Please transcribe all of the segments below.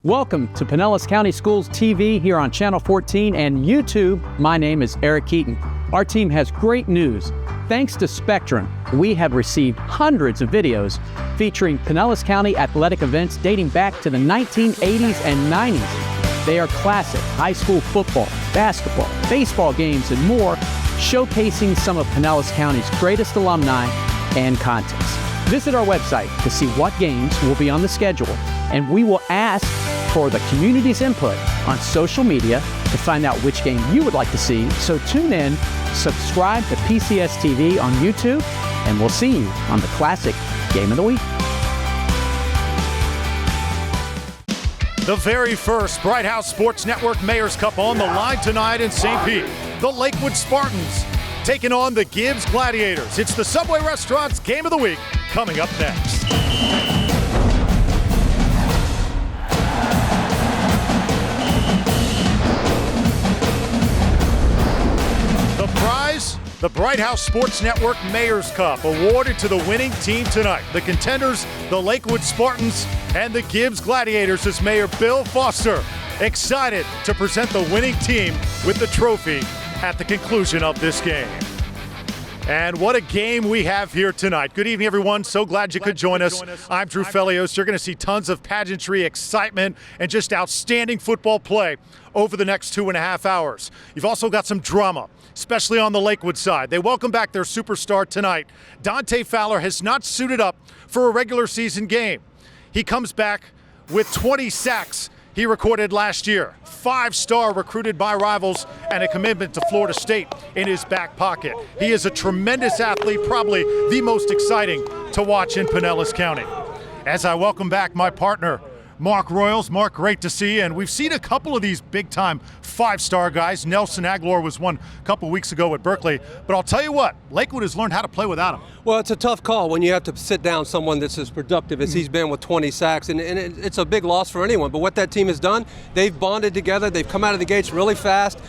Welcome to Pinellas County Schools TV here on Channel 14 and YouTube. My name is Eric Keaton. Our team has great news. Thanks to Spectrum, we have received hundreds of videos featuring Pinellas County athletic events dating back to the 1980s and 90s. They are classic high school football, basketball, baseball games, and more, showcasing some of Pinellas County's greatest alumni and contests. Visit our website to see what games will be on the schedule, and we will ask for the community's input on social media to find out which game you would like to see. So tune in, subscribe to PCS TV on YouTube, and we'll see you on the classic Game of the Week. The very first Bright House Sports Network Mayor's Cup on the line tonight in St. Pete. The Lakewood Spartans taking on the Gibbs Gladiators. It's the Subway Restaurants Game of the Week coming up next. The Bright House Sports Network Mayor's Cup, awarded to the winning team tonight. The contenders, the Lakewood Spartans and the Gibbs Gladiators, as Mayor Bill Foster excited to present the winning team with the trophy at the conclusion of this game. And what a game we have here tonight. Good evening, everyone. So glad you could join us. I'm Drew Felios. You're going to see tons of pageantry, excitement, and just outstanding football play over the next 2.5 hours. You've also got some drama, especially on the Lakewood side. They welcome back their superstar tonight. Dante Fowler has not suited up for a regular season game. He comes back with 20 sacks he recorded last year. 5-star recruited by rivals and a commitment to Florida State in his back pocket. He is a tremendous athlete, probably the most exciting to watch in Pinellas County. As I welcome back my partner, Mark Royals. Mark, great to see you. And we've seen a couple of these big-time 5-star guys. Nelson Aguilar was one a couple weeks ago at Berkeley. But I'll tell you what, Lakewood has learned how to play without him. Well, it's a tough call when you have to sit down someone that's as productive as he's been with 20 sacks. And it's a big loss for anyone. But what that team has done, they've bonded together. They've come out of the gates really fast.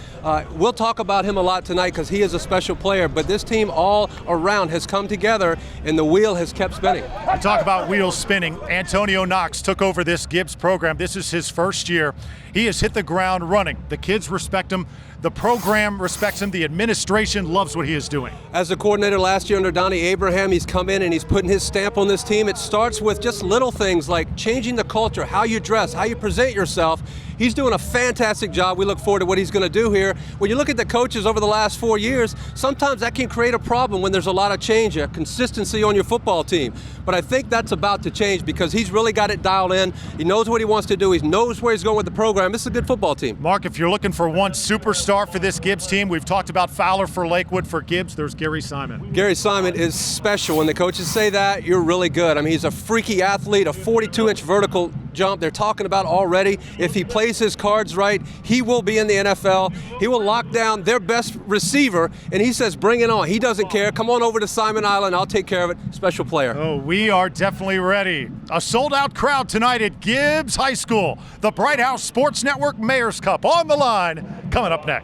We'll talk about him a lot tonight because he is a special player. But this team all around has come together, and the wheel has kept spinning. We talk about wheels spinning. Antonio Knox took over this Gibbs program. This is his first year. He has hit the ground running. The kids respect him. The program respects him. The administration loves what he is doing. As a coordinator last year under Donnie Abraham, he's come in and he's putting his stamp on this team. It starts with just little things like changing the culture, how you dress, how you present yourself. He's doing a fantastic job. We look forward to what he's going to do here. When you look at the coaches over the last 4 years, sometimes that can create a problem when there's a lot of change, a consistency on your football team. But I think that's about to change because he's really got it dialed in. He knows what he wants to do. He knows where he's going with the program. This is a good football team. Mark, if you're looking for one superstar for this Gibbs team, we've talked about Fowler for Lakewood. For Gibbs, there's Gary Simon. Gary Simon is special. When the coaches say that, you're really good. I mean, he's a freaky athlete, a 42-inch vertical jump. They're talking about already. If he plays his cards right, he will be in the NFL. He will lock down their best receiver, and he says, bring it on. He doesn't care. Come on over to Simon Island. I'll take care of it. Special player. Oh, we are definitely ready. A sold-out crowd tonight at Gibbs High School. The Bright House Sports Network Mayor's Cup on the line, coming up next.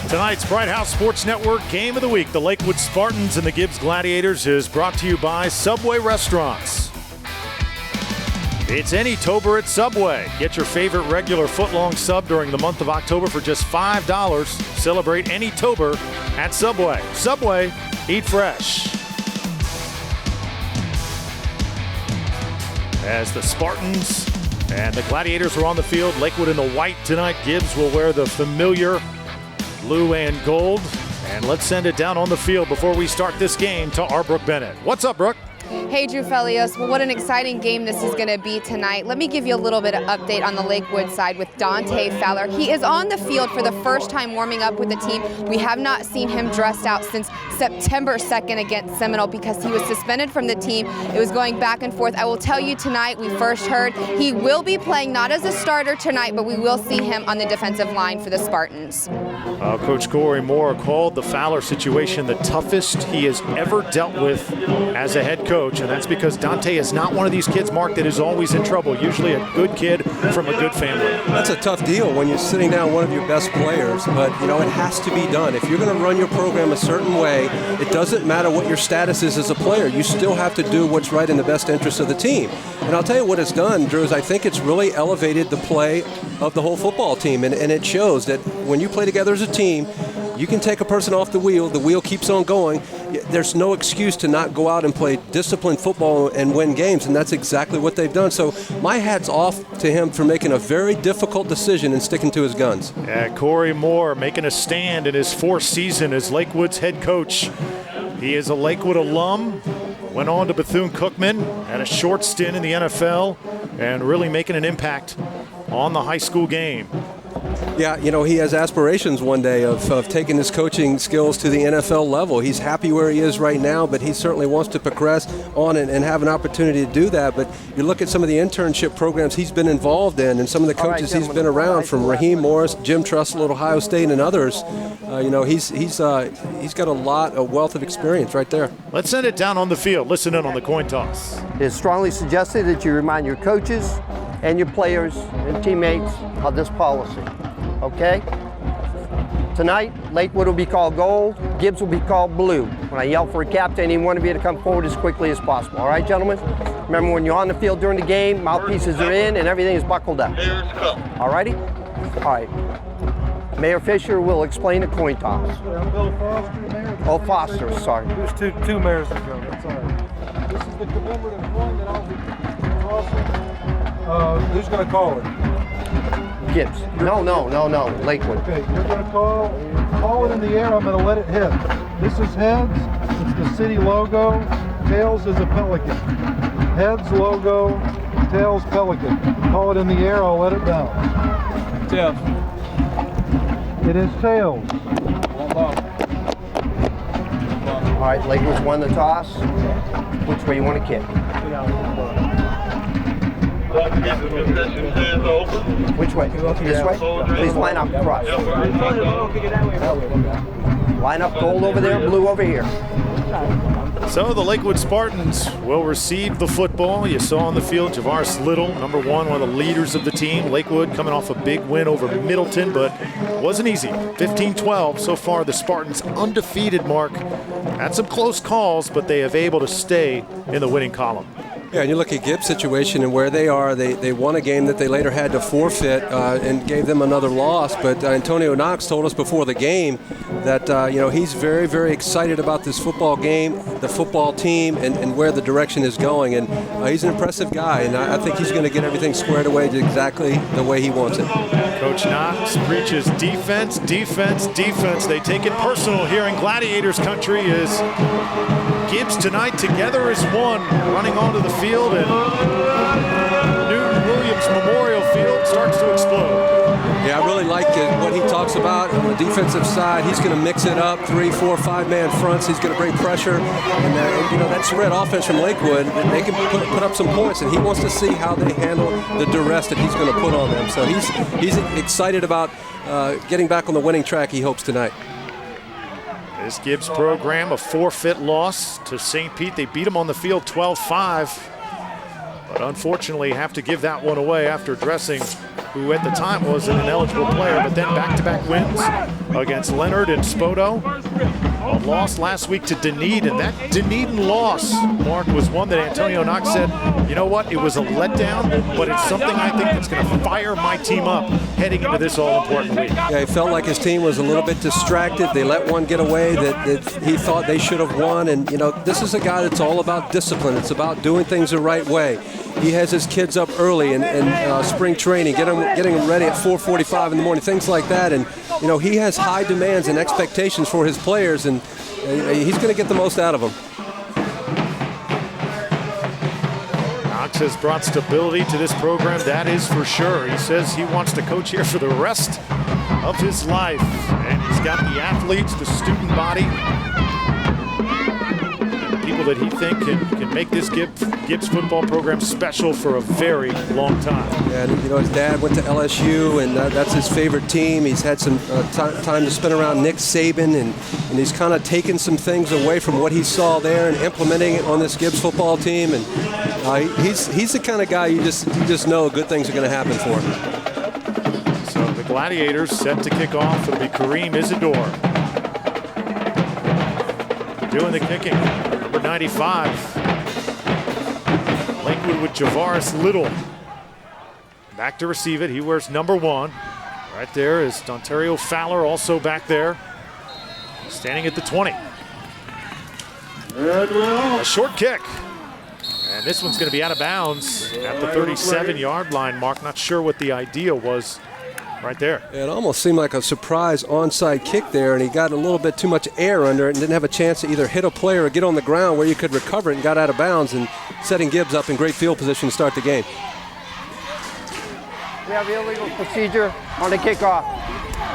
Tonight's Bright House Sports Network Game of the Week, the Lakewood Spartans and the Gibbs Gladiators, is brought to you by Subway Restaurants. It's Anytober at Subway. Get your favorite regular foot-long sub during the month of October for just $5. Celebrate Anytober at Subway. Subway, eat fresh. As the Spartans and the Gladiators are on the field, Lakewood in the white tonight. Gibbs will wear the familiar blue and gold. And let's send it down on the field before we start this game to our Brooke Bennett. What's up, Brooke? Hey, Drew Felios. Well, what an exciting game this is going to be tonight. Let me give you a little bit of update on the Lakewood side with Dante Fowler. He is on the field for the first time warming up with the team. We have not seen him dressed out since September 2nd against Seminole because he was suspended from the team. It was going back and forth. I will tell you tonight, we first heard he will be playing not as a starter tonight, but we will see him on the defensive line for the Spartans. Coach Corey Moore called the Fowler situation the toughest he has ever dealt with as a head coach. coach, and that's because Dante is not one of these kids, Mark, that is always in trouble. Usually a good kid from a good family. That's a tough deal when you're sitting down one of your best players, but it has to be done. If you're going to run your program a certain way, it doesn't matter what your status is as a player. You still have to do what's right in the best interest of the team. And I'll tell you what it's done, Drew, is I think it's really elevated the play of the whole football team, and it shows that when you play together as a team, you can take a person off the wheel keeps on going. There's no excuse to not go out and play disciplined football and win games, and that's exactly what they've done. So my hat's off to him for making a very difficult decision and sticking to his guns. Yeah, Corey Moore making a stand in his 4th season as Lakewood's head coach. He is a Lakewood alum, went on to Bethune-Cookman, had a short stint in the NFL, and really making an impact on the high school game. Yeah, he has aspirations one day of taking his coaching skills to the NFL level. He's happy where he is right now, but he certainly wants to progress on and have an opportunity to do that. But you look at some of the internship programs he's been involved in and some of the coaches he's been around, from Raheem Morris, Jim Tressel at Ohio State, and others. He's got a wealth of experience right there. Let's send it down on the field. Listen in on the coin toss. It is strongly suggested that you remind your coaches and your players and teammates of this policy. Okay? Tonight, Lakewood will be called gold, Gibbs will be called blue. When I yell for a captain, any one of you to come forward as quickly as possible. All right, gentlemen? Remember, when you're on the field during the game, mouthpieces are in and everything is buckled up. All righty? All right. Mayor Fisher will explain the coin toss. I'm Bill Foster, Mayor. Oh, Foster, sorry. There's two mayors ago, that's all right. This is the commemorative coin that I'll be tossing. Who's going to call it? Gibbs. No, Lakewood. Okay, you're going to call it in the air. I'm going to let it hit. This is heads. It's the city logo. Tails is a pelican. Heads logo. Tails pelican. Call it in the air. I'll let it down. Tails. It is tails. All right, Lakewood's won the toss. Which way you want to kick? Which way? This way? Please line up across. Line up, gold over there, blue over here. So the Lakewood Spartans will receive the football. You saw on the field Javaris Little, number 1, one of the leaders of the team. Lakewood coming off a big win over Middleton, but wasn't easy. 15-12 so far. The Spartans undefeated, Mark. Had some close calls, but they have able to stay in the winning column. Yeah, and you look at Gibbs' situation and where they are. They won a game that they later had to forfeit and gave them another loss. But Antonio Knox told us before the game that he's very, very excited about this football game, the football team, and where the direction is going. And he's an impressive guy, and I think he's going to get everything squared away to exactly the way he wants it. Coach Knox preaches defense, defense, defense. They take it personal here in Gladiators country as Gibbs tonight together as one, running onto the field, and Newton Williams Memorial Field starts to explode. Yeah, I really like what he talks about on the defensive side. He's going to mix it up, 3, 4, 5-man fronts. He's going to bring pressure, and that spread offense from Lakewood, they can put up some points, and he wants to see how they handle the duress that he's going to put on them. So he's excited about getting back on the winning track, he hopes, tonight. This Gibbs program, a forfeit loss to St. Pete. They beat them on the field 12-5, but unfortunately have to give that one away after addressing who at the time was an ineligible player, but then back-to-back wins against Leonard and Spoto. A loss last week to Dunedin, and that Dunedin loss, Mark, was one that Antonio Knox said, you know what, it was a letdown, but it's something I think that's going to fire my team up heading into this all-important week. Yeah, he felt like his team was a little bit distracted. They let one get away that he thought they should have won, and this is a guy that's all about discipline. It's about doing things the right way. He has his kids up early in spring training, getting them ready at 4:45 in the morning, things like that. And he has high demands and expectations for his players, and he's going to get the most out of them. Knox has brought stability to this program, that is for sure. He says he wants to coach here for the rest of his life, and he's got the athletes, the student body, and the people people that he thinks can make this Gibbs football program special for a very long time. And you know, his dad went to LSU, and that's his favorite team. He's had some time to spend around Nick Saban, and he's kind of taken some things away from what he saw there and implementing it on this Gibbs football team. And he's the kind of guy you just know good things are going to happen for him. So the Gladiators set to kick off. It'll be Kareem Isidore doing the kicking. Number 95. Lakewood with Javaris Little. Back to receive it. He wears number 1. Right there is Dontario Fowler also back there. Standing at the 20. A short kick. And this one's going to be out of bounds at the 37-yard line mark. Not sure what the idea was right there. It almost seemed like a surprise onside kick there, and he got a little bit too much air under it and didn't have a chance to either hit a player or get on the ground where you could recover it, and got out of bounds, and setting Gibbs up in great field position to start the game. We have illegal procedure on the kickoff.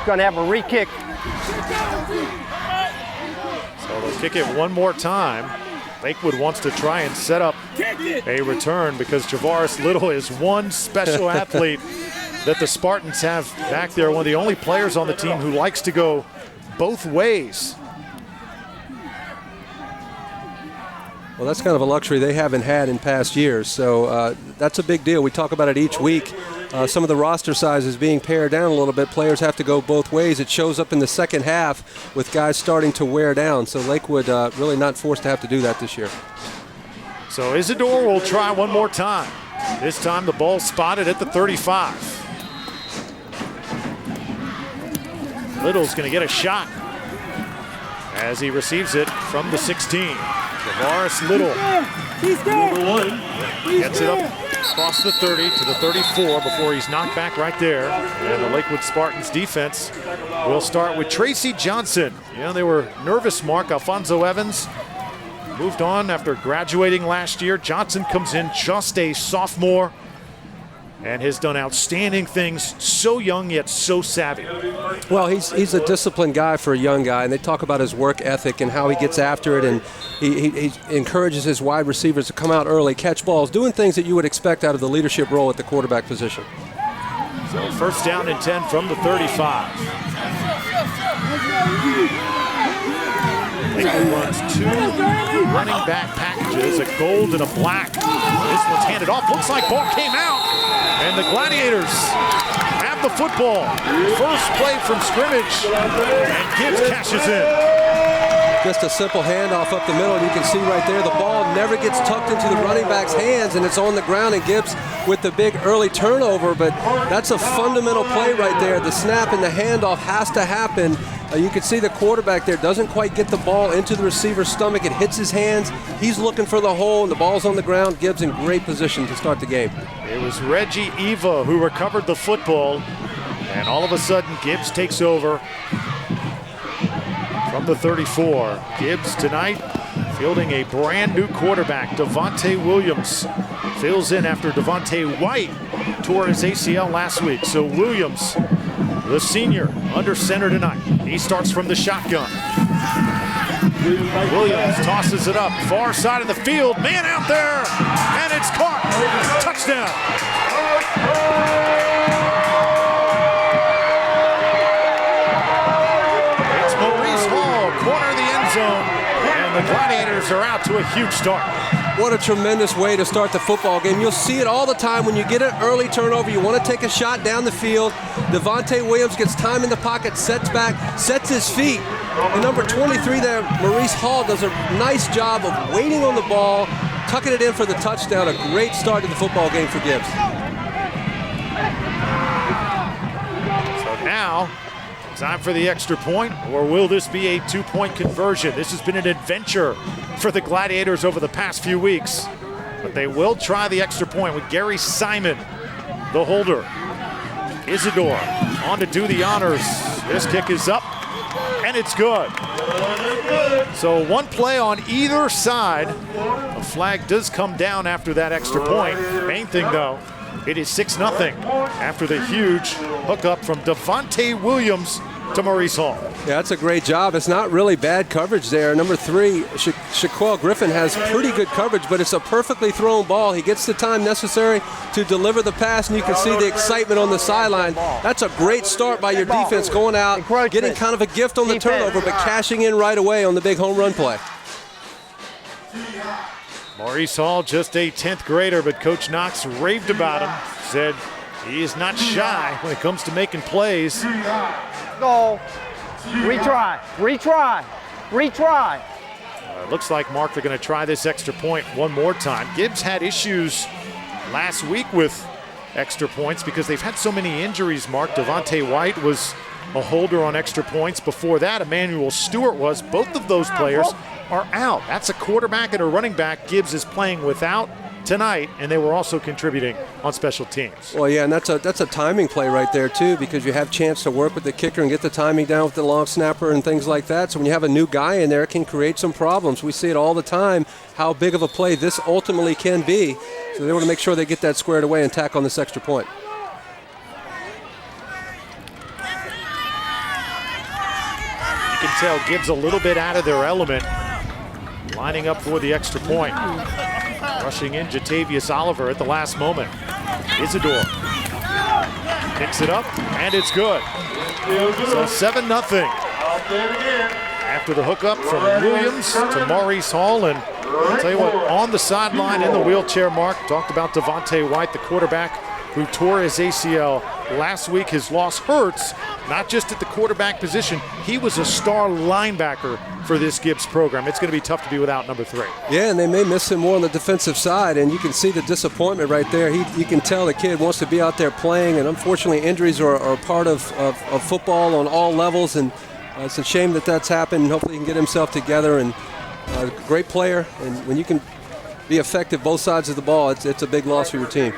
Going to have a re-kick. So they'll kick it one more time. Lakewood wants to try and set up a return because Javaris Little is one special athlete that the Spartans have back there. One of the only players on the team who likes to go both ways. Well, that's kind of a luxury they haven't had in past years, so that's a big deal. We talk about it each week. Some of the roster sizes being pared down a little bit. Players have to go both ways. It shows up in the second half with guys starting to wear down, so Lakewood really not forced to have to do that this year. So Isidore will try one more time. This time the ball spotted at the 35. Little's going to get a shot as he receives it from the 16. Javaris Little gets it up across the 30 to the 34 before he's knocked back right there. And the Lakewood Spartans defense will start with Tracy Johnson. You know, they were nervous, Mark. Alfonso Evans moved on after graduating last year. Johnson comes in just a sophomore and has done outstanding things, so young yet so savvy. Well, he's a disciplined guy for a young guy, and they talk about his work ethic and how he gets after it, and he encourages his wide receivers to come out early, catch balls, doing things that you would expect out of the leadership role at the quarterback position. So first down and 10 from the 35. Lakewood runs 2 running back packages, a gold and a black. This one's handed off, looks like ball came out, and the Gladiators have the football. First play from scrimmage, and Gibbs cashes in. Just a simple handoff up the middle, and you can see right there the ball never gets tucked into the running back's hands, and it's on the ground, and Gibbs with the big early turnover, but that's a fundamental play right there. The snap and the handoff has to happen. You can see the quarterback there doesn't quite get the ball into the receiver's stomach. It hits his hands. He's looking for the hole, and the ball's on the ground. Gibbs in great position to start the game. It was Reggie Eva who recovered the football, and all of a sudden Gibbs takes over from the 34. Gibbs tonight fielding a brand new quarterback. Devontae Williams fills in after Devontae White tore his ACL last week. So Williams, the senior, under center tonight. He starts from the shotgun. Williams tosses it up, far side of the field, man out there, and it's caught. Touchdown. It's Maurice Hall, corner of the end zone, and the Gladiators are out to a huge start. What a tremendous way to start the football game. You'll see it all the time when you get an early turnover. You want to take a shot down the field. Devontae Williams gets time in the pocket, sets back, sets his feet. And number 23 there, Maurice Hall, does a nice job of waiting on the ball, tucking it in for the touchdown. A great start to the football game for Gibbs. So now, time for the extra point, or will this be a 2-point conversion? This has been an adventure for the Gladiators over the past few weeks, but they will try the extra point with Gary Simon, the holder. Isidore on to do the honors. This kick is up, and it's good. So one play on either side. A flag does come down after that extra point. Main thing, though, it is 6-0 after the huge hookup from Devontae Williams to Maurice Hall. Yeah, that's a great job. It's not really bad coverage there. Number 3, Shaquille Griffin has pretty good coverage, but it's a perfectly thrown ball. He gets the time necessary to deliver the pass, and you can see the excitement on the sideline. That's a great start by your defense, going out, getting kind of a gift on the turnover, but cashing in right away on the big home run play. Maurice Hall, just a 10th grader, but Coach Knox raved about him, said he is not shy when it comes to making plays. Go. Retry. Retry. Retry. It looks like, Mark, they're going to try this extra point one more time. Gibbs had issues last week with extra points because they've had so many injuries, Mark. Devontae White was a holder on extra points. Before that, Emmanuel Stewart was. Both of those players are out. That's a quarterback and a running back Gibbs is playing without tonight, and they were also contributing on special teams. Well, yeah, and that's a timing play right there too, because you have a chance to work with the kicker and get the timing down with the long snapper and things like that. So when you have a new guy in there, it can create some problems. We see it all the time, how big of a play this ultimately can be. So they want to make sure they get that squared away and tack on this extra point. You can tell Gibbs a little bit out of their element, lining up for the extra point. Rushing in Jatavius Oliver at the last moment. Isidore picks it up, and it's good. So 7-0 after the hookup from Williams to Maurice Hall. And I'll tell you what, on the sideline in the wheelchair, Mark, talked about Devontae White, the quarterback who tore his ACL last week. His loss hurts, not just at the quarterback position. He was a star linebacker for this Gibbs program. It's going to be tough to be without number 3. Yeah, and they may miss him more on the defensive side, and you can see the disappointment right there. You can tell the kid wants to be out there playing, and unfortunately injuries are part of football on all levels, and it's a shame that that's happened. Hopefully he can get himself together, and a great player, and when you can be effective both sides of the ball, it's a big loss for your team.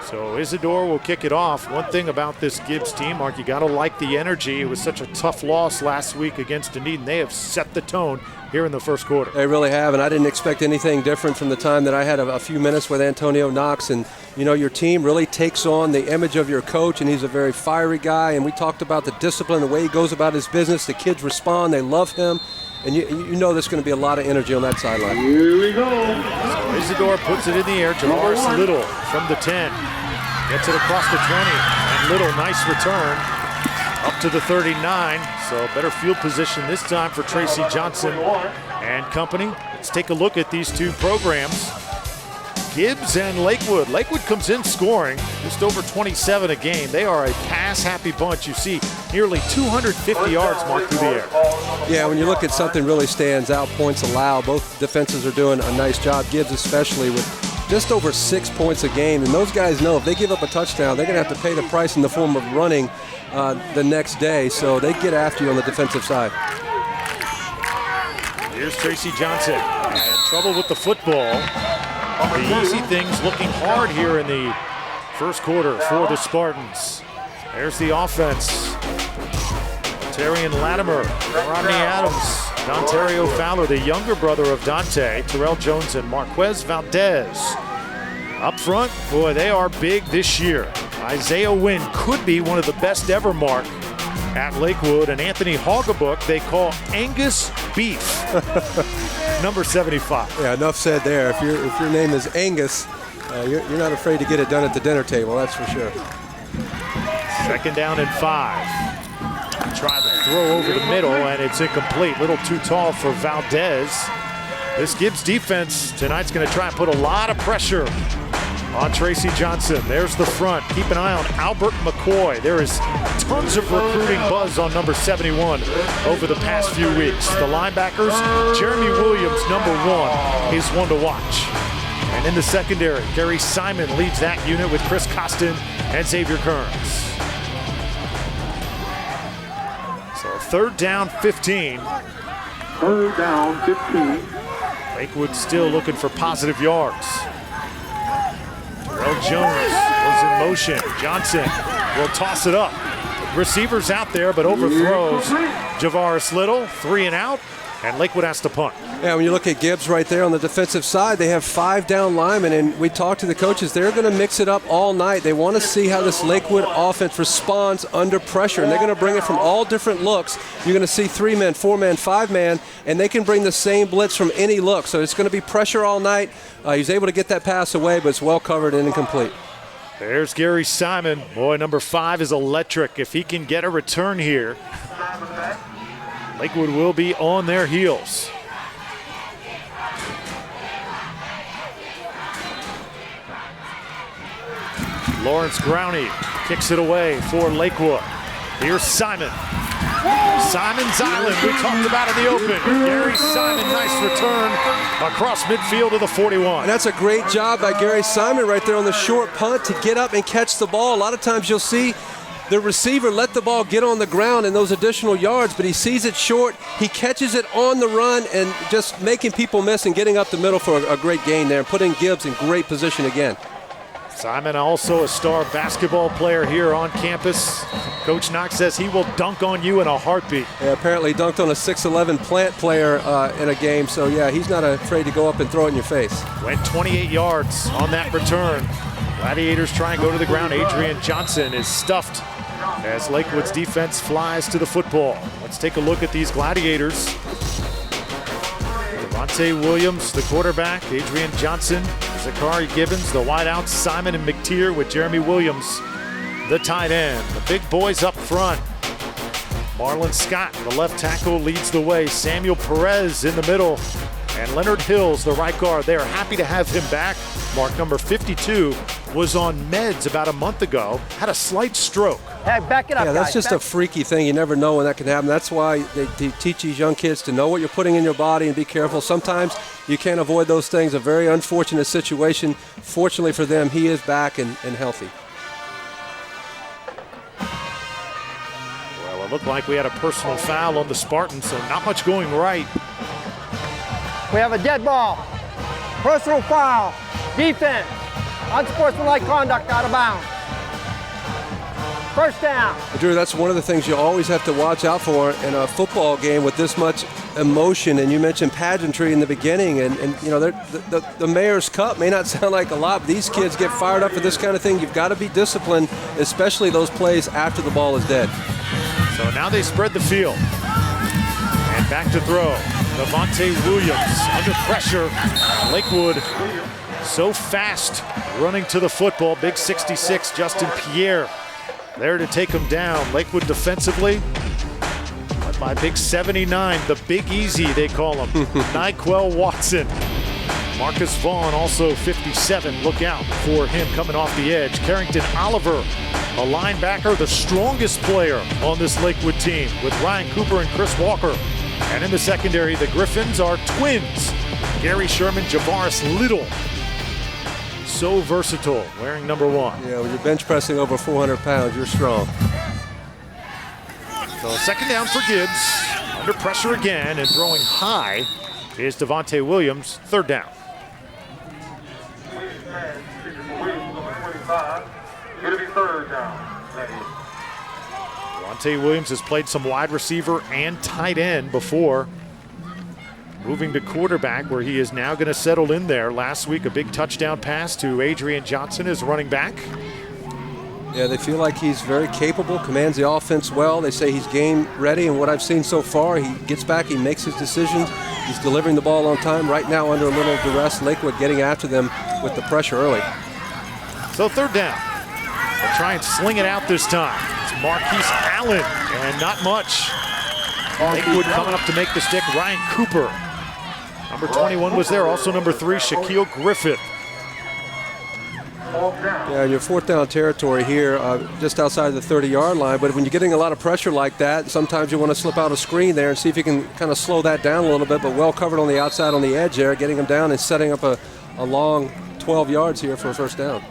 So Isidore will kick it off. One thing about this Gibbs team, Mark, you got to like the energy. It was such a tough loss last week against Dunedin. They have set the tone here in the first quarter. They really have, and I didn't expect anything different from the time that I had a few minutes with Antonio Knox. And, you know, your team really takes on the image of your coach, and he's a very fiery guy. And we talked about the discipline, the way he goes about his business. The kids respond. They love him. And you know there's going to be a lot of energy on that sideline. Here we go. So Isidore puts it in the air. Javaris Little from the 10. Gets it across the 20. And Little, nice return. Up to the 39. So better field position this time for Tracy Johnson and company. Let's take a look at these two programs. Gibbs and Lakewood. Lakewood comes in scoring just over 27 a game. They are a pass-happy bunch. You see nearly 250 yards marked through the air. Yeah, when you look at something really stands out, points allowed. Both defenses are doing a nice job. Gibbs especially with just over 6 points a game. And those guys know if they give up a touchdown, they're going to have to pay the price in the form of running the next day. So they get after you on the defensive side. Here's Tracy Johnson. And trouble with the football. The easy things looking hard here in the first quarter for the Spartans. There's the offense. Terry and Latimer, Rodney Adams, Dontario Fowler, the younger brother of Dante, Terrell Jones and Marquez Valdez. Up front, boy, they are big this year. Isaiah Wynn could be one of the best ever, Mark, at Lakewood. And Anthony Hoggabook they call Angus Beef. Number 75. Yeah, enough said there. If your name is Angus, you're not afraid to get it done at the dinner table, that's for sure. 2nd down and 5. Try to throw over the middle, and it's incomplete. Little too tall for Valdez. This Gibbs defense tonight's going to try and put a lot of pressure on Tracy Johnson. There's the front. Keep an eye on Albert McCoy. There is tons of recruiting buzz on number 71 over the past few weeks. The linebackers, Jeremy Williams, number 1, is one to watch. And in the secondary, Gary Simon leads that unit with Chris Costin and Xavier Kearns. So 3rd down, 15. 3rd down, 15. Lakewood still looking for positive yards. Terrell Jones was in motion. Johnson will toss it up. Receivers out there, but overthrows Javaris Little. 3 and out. and Lakewood has to punt. Yeah, when you look at Gibbs right there on the defensive side, they have 5 down linemen, and we talked to the coaches. They're going to mix it up all night. They want to see how this Lakewood offense responds under pressure, and they're going to bring it from all different looks. You're going to see 3-man, 4-man, 5-man, and they can bring the same blitz from any look. So it's going to be pressure all night. He's able to get that pass away, but it's well covered and incomplete. There's Gary Simon. Boy, number 5 is electric. If he can get a return here, Lakewood will be on their heels. Lawrence Growney kicks it away for Lakewood. Here's Simon. Simon's Island, we talked about in the open. Gary Simon, nice return across midfield to the 41. And that's a great job by Gary Simon right there on the short punt to get up and catch the ball. A lot of times you'll see the receiver let the ball get on the ground in those additional yards, but he sees it short. He catches it on the run and just making people miss and getting up the middle for a great gain there and putting Gibbs in great position again. Simon, also a star basketball player here on campus. Coach Knox says he will dunk on you in a heartbeat. Yeah, apparently dunked on a 6'11" plant player in a game, so yeah, he's not afraid to go up and throw it in your face. Went 28 yards on that return. Gladiators try and go to the ground. Adrian Johnson is stuffed as Lakewood's defense flies to the football. Let's take a look at these Gladiators. Devontae Williams, the quarterback. Adrian Johnson, Zachary Gibbons, the wideouts, Simon and McTeer with Jeremy Williams, the tight end. The big boys up front. Marlon Scott, the left tackle, leads the way. Samuel Perez in the middle. And Leonard Hills, the right guard. They are happy to have him back. Mark number 52 was on meds about a month ago, had a slight stroke. Hey, back it up, yeah, that's guys. just a freaky thing. You never know when that can happen. That's why they teach these young kids to know what you're putting in your body and be careful. Sometimes you can't avoid those things. A very unfortunate situation. Fortunately for them, he is back and healthy. Well, it looked like we had a personal foul on the Spartans, so not much going right. We have a dead ball. Personal foul. Defense. Unsportsmanlike conduct out of bounds. First down. Drew, that's one of the things you always have to watch out for in a football game with this much emotion. And you mentioned pageantry in the beginning, and you know, the Mayor's Cup may not sound like a lot, but these kids get fired up for this kind of thing. You've got to be disciplined, especially those plays after the ball is dead. So now they spread the field. And back to throw. Devontae Williams under pressure. Lakewood so fast running to the football. Big 66, Justin Pierre there to take him down. Lakewood defensively led by big 79, the Big Easy they call him. Nyquell Watson. Marcus Vaughn also 57. Look out for him coming off the edge. Carrington Oliver, a linebacker, the strongest player on this Lakewood team with Ryan Cooper and Chris Walker. And in the secondary, the Griffins are twins. Gary Sherman, Javaris Little. So versatile, wearing number 1. Yeah, when you're bench pressing over 400 pounds, you're strong. So second down for Gibbs. Under pressure again and throwing high is Devontae Williams. Third down. It'll be third down. Devontae Williams has played some wide receiver and tight end before moving to quarterback, where he is now going to settle in there. Last week, a big touchdown pass to Adrian Johnson as running back. Yeah, they feel like he's very capable, commands the offense well. They say he's game ready, and what I've seen so far, he gets back, he makes his decisions. He's delivering the ball on time. Right now, under a little duress, Lakewood getting after them with the pressure early. So third down. They'll try and sling it out this time. It's Marquise Allen, and not much. Lakewood coming up to make the stick. Ryan Cooper. Number 21 was there. Also number 3, Shaquille Griffith. Yeah, and your fourth down territory here, just outside the 30-yard line. But when you're getting a lot of pressure like that, sometimes you want to slip out a screen there and see if you can kind of slow that down a little bit. But well covered on the outside on the edge there, getting them down and setting up a long 12 yards here for a first down.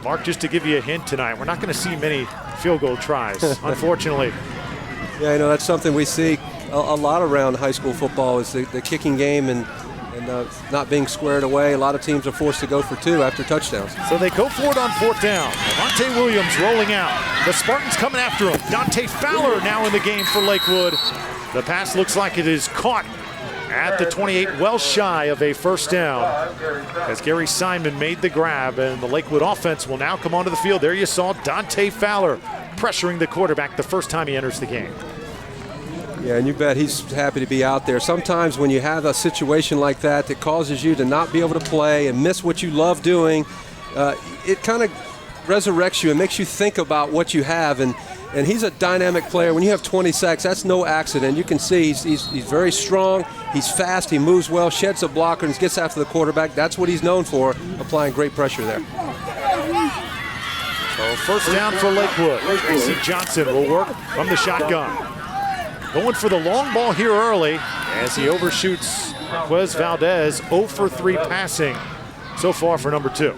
Mark, just to give you a hint tonight, we're not going to see many field goal tries, unfortunately. Yeah, you know, that's something we see a lot around high school football is the kicking game and not being squared away. A lot of teams are forced to go for 2 after touchdowns. So they go for it on fourth down. Devontae Williams rolling out. The Spartans coming after him. Dante Fowler now in the game for Lakewood. The pass looks like it is caught at the 28, well shy of a first down, as Gary Simon made the grab, and the Lakewood offense will now come onto the field. There you saw Dante Fowler pressuring the quarterback the first time he enters the game. Yeah, and you bet he's happy to be out there. Sometimes when you have a situation like that that causes you to not be able to play and miss what you love doing, it kind of resurrects you and makes you think about what you have. And he's a dynamic player. When you have 20 sacks, that's no accident. You can see he's very strong, he's fast, he moves well, sheds a blocker, and gets after the quarterback. That's what he's known for, applying great pressure there. So first down for Lakewood. Tracy Johnson will work from the shotgun. Going for the long ball here early as he overshoots Quez Valdez. 0 for 3 passing so far for number 2.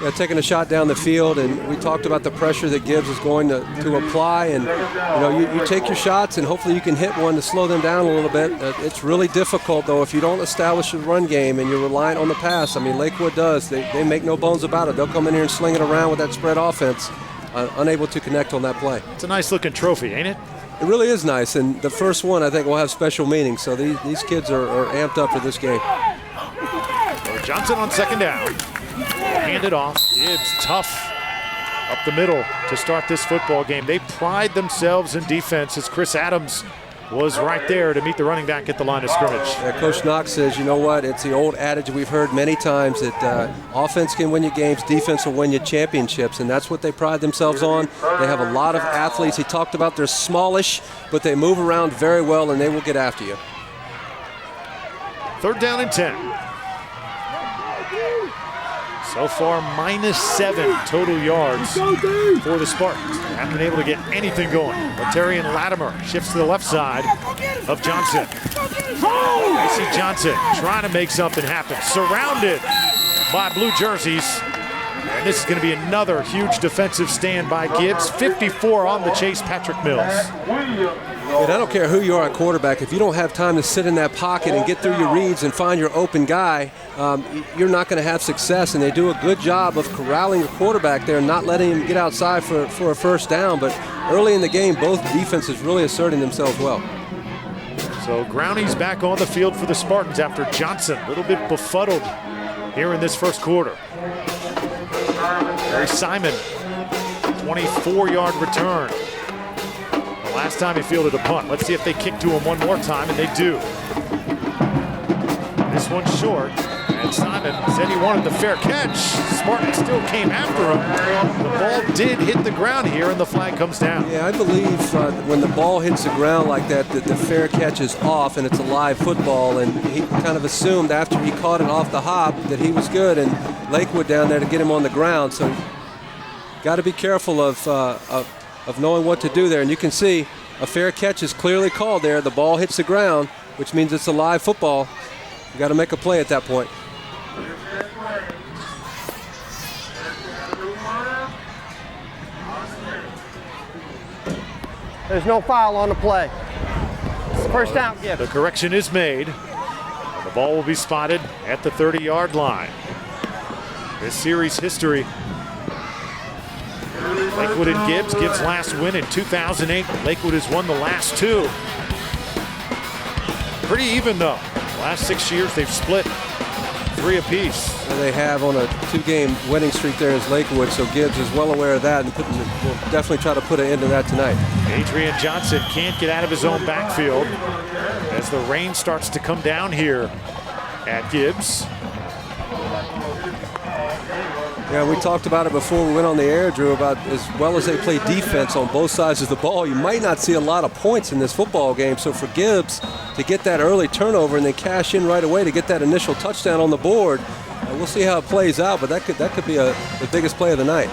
Yeah, taking a shot down the field, and we talked about the pressure that Gibbs is going to apply, and you take your shots and hopefully you can hit one to slow them down a little bit. It's really difficult though if you don't establish a run game and you're reliant on the pass. I mean, Lakewood does. They make no bones about it. They'll come in here and sling it around with that spread offense, unable to connect on that play. It's a nice looking trophy, ain't it? It really is nice, and the first one I think will have special meaning. So these kids are amped up for this game. So Johnson on second down. Hand it off. Gibbs tough up the middle to start this football game. They pride themselves in defense as Chris Adams was right there to meet the running back at the line of scrimmage. Yeah, Coach Knox says, you know what, it's the old adage we've heard many times that offense can win you games, defense will win you championships, and that's what they pride themselves on. They have a lot of athletes. He talked about they're smallish, but they move around very well, and they will get after you. Third down and 10. So far, -7 total yards for the Spartans. They haven't been able to get anything going. Latarian Latimer shifts to the left side of Johnson. I see Johnson trying to make something happen. Surrounded by blue jerseys. And this is going to be another huge defensive stand by Gibbs. 54 on the chase, Patrick Mills. And I don't care who you are at quarterback, if you don't have time to sit in that pocket and get through your reads and find your open guy, you're not going to have success. And they do a good job of corralling the quarterback there and not letting him get outside for a first down. But early in the game, both defenses really asserting themselves well. So Grouning's back on the field for the Spartans after Johnson, a little bit befuddled here in this first quarter. Gary Simon, 24-yard return. The last time he fielded a punt. Let's see if they kick to him one more time, and they do. This one's short, and Simon said he wanted the fair catch. Spartan still came after him. The ball did hit the ground here, and the flag comes down. Yeah, I believe when the ball hits the ground like that, that the fair catch is off and it's a live football, and he kind of assumed after he caught it off the hop that he was good, and Lakewood down there to get him on the ground. So got to be careful of knowing what to do there. And you can see a fair catch is clearly called there. The ball hits the ground, which means it's a live football. You got to make a play at that point. There's no foul on the play. First down, Gibbs. The correction is made. The ball will be spotted at the 30-yard line. This series history. Lakewood and Gibbs. Gibbs' last win in 2008. Lakewood has won the last 2. Pretty even though. Last 6 years they've split 3 apiece. And they have on a 2-game winning streak there is Lakewood, so Gibbs is well aware of that and will definitely try to put an end to that tonight. Adrian Johnson can't get out of his own backfield as the rain starts to come down here at Gibbs. Yeah, we talked about it before we went on the air, Drew, about as well as they play defense on both sides of the ball, you might not see a lot of points in this football game. So for Gibbs to get that early turnover and then cash in right away to get that initial touchdown on the board, we'll see how it plays out, but that could be the biggest play of the night.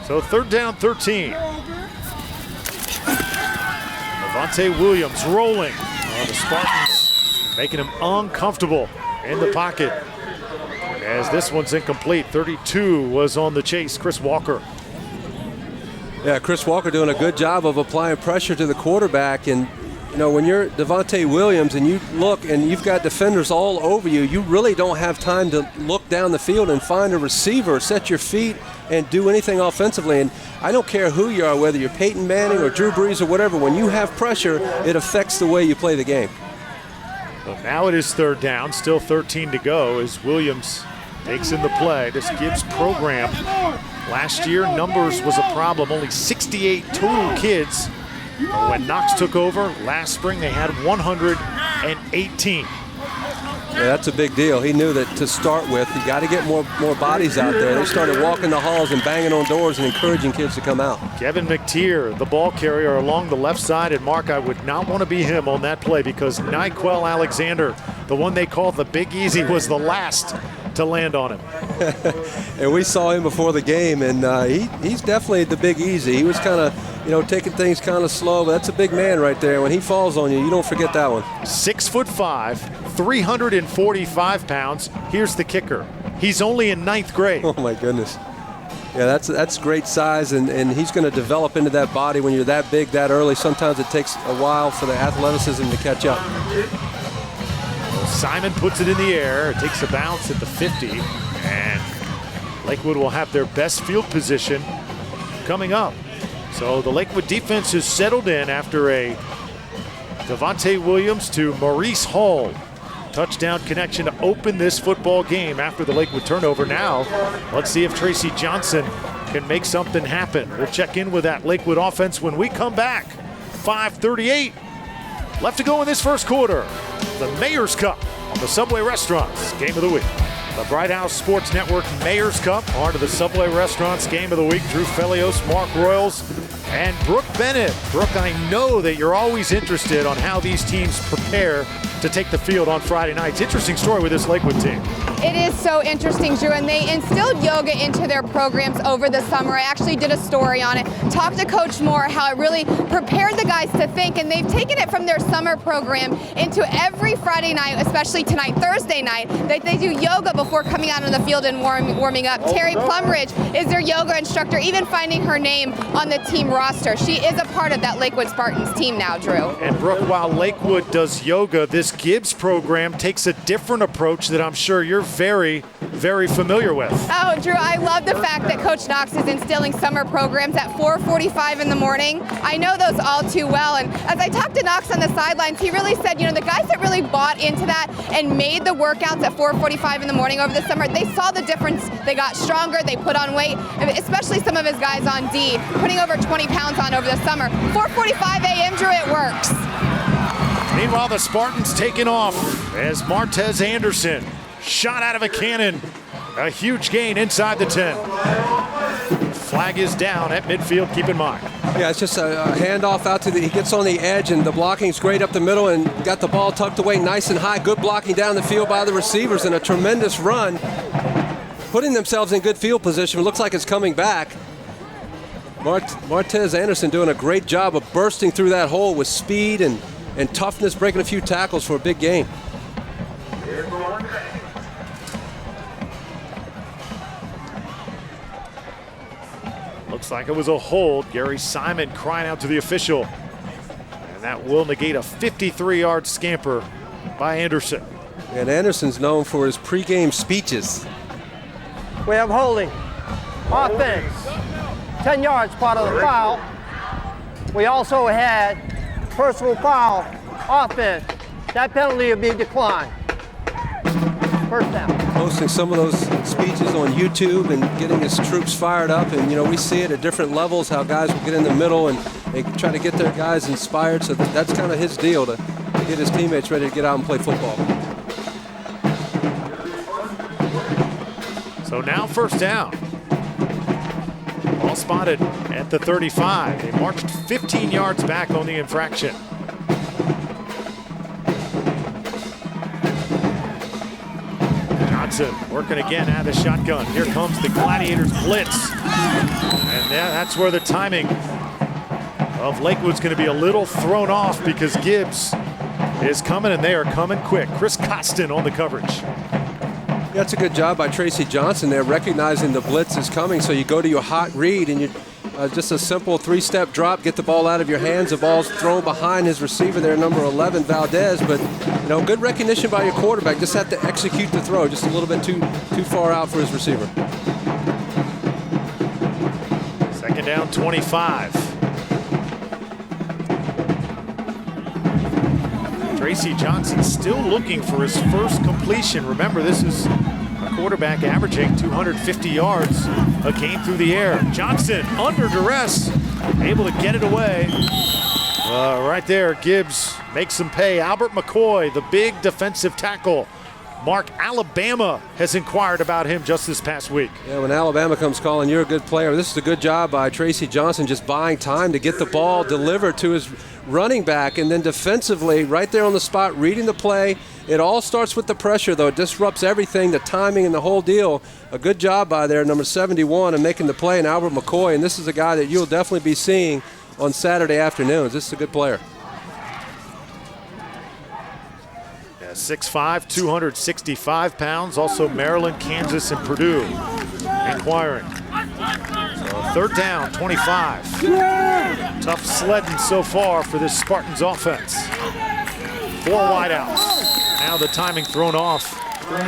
So third down, 13. Devontae Williams rolling. The Spartans making him uncomfortable in the pocket. As this one's incomplete. 32 was on the chase. Chris Walker. Yeah, Chris Walker doing a good job of applying pressure to the quarterback, and You know, when you're Devontae Williams and you look and you've got defenders all over you, you really don't have time to look down the field and find a receiver, set your feet, and do anything offensively. And I don't care who you are, whether you're Peyton Manning or Drew Brees or whatever, when you have pressure, it affects the way you play the game. Well, now it is third down, still 13 to go as Williams takes in the play. This Gibbs program, last year numbers was a problem, only 68 total kids. When Knox took over last spring, they had 118. Yeah, that's a big deal. He knew that to start with, you got to get more bodies out there. They started walking the halls and banging on doors and encouraging kids to come out. Kevin McTeer, the ball carrier along the left side, and Mark, I would not want to be him on that play because Nyquil Alexander, the one they call the Big Easy, was the last to land on him. And we saw him before the game, and he's definitely the Big Easy. He was kind of, taking things kind of slow, but that's a big man right there. When he falls on you, you don't forget that one. 6'5", 345 pounds. Here's the kicker. He's only in 9th grade. Oh my goodness. Yeah, that's great size, and he's going to develop into that body when you're that big that early. Sometimes it takes a while for the athleticism to catch up. Simon puts it in the air. It takes a bounce at the 50, and Lakewood will have their best field position coming up. So the Lakewood defense has settled in after a Devontae Williams to Maurice Hall touchdown connection to open this football game after the Lakewood turnover. Now, let's see if Tracy Johnson can make something happen. We'll check in with that Lakewood offense when we come back. 5:38 left to go in this first quarter. The Mayor's Cup on the Subway Restaurants Game of the Week. The Bright House Sports Network Mayor's Cup on to the Subway Restaurants Game of the Week. Drew Felios, Mark Royals, and Brooke Bennett. Brooke, I know that you're always interested on how these teams prepare to take the field on Friday nights. Interesting story with this Lakewood team. It is so interesting, Drew, and they instilled yoga into their programs over the summer. I actually did a story on it, talked to Coach Moore how it really prepared the guys to think, and they've taken it from their summer program into every Friday night, especially tonight, Thursday night, that they do yoga before coming out on the field and warming up. Terry Plumridge is their yoga instructor, even finding her name on the team roster. She is a part of that Lakewood Spartans team now, Drew. And Brooke, while Lakewood does yoga, this Gibbs program takes a different approach that I'm sure you're very, very familiar with. Oh, Drew, I love the fact that Coach Knox is instilling summer programs at 4:45 in the morning. I know those all too well, and as I talked to Knox on the sidelines, he really said, the guys that really bought into that and made the workouts at 4:45 in the morning over the summer, they saw the difference. They got stronger, they put on weight, especially some of his guys on D, putting over 20 pounds on over the summer. 4:45 a.m., Drew, it works. Meanwhile, the Spartans taking off as Martez Anderson shot out of a cannon. A huge gain inside the 10. Flag is down at midfield, keep in mind. Yeah, it's just a handoff out to he gets on the edge, and the blocking's great up the middle and got the ball tucked away nice and high. Good blocking down the field by the receivers and a tremendous run. Putting themselves in good field position. It looks like it's coming back. Martez Anderson doing a great job of bursting through that hole with speed and toughness, breaking a few tackles for a big gain. Looks like it was a hold. Gary Simon crying out to the official. And that will negate a 53-yard scamper by Anderson. And Anderson's known for his pregame speeches. We have holding. Offense. 10 yards, part of the foul. We also had personal foul. Offense. That penalty will be declined. First down. Posting some of those speeches on YouTube and getting his troops fired up, and we see it at different levels how guys will get in the middle and they try to get their guys inspired. So that's kind of his deal to get his teammates ready to get out and play football. So now first down. Ball spotted at the 35. They marched 15 yards back on the infraction. Johnson working again out of the shotgun. Here comes the Gladiators blitz. And that's where the timing of Lakewood's going to be a little thrown off because Gibbs is coming, and they are coming quick. Chris Costin on the coverage. That's a good job by Tracy Johnson there, recognizing the blitz is coming. So you go to your hot read and Just a simple 3-step drop, get the ball out of your hands. The ball's thrown behind his receiver there, number 11, Valdez. But, you know, good recognition by your quarterback. Just have to execute the throw just a little bit too far out for his receiver. Second down, 25. Tracy Johnson still looking for his first completion. Remember, this is a quarterback averaging 250 yards a game through the air. Johnson under duress, able to get it away. Right there, Gibbs makes him pay. Albert McCoy, the big defensive tackle. Mark, Alabama has inquired about him just this past week. Yeah, when Alabama comes calling, you're a good player. This is a good job by Tracy Johnson, just buying time to get the ball delivered to his running back, and then defensively, right there on the spot, reading the play. It all starts with the pressure, though. It disrupts everything, the timing and the whole deal. A good job by there, number 71, and making the play, and Albert McCoy. And this is a guy that you'll definitely be seeing on Saturday afternoons. This is a good player. 6'5", 265 pounds. Also Maryland, Kansas, and Purdue inquiring. So third down, 25. Tough sledding so far for this Spartans offense. 4 wideouts. Now the timing thrown off.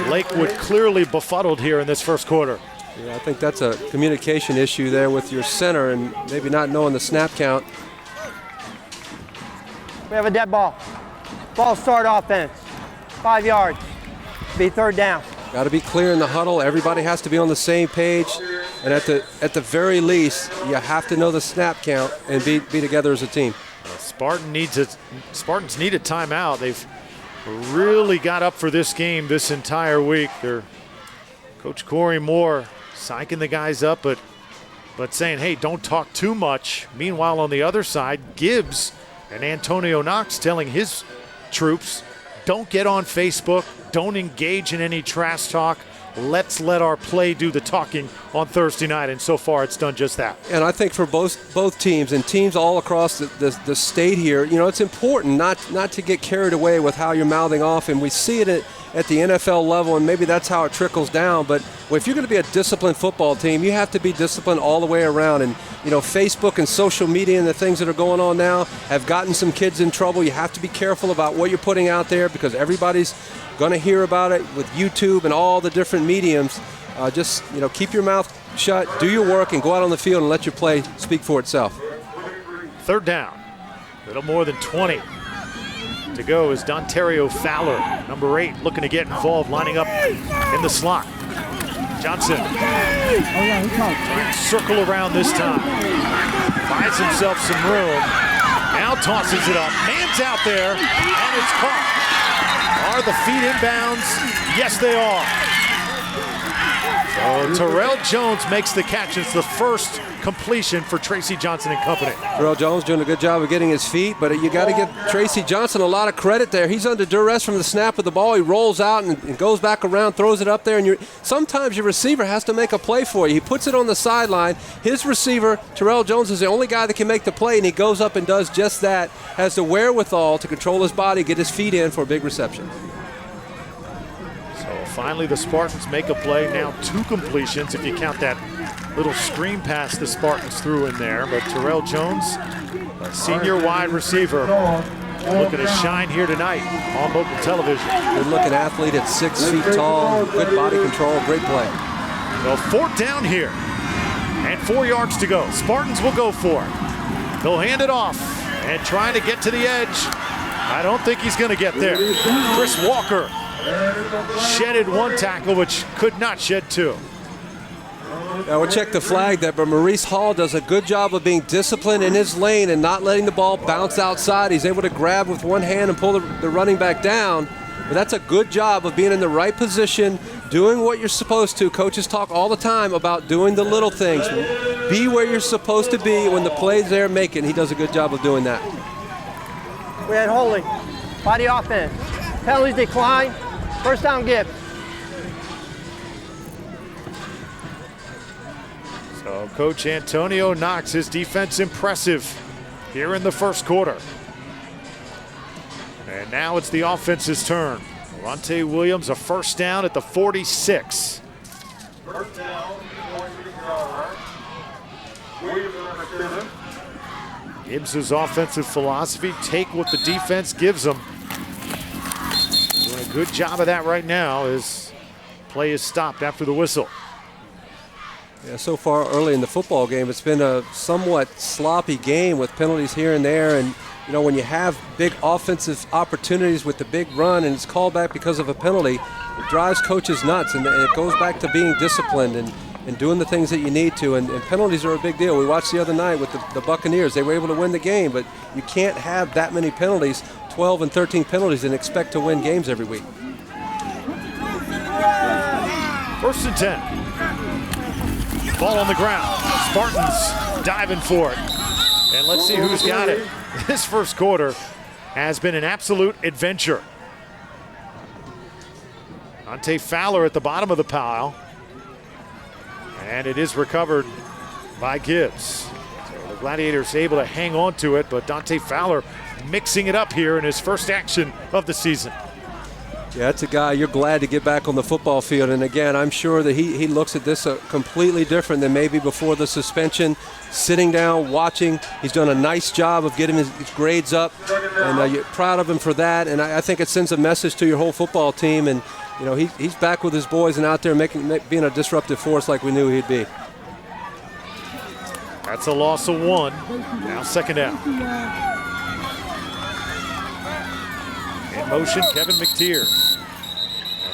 Lakewood clearly befuddled here in this first quarter. Yeah, I think that's a communication issue there with your center and maybe not knowing the snap count. We have a dead ball. Ball start offense. 5 yards. Be third down. Got to be clear in the huddle. Everybody has to be on the same page. And at the very least, you have to know the snap count and be together as a team. Spartans need a timeout. They've really got up for this game this entire week. Coach Corey Moore psyching the guys up, but saying, hey, don't talk too much. Meanwhile, on the other side, Gibbs and Antonio Knox telling his troops, don't get on Facebook, don't engage in any trash talk. Let's let our play do the talking on Thursday night, and so far it's done just that. And I think for both teams and teams all across the state here, you know, it's important not to get carried away with how you're mouthing off, and we see it at the NFL level, and maybe that's how it trickles down. But if you're going to be a disciplined football team, you have to be disciplined all the way around. And, you know, Facebook and social media and the things that are going on now have gotten some kids in trouble. You have to be careful about what you're putting out there because everybody's going to hear about it with YouTube and all the different mediums. Just, you know, keep your mouth shut, do your work, and go out on the field and let your play speak for itself. Third down, a little more than 20 to go is Dontario Fowler, number 8, looking to get involved, lining up in the slot. Johnson trying to circle around this time. Finds himself some room. Now tosses it up. Man's out there, and it's caught. Are the feet inbounds? Yes, they are. So Terrell Jones makes the catch. It's the first completion for Tracy Johnson and company. Terrell Jones doing a good job of getting his feet, but you got to give Tracy Johnson a lot of credit there. He's under duress from the snap of the ball. He rolls out and goes back around, throws it up there, and sometimes your receiver has to make a play for you. He puts it on the sideline. His receiver, Terrell Jones, is the only guy that can make the play, and he goes up and does just that. Has the wherewithal to control his body, get his feet in for a big reception. Finally, the Spartans make a play. Now 2 completions, if you count that little screen pass the Spartans threw in there. But Terrell Jones, a senior wide receiver, looking to shine here tonight on local television. Good-looking athlete at 6 feet tall, good body control, great play. Well, 4th down here, and 4 yards to go. Spartans will go for it. They'll hand it off and trying to get to the edge. I don't think he's going to get there. Chris Walker shedded 1 tackle, which could not shed 2. Now we'll check the flag there, but Maurice Hall does a good job of being disciplined in his lane and not letting the ball bounce outside. He's able to grab with 1 hand and pull the running back down. But that's a good job of being in the right position, doing what you're supposed to. Coaches talk all the time about doing the little things. Be where you're supposed to be when the play's there making. He does a good job of doing that. We had holding. Body offense. Penalties decline. First down, Gibbs. So Coach Antonio Knox, his defense impressive here in the first quarter. And now it's the offense's turn. Ronte Williams, a first down at the 46. First down, going to the yard. Williams, number Gibbs' offensive philosophy, take what the defense gives them. Doing a good job of that right now as play is stopped after the whistle. Yeah, so far early in the football game, it's been a somewhat sloppy game with penalties here and there. And, you know, when you have big offensive opportunities with the big run and it's called back because of a penalty, it drives coaches nuts. And it goes back to being disciplined and doing the things that you need to. And penalties are a big deal. We watched the other night with the Buccaneers. They were able to win the game, but you can't have that many penalties, 12 and 13 penalties, and expect to win games every week. 1st and 10. Ball on the ground. Spartans diving for it. And let's see who's got it. This first quarter has been an absolute adventure. Dante Fowler at the bottom of the pile. And it is recovered by Gibbs. So the Gladiators able to hang on to it, but Dante Fowler mixing it up here in his first action of the season. Yeah, that's a guy you're glad to get back on the football field. And again, I'm sure that he looks at this completely different than maybe before the suspension. Sitting down, watching. He's done a nice job of getting his grades up. And you're proud of him for that. And I think it sends a message to your whole football team. And, you know, he's back with his boys and out there being a disruptive force like we knew he'd be. That's a loss of 1. Now 2nd down. In motion, Kevin McTeer.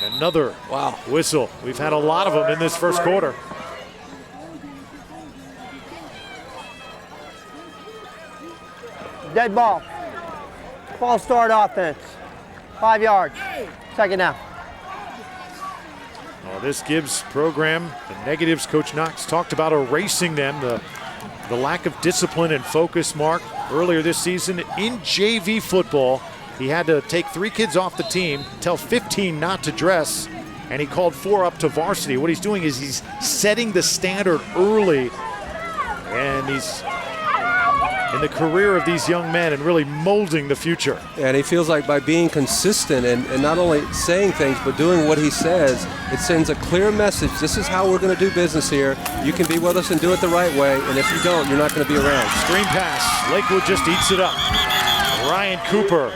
And another whistle. We've had a lot of them in this first quarter. Dead ball. False start offense. 5 yards. 2nd down. Well, this Gibbs program, the negatives Coach Knox talked about erasing them. The lack of discipline and focus, Mark, earlier this season in JV football. He had to take 3 kids off the team, tell 15 not to dress, and he called 4 up to varsity. What he's doing is he's setting the standard early, and he's in the career of these young men and really molding the future. And he feels like by being consistent and not only saying things but doing what he says, it sends a clear message. This is how we're going to do business here. You can be with us and do it the right way, and if you don't, you're not going to be around. Screen pass. Lakewood just eats it up. Ryan Cooper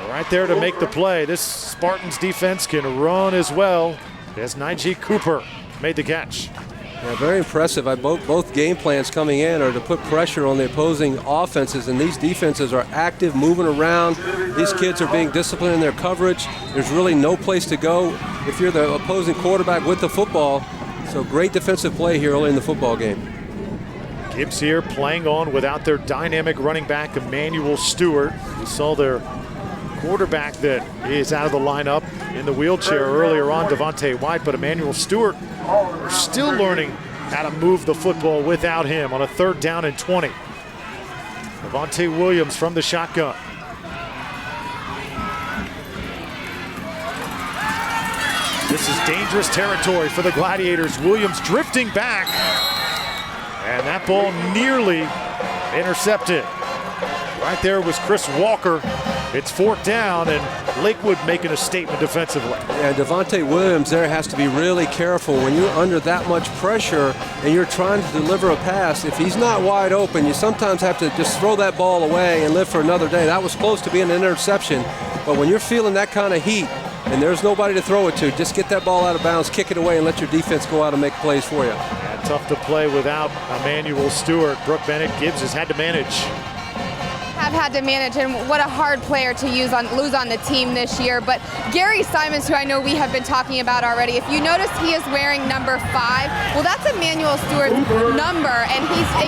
right there to make the play. This Spartans defense can run as well as Nige Cooper made the catch. Yeah, very impressive. Both game plans coming in are to put pressure on the opposing offenses, and these defenses are active, moving around. These kids are being disciplined in their coverage. There's really no place to go if you're the opposing quarterback with the football. So great defensive play here early in the football game. Gibbs here playing on without their dynamic running back, Emmanuel Stewart. We saw their quarterback that is out of the lineup in the wheelchair earlier on, Devontae White, but Emmanuel Stewart are still learning how to move the football without him on a 3rd down and 20. Devontae Williams from the shotgun. This is dangerous territory for the Gladiators. Williams drifting back, and that ball nearly intercepted. Right there was Chris Walker. It's 4th down, and Lakewood making a statement defensively. Yeah, Devontae Williams there has to be really careful when you're under that much pressure and you're trying to deliver a pass. If he's not wide open, you sometimes have to just throw that ball away and live for another day. That was close to being an interception, but when you're feeling that kind of heat and there's nobody to throw it to, just get that ball out of bounds, kick it away, and let your defense go out and make plays for you. Yeah, tough to play without Emmanuel Stewart. Brooke Bennett Gibbs has had to manage. Have had to manage, and what a hard player to lose on the team this year. But Gary Simons, who I know we have been talking about already, if you notice he is wearing number 5. Well, that's Emmanuel Stewart's number, and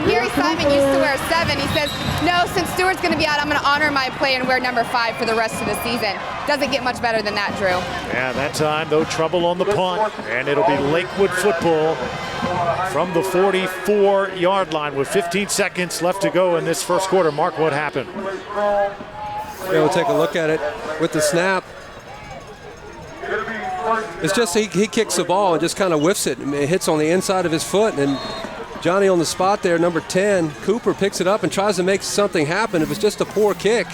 Gary Simon used to wear 7. He says, no, since Stewart's going to be out, I'm going to honor my play and wear number 5 for the rest of the season. Doesn't get much better than that, Drew. Yeah, that time, though, trouble on the punt, and it'll be Lakewood football from the 44-yard line with 15 seconds left to go in this first quarter. Mark, what happened? Yeah, we'll take a look at it with the snap. It's just he kicks the ball and just kind of whiffs it. It hits on the inside of his foot, and Johnny on the spot there, number 10, Cooper, picks it up and tries to make something happen. It was just a poor kick.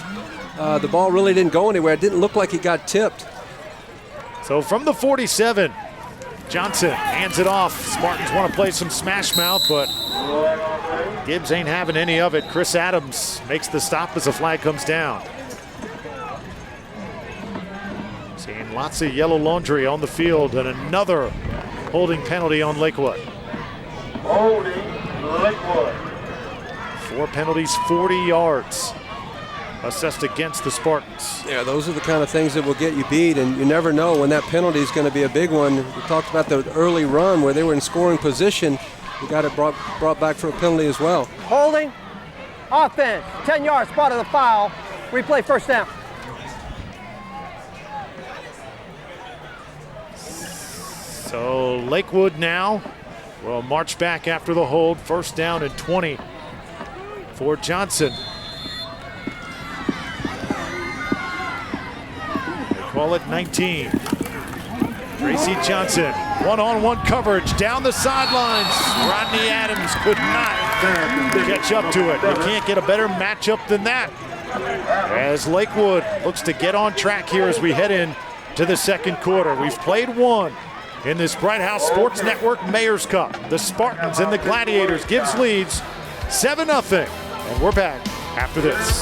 The ball really didn't go anywhere. It didn't look like he got tipped. So from the 47, Johnson hands it off. Spartans want to play some smash mouth, but Gibbs ain't having any of it. Chris Adams makes the stop as the flag comes down. Seeing lots of yellow laundry on the field, and another holding penalty on Lakewood. Holding Lakewood. 4 penalties, 40 yards assessed against the Spartans. Yeah, those are the kind of things that will get you beat, and you never know when that penalty is going to be a big one. We talked about the early run where they were in scoring position. You got it brought back for a penalty as well. Holding, offense, 10 yards, spot of the foul, replay first down. So Lakewood now will march back after the hold. First down and 20 for Johnson. They call it 19. Tracy Johnson, one-on-one coverage down the sidelines. Rodney Adams could not catch up to it. You can't get a better matchup than that, as Lakewood looks to get on track here as we head in to the second quarter. We've played one in this Bright House Sports Network Mayor's Cup. The Spartans and the Gladiators. Gibbs leads 7-0, and we're back after this.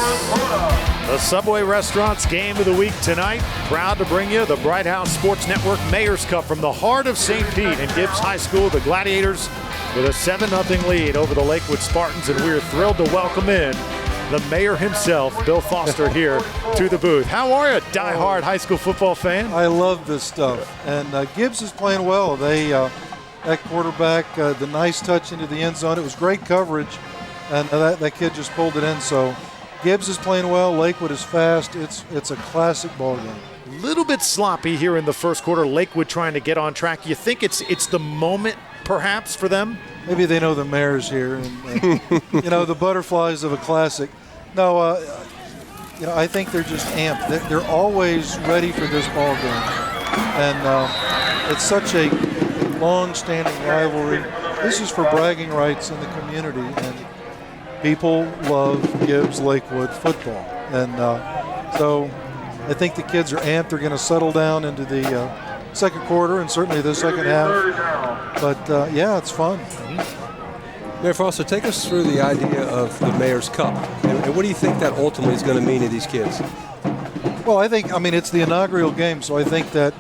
The Subway Restaurants Game of the Week tonight. Proud to bring you the Bright House Sports Network Mayor's Cup from the heart of St. Pete and Gibbs High School. The Gladiators with a 7-0 lead over the Lakewood Spartans, and we're thrilled to welcome in the mayor himself, Bill Foster, here to the booth. How are you, die-hard high school football fan? I love this stuff, and Gibbs is playing well. They that quarterback, the nice touch into the end zone. It was great coverage, and that kid just pulled it in. So Gibbs is playing well. Lakewood is fast. It's a classic ball game. A little bit sloppy here in the first quarter. Lakewood trying to get on track. You think it's the moment, perhaps, for them? Maybe they know the mayor's here, and you know, the butterflies of a classic. No, you know, I think they're just amped. They're always ready for this ball game, and it's such a long-standing rivalry. This is for bragging rights in the community, and people love Gibbs Lakewood football, and so I think the kids are amped. They're going to settle down into the second quarter and certainly the second half. But yeah, it's fun. Mayor Foster, take us through the idea of the Mayor's Cup, and what do you think that ultimately is going to mean to these kids? Well, I mean, it's the inaugural game, so I think that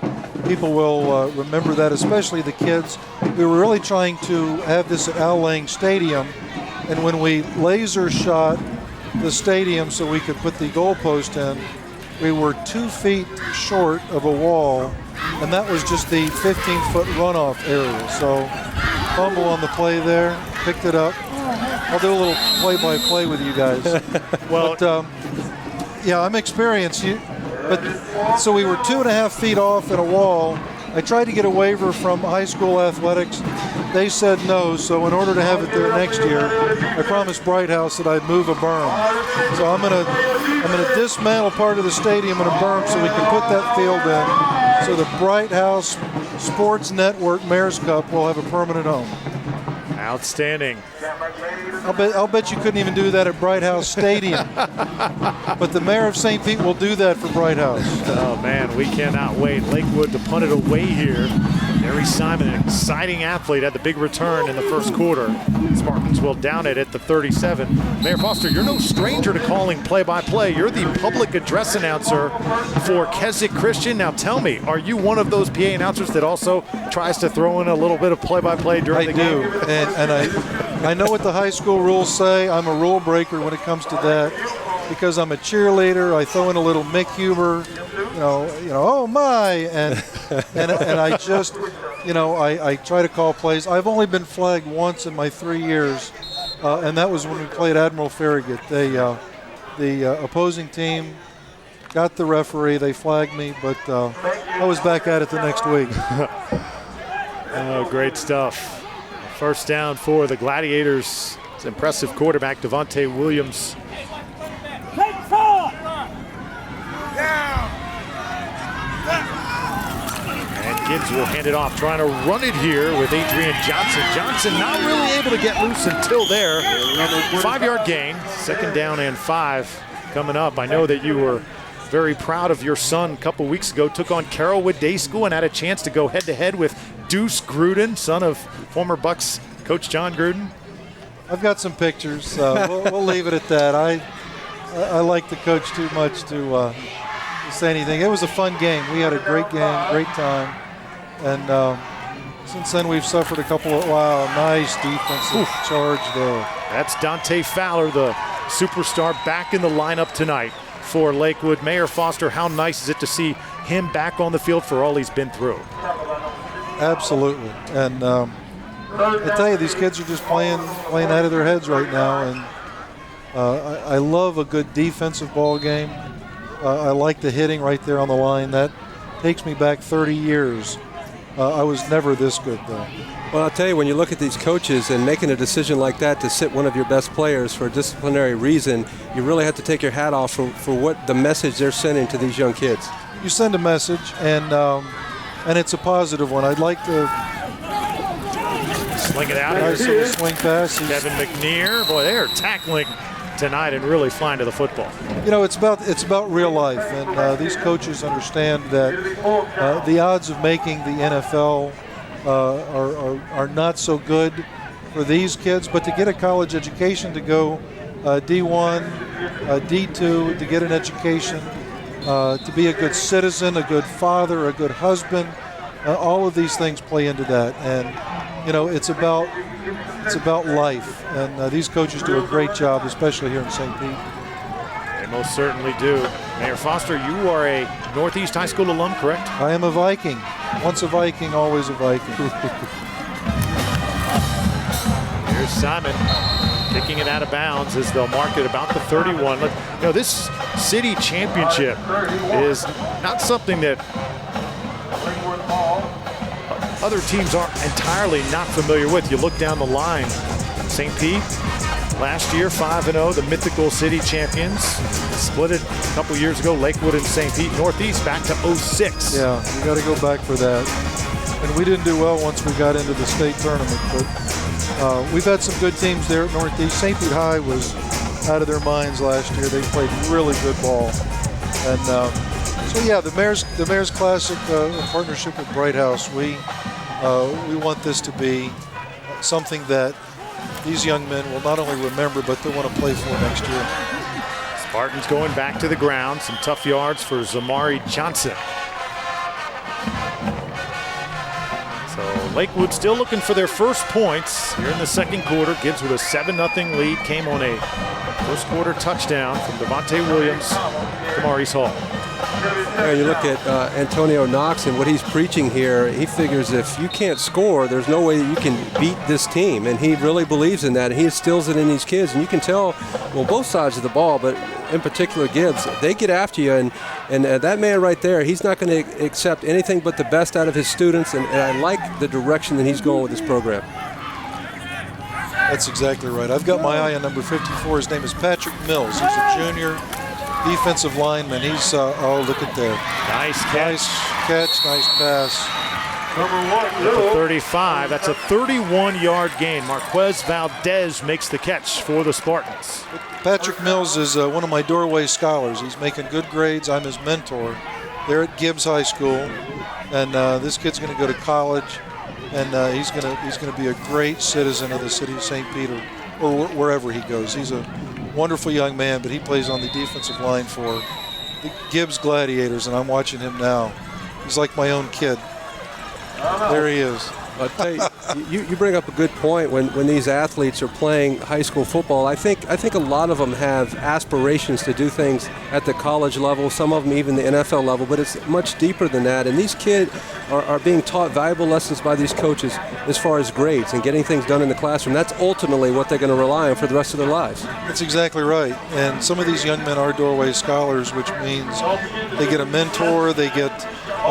people will remember that, especially the kids. We were really trying to have this at Al Lang Stadium, and when we laser shot the stadium so we could put the goalpost in, we were 2 feet short of a wall, and that was just the 15-foot runoff area. So fumble on the play there, picked it up. I'll do a little play-by-play with you guys. Well, but, yeah, I'm experienced. But so we were 2.5 feet off in a wall. I tried to get a waiver from high school athletics. They said no, so in order to have it there next year, I promised Bright House that I'd move a berm. So I'm gonna dismantle part of the stadium in a berm so we can put that field in. So the Bright House Sports Network Mayor's Cup will have a permanent home. Outstanding. I'll bet you couldn't even do that at Bright House Stadium. But the mayor of St. Pete will do that for Bright House. Oh, man, we cannot wait. Lakewood to punt it away here. Mary Simon, an exciting athlete, had the big return in the first quarter. Spartans will down it at the 37. Mayor Foster, you're no stranger to calling play-by-play. You're the public address announcer for Keswick Christian. Now tell me, are you one of those PA announcers that also tries to throw in a little bit of play-by-play during the game? I do, and I know what the high school rules say. I'm a rule breaker when it comes to that because I'm a cheerleader. I throw in a little Mick humor, you know, oh my, and I just, I try to call plays. I've only been flagged once in my 3 years, and that was when we played Admiral Farragut. The opposing team got the referee. They flagged me, but I was back at it the next week. Oh, great stuff. First down for the Gladiators. It's impressive quarterback Devontae Williams. And Gibbs will hand it off, trying to run it here with Adrian Johnson. Johnson not really able to get loose until there. 5-yard gain, second down and 5 coming up. I know that you were very proud of your son a couple weeks ago. Took on Carrollwood Day School and had a chance to go head-to-head with Deuce Gruden, son of former Bucks coach John Gruden. I've got some pictures. We'll leave it at that. I like the coach too much to say anything. It was a fun game. We had a great game, great time. And since then, we've suffered a couple of, nice defensive charge there. That's Dante Fowler, the superstar, back in the lineup tonight for Lakewood. Mayor Foster, how nice is it to see him back on the field for all he's been through? Absolutely. And I tell you, these kids are just playing out of their heads right now. And I love a good defensive ball game. I like the hitting right there on the line. That takes me back 30 years. I was never this good, though. Well, I'll tell you, when you look at these coaches and making a decision like that to sit one of your best players for a disciplinary reason, you really have to take your hat off for what the message they're sending to these young kids. You send a message, and it's a positive one. I'd like to sling it out. Nice little swing pass. Kevin McNear, boy, they are tackling tonight and really flying to the football. You know, it's about real life, and these coaches understand that the odds of making the NFL are not so good for these kids, but to get a college education, to go D1, D2, to get an education, to be a good citizen, a good father, a good husband, all of these things play into that. And, you know, it's about life. And these coaches do a great job, especially here in St. Pete. They most certainly do. Mayor Foster, you are a Northeast High School alum, correct? I am a Viking. Once a Viking, always a Viking. Here's Simon kicking it out of bounds as they'll mark it about the 31. Look, you know, this city championship is not something that other teams aren't entirely not familiar with. You look down the line, St. Pete, last year 5-0, the mythical city champions. Split it a couple years ago, Lakewood and St. Pete. Northeast back to 06. Yeah, you got to go back for that. And we didn't do well once we got into the state tournament, but we've had some good teams there at Northeast. St. Pete High was out of their minds last year. They played really good ball. And so yeah, the Mayor's Classic in partnership with Bright House, we want this to be something that these young men will not only remember, but they want to play for next year. Spartans going back to the ground. Some tough yards for Zamari Johnson. So Lakewood still looking for their first points here in the second quarter. Gibbs with a 7-0 lead. Came on a first quarter touchdown from Devontae Williams to Maurice Hall. Yeah, you look at Antonio Knox and what he's preaching here. He figures if you can't score, there's no way that you can beat this team. And he really believes in that. He instills it in these kids. And you can tell, well, both sides of the ball, but in particular Gibbs, they get after you. And that man right there, he's not going to accept anything but the best out of his students. And I like the direction that he's going with this program. That's exactly right. I've got my eye on number 54. His name is Patrick Mills. He's a junior defensive lineman. He's, oh, look at there. Nice catch. Nice catch, nice pass. Number 35, that's a 31-yard gain. Marquez Valdez makes the catch for the Spartans. Patrick Mills is one of my doorway scholars. He's making good grades. I'm his mentor. They're at Gibbs High School, and this kid's going to go to college, and he's going to be a great citizen of the city of St. Peter, or wherever he goes. He's a wonderful young man, but he plays on the defensive line for the Gibbs Gladiators, and I'm watching him now. He's like my own kid. There he is. I'll tell you, you bring up a good point when these athletes are playing high school football. I think a lot of them have aspirations to do things at the college level, some of them even the NFL level, but it's much deeper than that. And these kids are being taught valuable lessons by these coaches as far as grades and getting things done in the classroom. That's ultimately what they're going to rely on for the rest of their lives. That's exactly right. And some of these young men are doorway scholars, which means they get a mentor, they get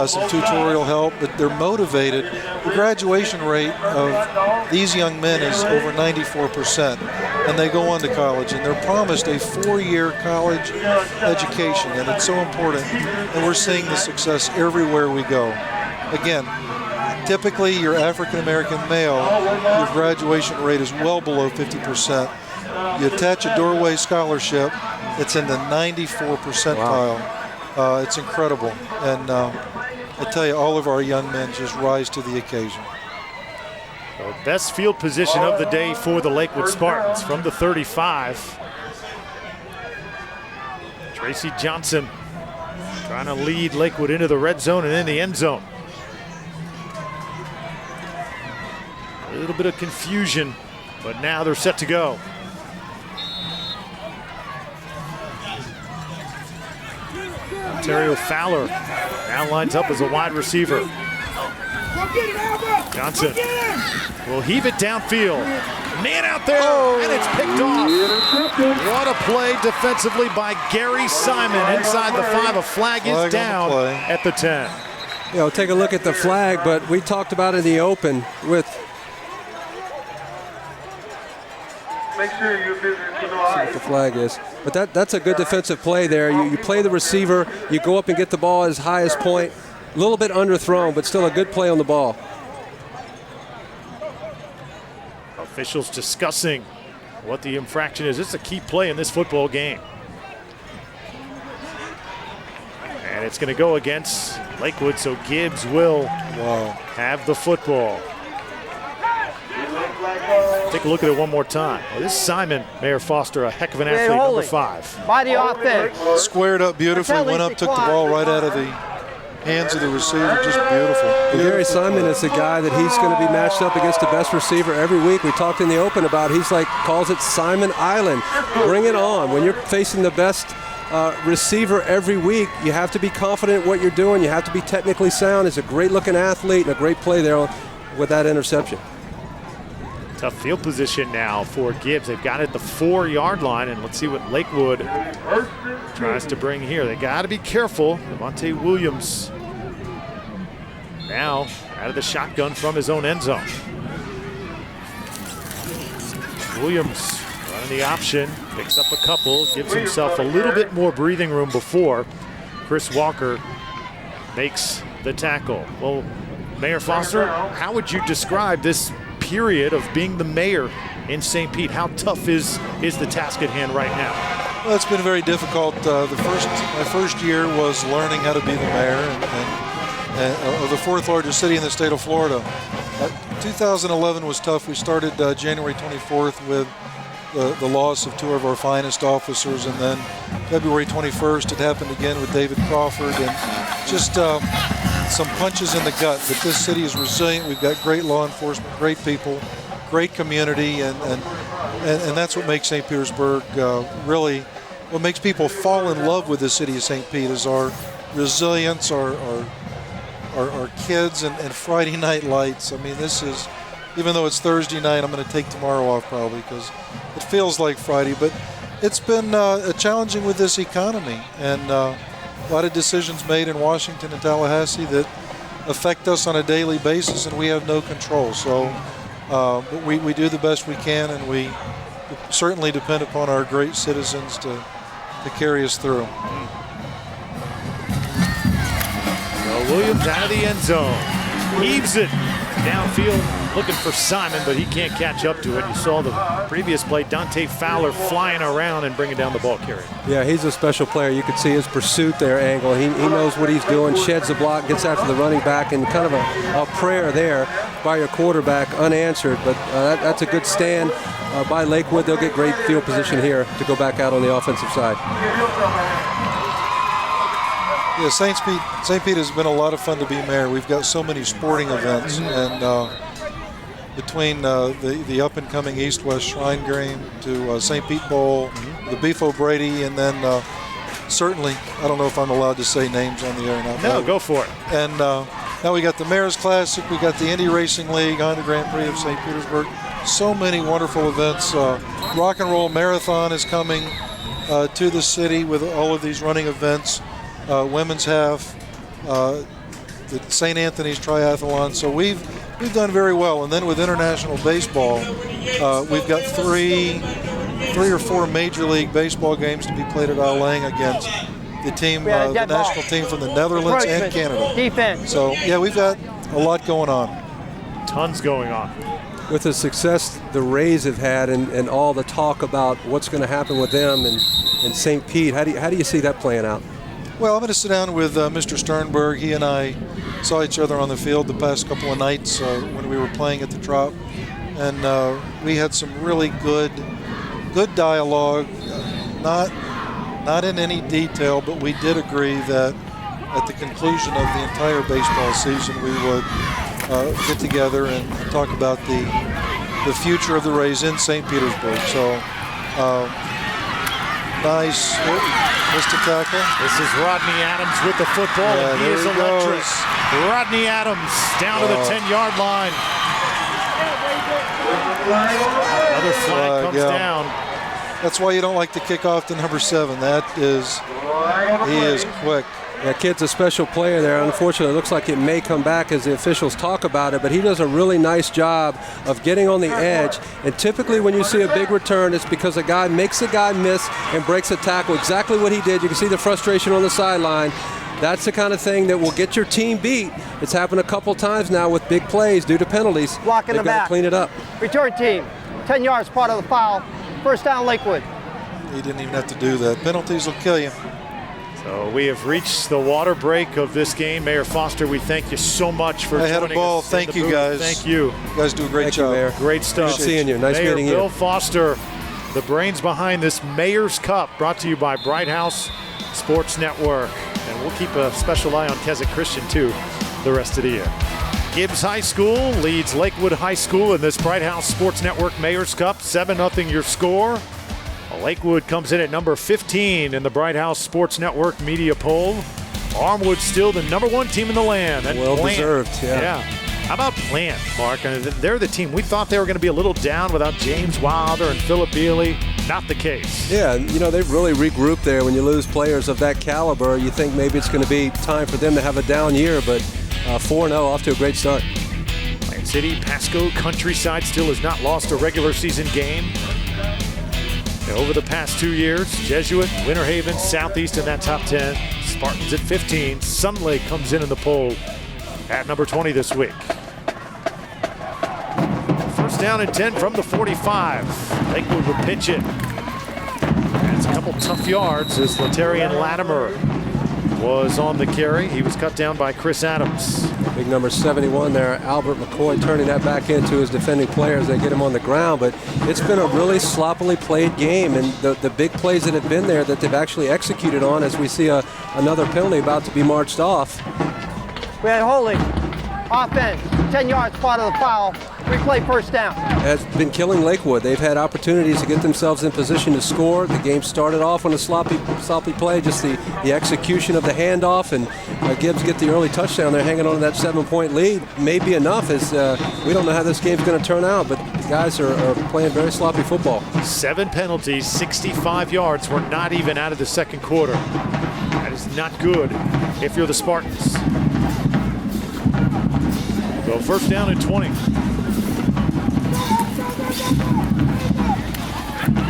some tutorial help, but they're motivated. The graduation rate of these young men is over 94%, and they go on to college, and they're promised a 4-year college education, and it's so important, and we're seeing the success everywhere we go. Again, typically your African-American male, your graduation rate is well below 50%. You attach a doorway scholarship, it's in the 94 percentile. Wow. It's incredible, and I tell you, all of our young men just rise to the occasion. So best field position of the day for the Lakewood Spartans from the 35. Tracy Johnson trying to lead Lakewood into the red zone and in the end zone. A little bit of confusion, but now they're set to go. Ontario Fowler now lines up as a wide receiver. Johnson will heave it downfield. Man out there, and it's picked off. What a play defensively by Gary Simon inside the 5. A flag is down at the 10. You know, take a look at the flag, but we talked about in the open with. Make sure you visit to the See what the flag is. But that's a good defensive play there. You play the receiver, you go up and get the ball at his highest point. A little bit underthrown, but still a good play on the ball. Officials discussing what the infraction is. It's a key play in this football game. And it's going to go against Lakewood, so Gibbs will have the football. Take a look at it one more time. Well, this Simon, Mayor Foster, a heck of an athlete, number 5. By the offense. Squared up beautifully, went up, took the ball right out of the hands of the receiver, just beautiful. And Gary Simon is the guy that he's going to be matched up against the best receiver every week. We talked in the open about, he's like, calls it Simon Island. Bring it on. When you're facing the best receiver every week, you have to be confident in what you're doing. You have to be technically sound. He's a great-looking athlete and a great play there with that interception. Tough field position now for Gibbs. They've got it at the 4-yard line, and let's see what Lakewood tries to bring here. They got to be careful. Devontae Williams now out of the shotgun from his own end zone. Williams running the option, picks up a couple, gives himself a little bit more breathing room before Chris Walker makes the tackle. Well, Mayor Foster, how would you describe this period of being the mayor in St. Pete? How tough is the task at hand right now? Well, it's been very difficult. My first year was learning how to be the mayor of the 4th largest city in the state of Florida. 2011 was tough. We started January 24th with the loss of 2 of our finest officers, and then February 21st it happened again with David Crawford, and just some punches in the gut. But this city is resilient. We've got great law enforcement, great people, great community, and that's what makes St. Petersburg really, what makes people fall in love with the city of St. Pete is our resilience, our kids, and Friday night lights. I mean, this is, even though it's Thursday night, I'm going to take tomorrow off probably because it feels like Friday, but it's been challenging with this economy, and a lot of decisions made in Washington and Tallahassee that affect us on a daily basis, and we have no control. So but we do the best we can, and we certainly depend upon our great citizens to carry us through. So Williams out of the end zone, heaves it downfield, looking for Simon, but he can't catch up to it. You saw the previous play, Dante Fowler flying around and bringing down the ball carrier. Yeah, he's a special player. You could see his pursuit there, Angle. He knows what he's doing, sheds the block, gets after the running back, and kind of a prayer there by your quarterback, unanswered. But that's a good stand by Lakewood. They'll get great field position here to go back out on the offensive side. Yeah, St. Pete has been a lot of fun to be mayor. We've got so many sporting events, and between the up-and-coming East-West Shrine Game to St. Pete Bowl, the Beef O'Brady, and then certainly, I don't know if I'm allowed to say names on the air now. No, go for it. And now we got the Mayor's Classic, we got the Indy Racing League, Honda Grand Prix of St. Petersburg. So many wonderful events. Rock and Roll Marathon is coming to the city with all of these running events. Women's half, the St. Anthony's Triathlon. So we've done very well. And then with international baseball, we've got three or four Major League Baseball games to be played at Lang against the team, the national team from the Netherlands and Canada. Defense. So yeah, we've got a lot going on. Tons going on. With the success the Rays have had and all the talk about what's going to happen with them and St. Pete, how do you see that playing out? Well, I'm going to sit down with Mr. Sternberg. He and I saw each other on the field the past couple of nights when we were playing at the Trop, and we had some really good dialogue. Not in any detail, but we did agree that at the conclusion of the entire baseball season, we would get together and talk about the future of the Rays in St. Petersburg. So nice, missed a tackle. This is Rodney Adams with the football. Yeah, And he is electric. Rodney Adams down to the 10-yard line. Another flag comes down. That's why you don't like to kick off to number 7. He is quick. Yeah, kid's a special player there. Unfortunately, it looks like it may come back as the officials talk about it, but he does a really nice job of getting on the edge. And typically when you see a big return, it's because a guy makes a guy miss and breaks a tackle. Exactly what he did. You can see the frustration on the sideline. That's the kind of thing that will get your team beat. It's happened a couple times now with big plays due to penalties. Block in the They've got back. to clean it up. Return team, 10 yards, part of the foul. First down, Lakewood. He didn't even have to do that. Penalties will kill you. So we have reached the water break of this game. Mayor Foster, we thank you so much for I had a joining ball. us in Thank the you, booth. guys. Thank you. You guys do a great Thank you, job. Mayor. Great stuff. Good seeing you. Nice Mayor meeting you. Bill Foster, the brains behind this Mayor's Cup, brought to you by Bright House Sports Network. And we'll keep a special eye on Keswick Christian, too, the rest of the year. Gibbs High School leads Lakewood High School in this Bright House Sports Network Mayor's Cup. 7-0 your score. Lakewood comes in at number 15 in the Bright House Sports Network media poll. Armwood still the number 1 team in the land. That Well Plant. deserved, yeah. How about Plant, Mark? They're the team. We thought they were going to be a little down without James Wilder and Philip Bealey. Not the case. Yeah, you know, they've really regrouped there. When you lose players of that caliber, you think maybe it's going to be time for them to have a down year, but 4-0 off to a great start. Plant City, Pasco, Countryside still has not lost a regular season game. Over the past 2 years, Jesuit, Winter Haven, Southeast in that top 10. Spartans at 15. Sun Lake comes in the poll at number 20 this week. First down and 10 from the 45. Lakewood will pitch it. And it's a couple tough yards as Latarian Latimer was on the carry. He was cut down by Chris Adams. Big number 71 there, Albert McCoy, turning that back into his defending players. They get him on the ground, but it's been a really sloppily played game, and the big plays that have been there that they've actually executed on, as we see another penalty about to be marched off. We had holding. Offense, 10 yards, part of the foul. Replay first down. Has been killing Lakewood. They've had opportunities to get themselves in position to score. The game started off on a sloppy play, just the execution of the handoff, and Gibbs get the early touchdown. They're hanging on to that 7-point lead. May be enough, as we don't know how this game's going to turn out, but the guys are playing very sloppy football. 7 penalties, 65 yards. We're not even out of the second quarter. That is not good if you're the Spartans. So first down and 20.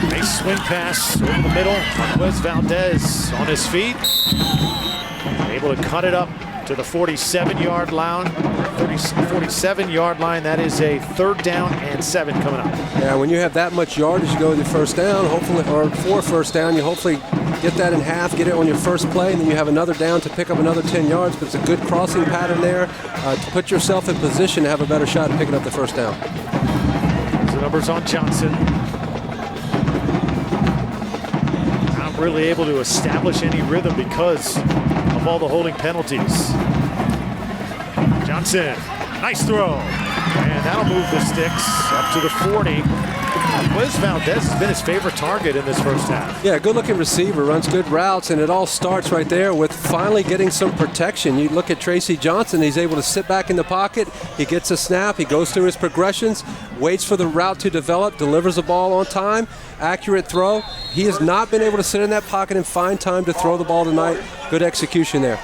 Nice swing pass over the middle. Wes Valdez on his feet. Able to cut it up to the 47-yard line. 47-yard line. That is a 3rd down and 7 coming up. Yeah, when you have that much yardage, you go with your first down, hopefully, or 4 first down, you hopefully get that in half, get it on your first play, and then you have another down to pick up another 10 yards. But it's a good crossing pattern there to put yourself in position to have a better shot at picking up the first down. The numbers on Johnson. Not really able to establish any rhythm because of all the holding penalties. Johnson, nice throw. And that'll move the sticks up to the 40. Wes Valdez has been his favorite target in this first half. Yeah, good-looking receiver, runs good routes, and it all starts right there with finally getting some protection. You look at Tracy Johnson, he's able to sit back in the pocket, he gets a snap, he goes through his progressions, waits for the route to develop, delivers the ball on time, accurate throw. He has not been able to sit in that pocket and find time to throw the ball tonight. Good execution there.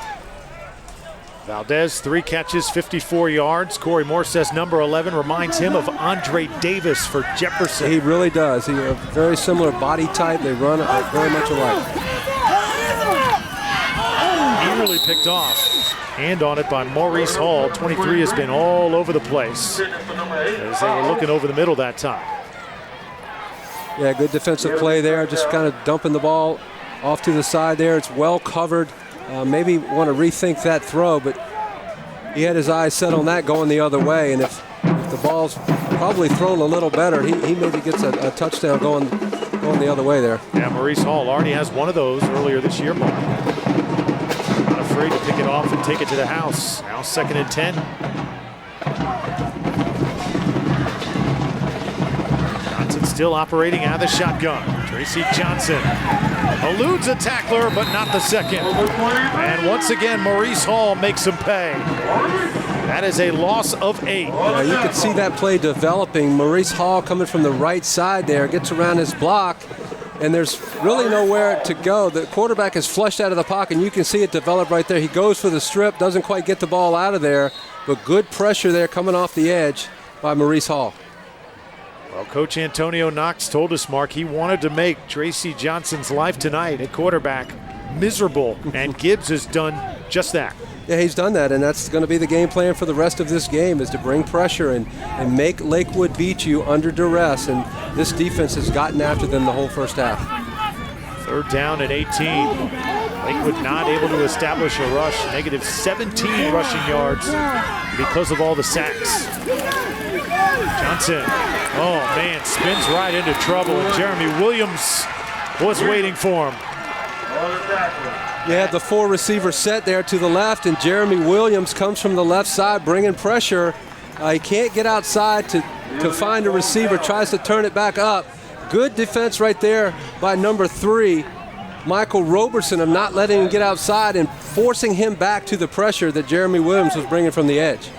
Valdez, 3 catches, 54 yards. Corey Moore says number 11 reminds him of Andre Davis for Jefferson. He really does. He's a very similar body type. They run very much alike. Nearly picked off. Hand on it by Maurice Hall. 23 has been all over the place as they were looking over the middle that time. Yeah, good defensive play there. Just kind of dumping the ball off to the side there. It's well covered. Maybe want to rethink that throw, but he had his eyes set on that going the other way, and if the ball's probably thrown a little better, he maybe gets a touchdown going the other way there. Yeah, Maurice Hall already has one of those earlier this year, Mark. Not afraid to pick it off and take it to the house. Now 2nd and 10. Johnson still operating out of the shotgun. Tracy Johnson eludes a tackler, but not the second. And once again, Maurice Hall makes him pay. That is a loss of 8. You could see that play developing. Maurice Hall coming from the right side there, gets around his block, and there's really nowhere to go. The quarterback is flushed out of the pocket, and you can see it develop right there. He goes for the strip, doesn't quite get the ball out of there, but good pressure there coming off the edge by Maurice Hall. Well, Coach Antonio Knox told us, Mark, he wanted to make Tracy Johnson's life tonight at quarterback miserable, and Gibbs has done just that. Yeah, he's done that, and that's going to be the game plan for the rest of this game, is to bring pressure and make Lakewood beat you under duress, and this defense has gotten after them the whole first half. 3rd down and 18. Lakewood not able to establish a rush. Negative 17 rushing yards because of all the sacks. Johnson, oh man, spins right into trouble, and Jeremy Williams was waiting for him. You had the 4 receiver set there to the left, and Jeremy Williams comes from the left side bringing pressure. He can't get outside to find a receiver, tries to turn it back up. Good defense right there by number 3, Michael Robertson, of not letting him get outside and forcing him back to the pressure that Jeremy Williams was bringing from the edge.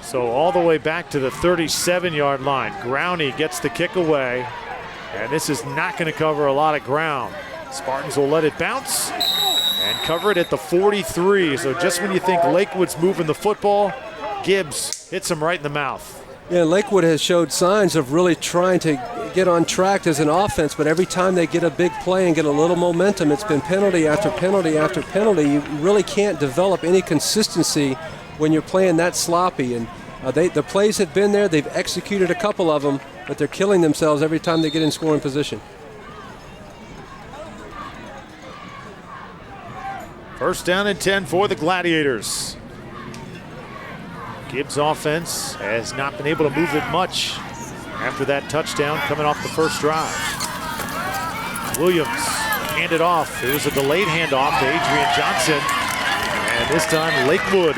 So all the way back to the 37-yard line. Growney gets the kick away, and this is not going to cover a lot of ground. Spartans will let it bounce and cover it at the 43. So just when you think Lakewood's moving the football, Gibbs hits him right in the mouth. Yeah, Lakewood has showed signs of really trying to get on track as an offense, but every time they get a big play and get a little momentum, it's been penalty after penalty after penalty. You really can't develop any consistency when you're playing that sloppy. And the plays have been there. They've executed a couple of them, but they're killing themselves every time they get in scoring position. 1st down and 10 for the Gladiators. Gibbs' offense has not been able to move it much after that touchdown coming off the first drive. Williams handed off. It was a delayed handoff to Adrian Johnson. And this time Lakewood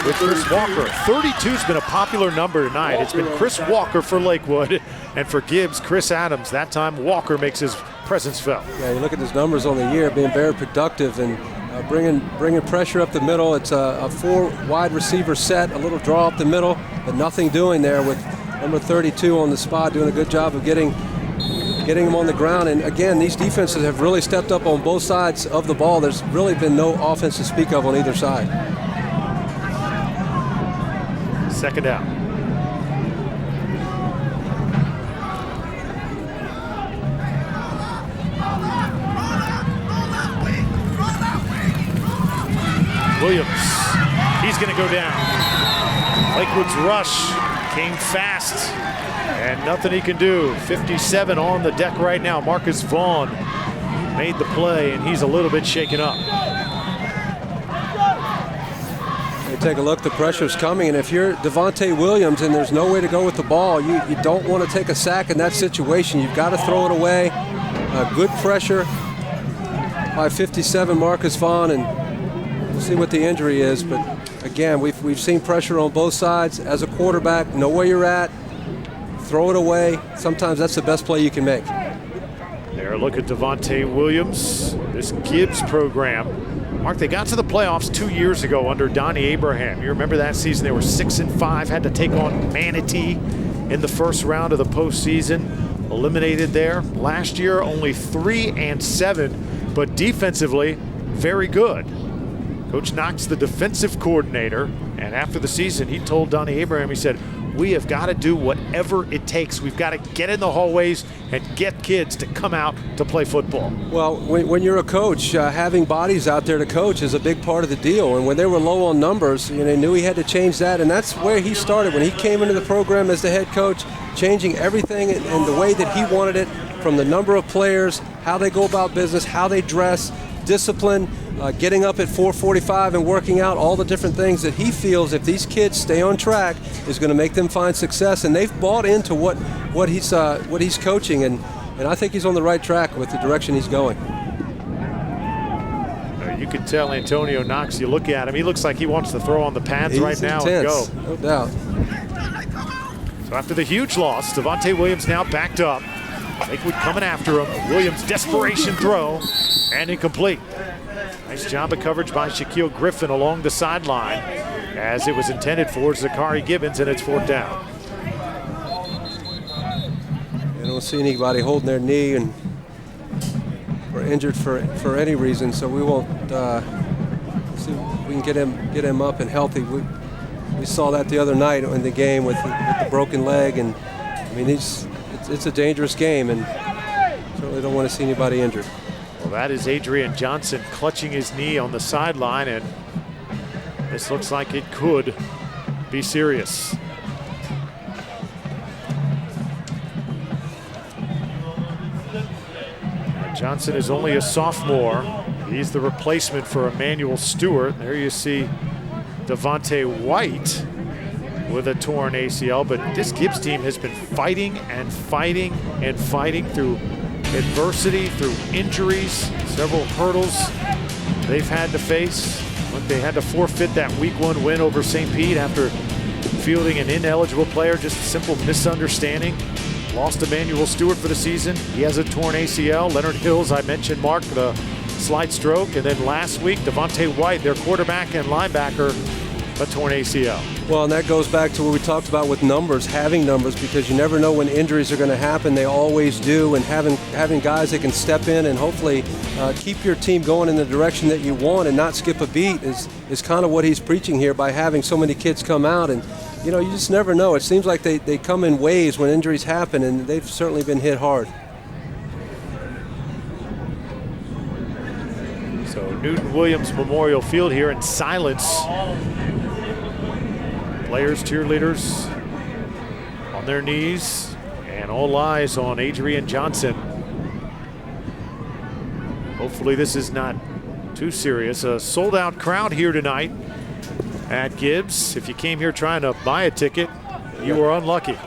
with Chris Walker. 32's been a popular number tonight. It's been Chris Walker for Lakewood, and for Gibbs, Chris Adams. That time Walker makes his presence felt. Yeah, you look at his numbers on the year, being very productive and bringing pressure up the middle. It's a 4 wide receiver set, a little draw up the middle, but nothing doing there with number 32 on the spot, doing a good job of getting him on the ground. And again, these defenses have really stepped up on both sides of the ball. There's really been no offense to speak of on either side. 2nd down. Williams, he's going to go down. Lakewood's rush came fast, and nothing he can do. 57 on the deck right now. Marcus Vaughn made the play, and he's a little bit shaken up. You take a look, the pressure's coming, and if you're Devontae Williams and there's no way to go with the ball, you don't want to take a sack in that situation. You've got to throw it away. Good pressure by 57 Marcus Vaughn, and we'll see what the injury is. But again, we've seen pressure on both sides. As a quarterback, know where you're at, throw it away. Sometimes that's the best play you can make. There, look at Devontae Williams, this Gibbs program. Mark, they got to the playoffs 2 years ago under Donnie Abraham. You remember that season? They were 6-5, had to take on Manatee in the first round of the postseason. Eliminated there. Last year, only 3-7, but defensively, very good. Coach Knox, the defensive coordinator, and after the season, he told Donnie Abraham, he said, we have got to do whatever it takes. We've got to get in the hallways and get kids to come out to play football. Well, when you're a coach, having bodies out there to coach is a big part of the deal. And when they were low on numbers, they knew he had to change that. And that's where he started when he came into the program as the head coach, changing everything in the way that he wanted it, from the number of players, how they go about business, how they dress, discipline, getting up at 4:45 and working out, all the different things that he feels if these kids stay on track is going to make them find success. And they've bought into what he's coaching, and I think he's on the right track with the direction he's going. You can tell Antonio Knox, you look at him, he looks like he wants to throw on the pads right now intense, and go. No doubt. So after the huge loss, Devontae Williams now backed up. Lakewood coming after him. Williams' desperation throw and incomplete. Nice job of coverage by Shaquille Griffin along the sideline as it was intended for Zachary Gibbons, and it's 4th down. I don't see anybody holding their knee and or injured for any reason, so we won't see if we can get him up and healthy. We saw that the other night in the game with the broken leg, and I mean it's a dangerous game, and certainly don't want to see anybody injured. Well, that is Adrian Johnson clutching his knee on the sideline, and this looks like it could be serious. Johnson is only a sophomore. He's the replacement for Emmanuel Stewart. There you see Devontae White with a torn ACL, but this Gibbs team has been fighting and fighting and fighting through adversity, through injuries, several hurdles they've had to face. They had to forfeit that Week 1 win over St. Pete after fielding an ineligible player, just a simple misunderstanding. Lost Emmanuel Stewart for the season. He has a torn ACL. Leonard Hills, I mentioned, Mark, the slight stroke. And then last week, Devontae White, their quarterback and linebacker, a torn ACL. Well, and that goes back to what we talked about with numbers, having numbers, because you never know when injuries are going to happen. They always do, and having guys that can step in and hopefully keep your team going in the direction that you want and not skip a beat is kind of what he's preaching here by having so many kids come out. And you know, you just never know. It seems like they come in waves when injuries happen, and they've certainly been hit hard. So Newton Williams Memorial Field here in silence. Players, cheerleaders on their knees, and all eyes on Adrian Johnson. Hopefully this is not too serious. A sold-out crowd here tonight at Gibbs. If you came here trying to buy a ticket, you were unlucky.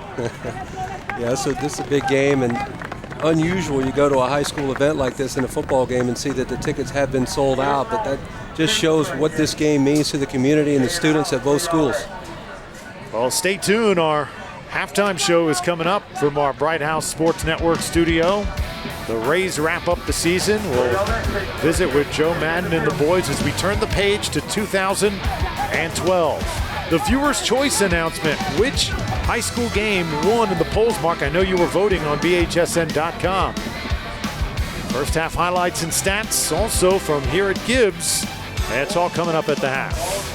Yeah, so this is a big game, and unusual you go to a high school event like this in a football game and see that the tickets have been sold out, but that just shows what this game means to the community and the students at both schools. Well, stay tuned. Our halftime show is coming up from our Bright House Sports Network studio. The Rays wrap up the season. We'll visit with Joe Madden and the boys as we turn the page to 2012. The Viewer's Choice announcement. Which high school game won in the polls, Mark? I know you were voting on BHSN.com. First half highlights and stats also from here at Gibbs. And it's all coming up at the half.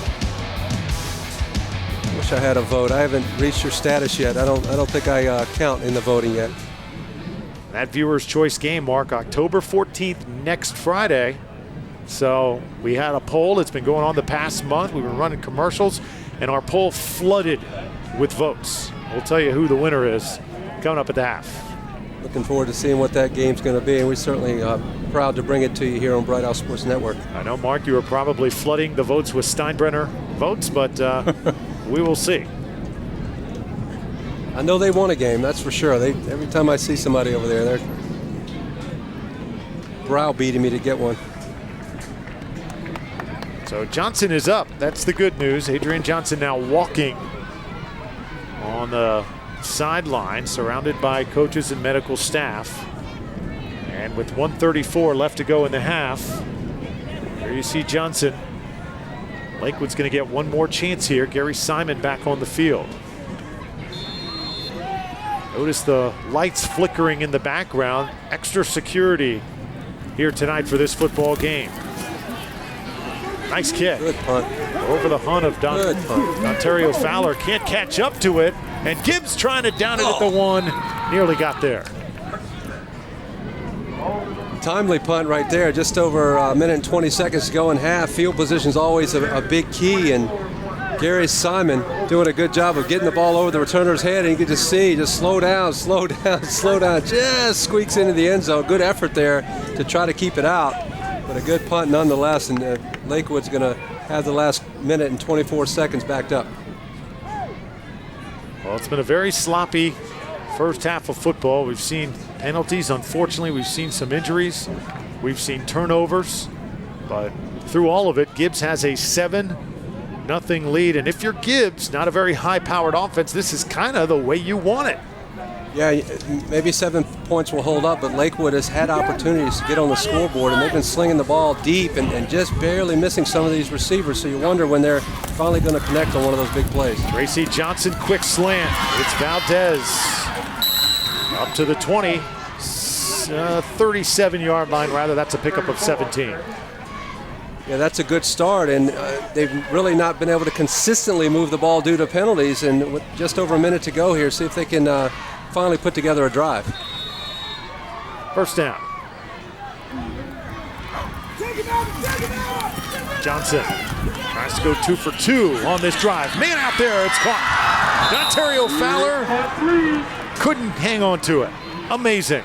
Wish I had a vote. I haven't reached your status yet. I don't think I count in the voting yet. That Viewer's Choice game, Mark, October 14th, next Friday. So we had a poll. It's been going on the past month. We've been running commercials, and our poll flooded with votes. We'll tell you who the winner is coming up at the half. Looking forward to seeing what that game's going to be, and we're certainly proud to bring it to you here on Bright House Sports Network. I know, Mark, you were probably flooding the votes with Steinbrenner votes, but we will see. I know they won a game, that's for sure. Every time I see somebody over there, they're browbeating me to get one. So Johnson is up. That's the good news. Adrian Johnson now walking on the sideline, surrounded by coaches and medical staff. And with 1:34 left to go in the half, here you see Johnson. Lakewood's going to get one more chance here. Gary Simon back on the field. Notice the lights flickering in the background. Extra security here tonight for this football game. Nice kick. Good punt. Over the hunt of Ontario Fowler. Can't catch up to it. And Gibbs trying to down it at the one. Nearly got there. Timely punt right there. Just over a minute and 20 seconds to go in half. Field position is always a big key. And Gary Simon doing a good job of getting the ball over the returner's head. And you can just see, just slow down, slow down, slow down. Just squeaks into the end zone. Good effort there to try to keep it out. But a good punt nonetheless, and Lakewood's going to have the last minute and 24 seconds backed up. Well, it's been a very sloppy first half of football. We've seen penalties, unfortunately. We've seen some injuries. We've seen turnovers. But through all of it, Gibbs has a 7-0 lead. And if you're Gibbs, not a very high-powered offense, this is kind of the way you want it. Yeah, maybe 7 points will hold up, but Lakewood has had opportunities to get on the scoreboard, and they've been slinging the ball deep and just barely missing some of these receivers. So you wonder when they're finally going to connect on one of those big plays. Tracy Johnson, quick slant. It's Valdez up to the 20, 37-yard line, rather. That's a pickup of 17. Yeah, that's a good start, and they've really not been able to consistently move the ball due to penalties. And with just over a minute to go here, see if they can finally put together a drive. First down. Johnson tries to go 2 for 2 on this drive. Man out there, it's caught. Ontario Fowler couldn't hang on to it. Amazing.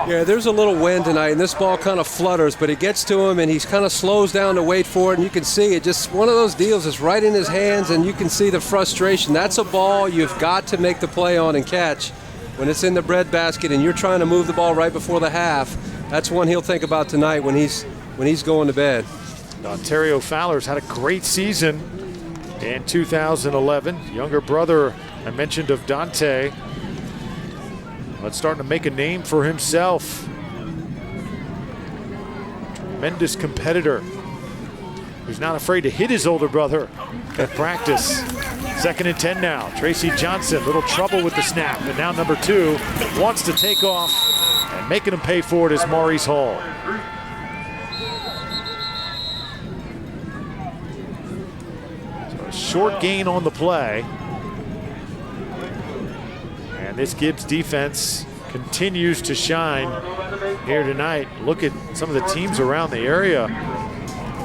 Yeah, there's a little wind tonight, and this ball kind of flutters, but it gets to him, and he kind of slows down to wait for it, and you can see it. Just one of those deals is right in his hands, and you can see the frustration. That's a ball you've got to make the play on and catch. When it's in the breadbasket and you're trying to move the ball right before the half, that's one he'll think about tonight when he's going to bed. Ontario Fowler's had a great season in 2011. Younger brother, I mentioned, of Dante. But starting to make a name for himself. Tremendous competitor who's not afraid to hit his older brother at practice. 2nd and 10 now. Tracy Johnson, little trouble with the snap. And now number 2 wants to take off, and making him pay for it is Maurice Hall. So a short gain on the play. This Gibbs defense continues to shine here tonight. Look at some of the teams around the area.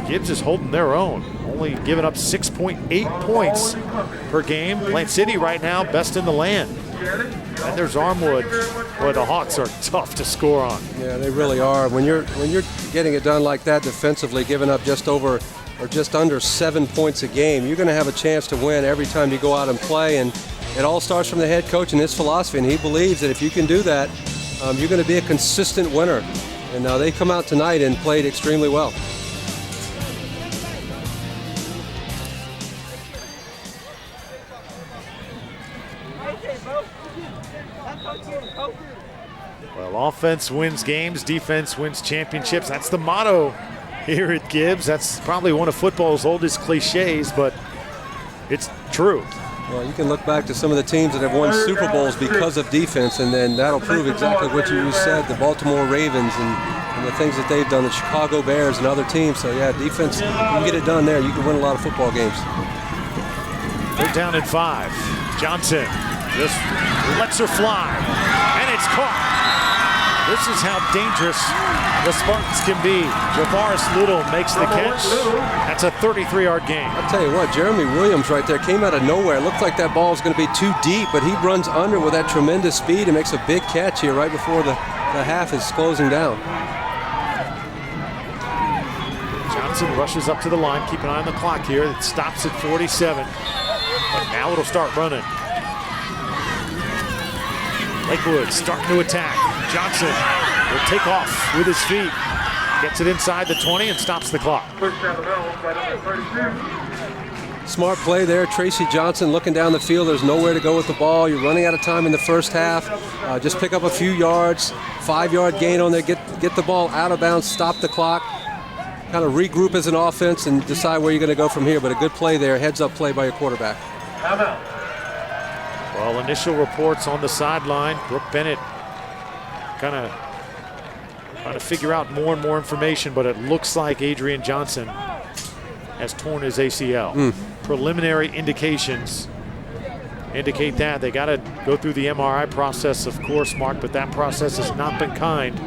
Gibbs is holding their own, only giving up 6.8 points per game. Plant City right now, best in the land. And there's Armwood. Boy, the Hawks are tough to score on. Yeah, they really are. When you're getting it done like that defensively, giving up just over or just under 7 points a game, you're going to have a chance to win every time you go out and play. And it all starts from the head coach and his philosophy, and he believes that if you can do that, you're going to be a consistent winner. And they come out tonight and played extremely well. Well, offense wins games, defense wins championships. That's the motto here at Gibbs. That's probably one of football's oldest cliches, but it's true. Well, you can look back to some of the teams that have won Super Bowls because of defense, and then that'll prove exactly what you just said, the Baltimore Ravens and the things that they've done, the Chicago Bears and other teams. So, yeah, defense, you can get it done there. You can win a lot of football games. 3rd down and 5. Johnson just lets her fly, and it's caught. This is how dangerous the Spartans can be. Javaris Little makes the catch. That's a 33-yard gain. I'll tell you what, Jeremy Williams right there came out of nowhere. It looked like that ball was going to be too deep, but he runs under with that tremendous speed and makes a big catch here right before the half is closing down. Johnson rushes up to the line. Keep an eye on the clock here. It stops at 47, but now it'll start running. Lakewood starting to attack. Johnson will take off with his feet. Gets it inside the 20 and stops the clock. Smart play there. Tracy Johnson looking down the field. There's nowhere to go with the ball. You're running out of time in the first half. Just pick up a few yards. 5-yard gain on there. Get the ball out of bounds. Stop the clock. Kind of regroup as an offense and decide where you're going to go from here. But a good play there. Heads-up play by your quarterback. Well, initial reports on the sideline. Brooke Bennett kind of trying to figure out more and more information, but it looks like Adrian Johnson has torn his ACL. Preliminary indications indicate that. They got to go through the MRI process, of course, Mark, but that process has not been kind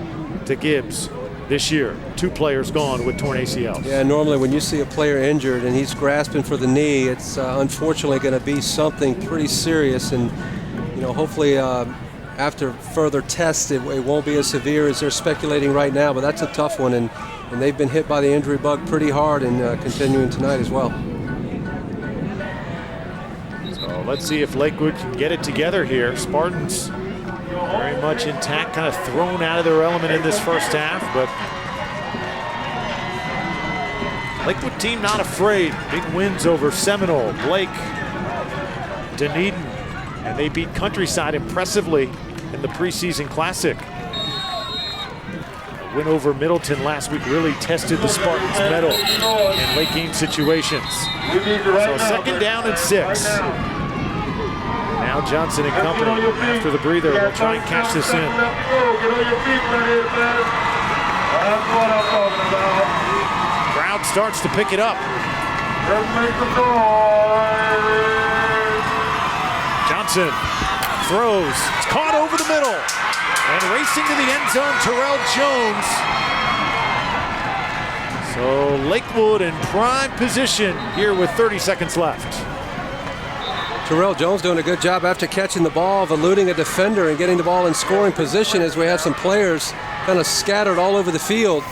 to Gibbs this year. 2 players gone with torn ACLs. Yeah, normally when you see a player injured and he's grasping for the knee, it's unfortunately going to be something pretty serious, and hopefully after further tests, it won't be as severe as they're speculating right now, but that's a tough one, and they've been hit by the injury bug pretty hard and continuing tonight as well. So let's see if Lakewood can get it together here. Spartans very much intact, kind of thrown out of their element in this first half, but Lakewood team not afraid. Big wins over Seminole, Blake, Dunedin, and they beat Countryside impressively in the preseason classic. A win over Middleton last week really tested the Spartans' mettle in late game situations. So 2nd down and 6. Now Johnson and company after the breather will try and catch this in. Get on your feet, man. That's what I'm talking about. Crowd starts to pick it up. Let's make some noise. Johnson throws. It's caught over the middle. And racing to the end zone, Terrell Jones. So Lakewood in prime position here with 30 seconds left. Terrell Jones doing a good job after catching the ball of eluding a defender and getting the ball in scoring position as we have some players kind of scattered all over the field.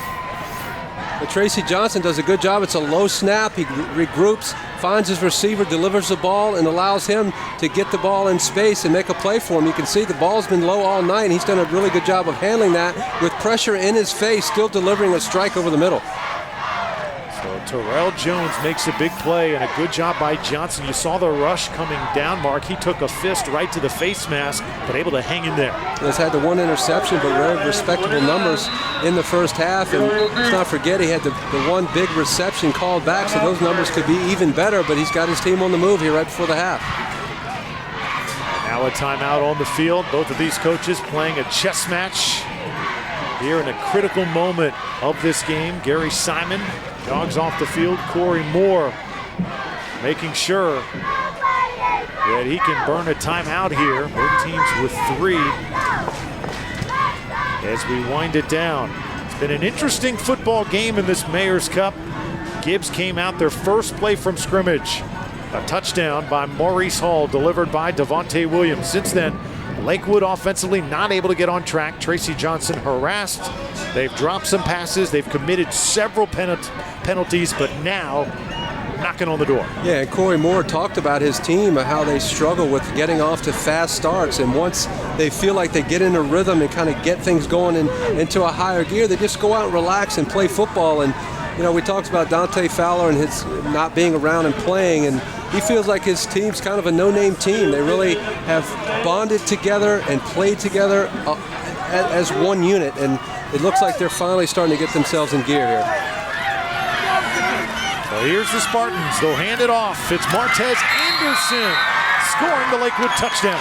But Tracy Johnson does a good job. It's a low snap. He regroups, finds his receiver, delivers the ball, and allows him to get the ball in space and make a play for him. You can see the ball's been low all night, and he's done a really good job of handling that with pressure in his face, still delivering a strike over the middle. So Terrell Jones makes a big play, and a good job by Johnson. You saw the rush coming down, Mark. He took a fist right to the face mask, but able to hang in there. He's had the one interception, but very respectable numbers in the first half. And let's not forget he had the one big reception called back, so those numbers could be even better, but he's got his team on the move here right before the half. Now a timeout on the field. Both of these coaches playing a chess match here in a critical moment of this game. Gary Simon jogs off the field. Corey Moore making sure that he can burn a timeout here. Both teams with 3 as we wind it down. It's been an interesting football game in this Mayor's Cup. Gibbs came out their first play from scrimmage. A touchdown by Maurice Hall delivered by Devontae Williams. Since then, Lakewood offensively not able to get on track. Tracy Johnson harassed. They've dropped some passes. They've committed several penalties, but now knocking on the door. Yeah, and Corey Moore talked about his team, how they struggle with getting off to fast starts. And once they feel like they get in a rhythm and kind of get things going into a higher gear, they just go out and relax and play football. And, you know, we talked about Dante Fowler and his not being around and playing, and he feels like his team's kind of a no-name team. They really have bonded together and played together as one unit, and it looks like they're finally starting to get themselves in gear here. So here's the Spartans. They'll hand it off. It's Martez Anderson scoring the Lakewood touchdown.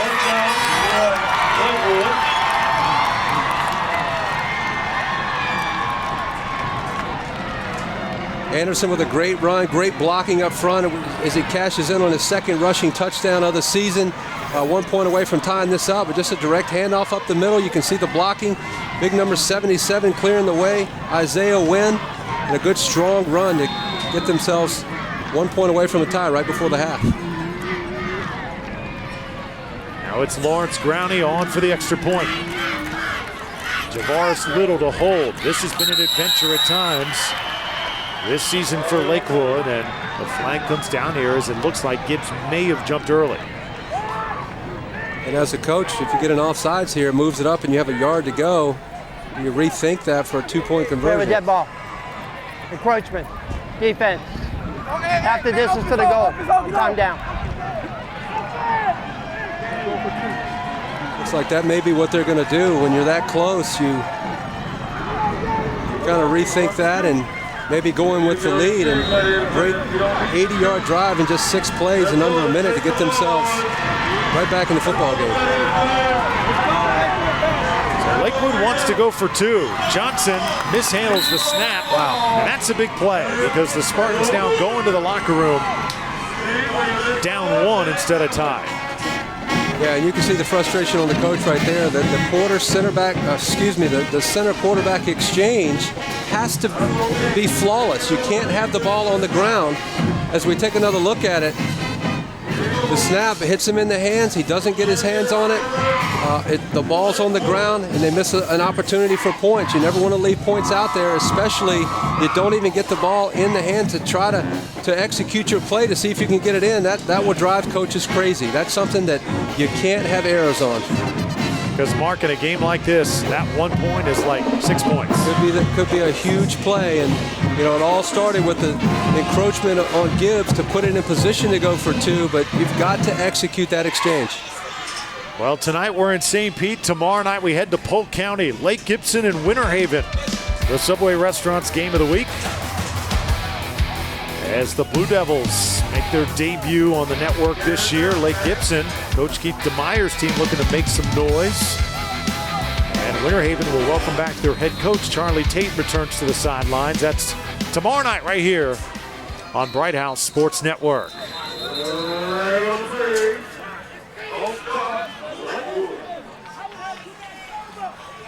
Anderson with a great run, great blocking up front as he cashes in on his second rushing touchdown of the season. 1 point away from tying this up, but just a direct handoff up the middle. You can see the blocking. Big number 77 clearing the way. Isaiah Wynn, and a good strong run to get themselves 1 point away from a tie right before the half. Now it's Lawrence Growney on for the extra point. Javaris Little to hold. This has been an adventure at times this season for Lakewood, and the flag comes down here as it looks like Gibbs may have jumped early. And as a coach, if you get an offsides here, it moves it up and you have a yard to go, you rethink that for a 2-point conversion. With that ball. Encroachment. Defense. Half the distance to the goal. Time down. Looks like that may be what they're going to do. When you're that close, you kind of rethink that and maybe go in with the lead. And great 80-yard drive in just 6 plays in under a minute to get themselves right back in the football game. So Lakewood wants to go for 2. Johnson mishandles the snap. Wow. And that's a big play because the Spartans now go into the locker room down 1 instead of tie. Yeah, and you can see the frustration on the coach right there. The center quarterback exchange has to be flawless. You can't have the ball on the ground. As we take another look at it, The snap hits him in the hands. He doesn't get his hands on it. The ball's on the ground, and they miss an opportunity for points. You never want to leave points out there, especially you don't even get the ball in the hand to try to execute your play to see if you can get it in. That will drive coaches crazy. That's something that you can't have errors on. Because, Mark, in a game like this, that 1 point is like 6 points. Could be a huge play, and it all started with the encroachment on Gibbs to put it in position to go for 2, but you've got to execute that exchange. Well, tonight we're in St. Pete. Tomorrow night we head to Polk County, Lake Gibson, and Winter Haven. The Subway Restaurants Game of the Week, as the Blue Devils make their debut on the network this year. Lake Gibson, Coach Keith DeMeyer's team looking to make some noise. And Winter Haven will welcome back their head coach. Charlie Tate returns to the sidelines. That's tomorrow night right here on Bright House Sports Network.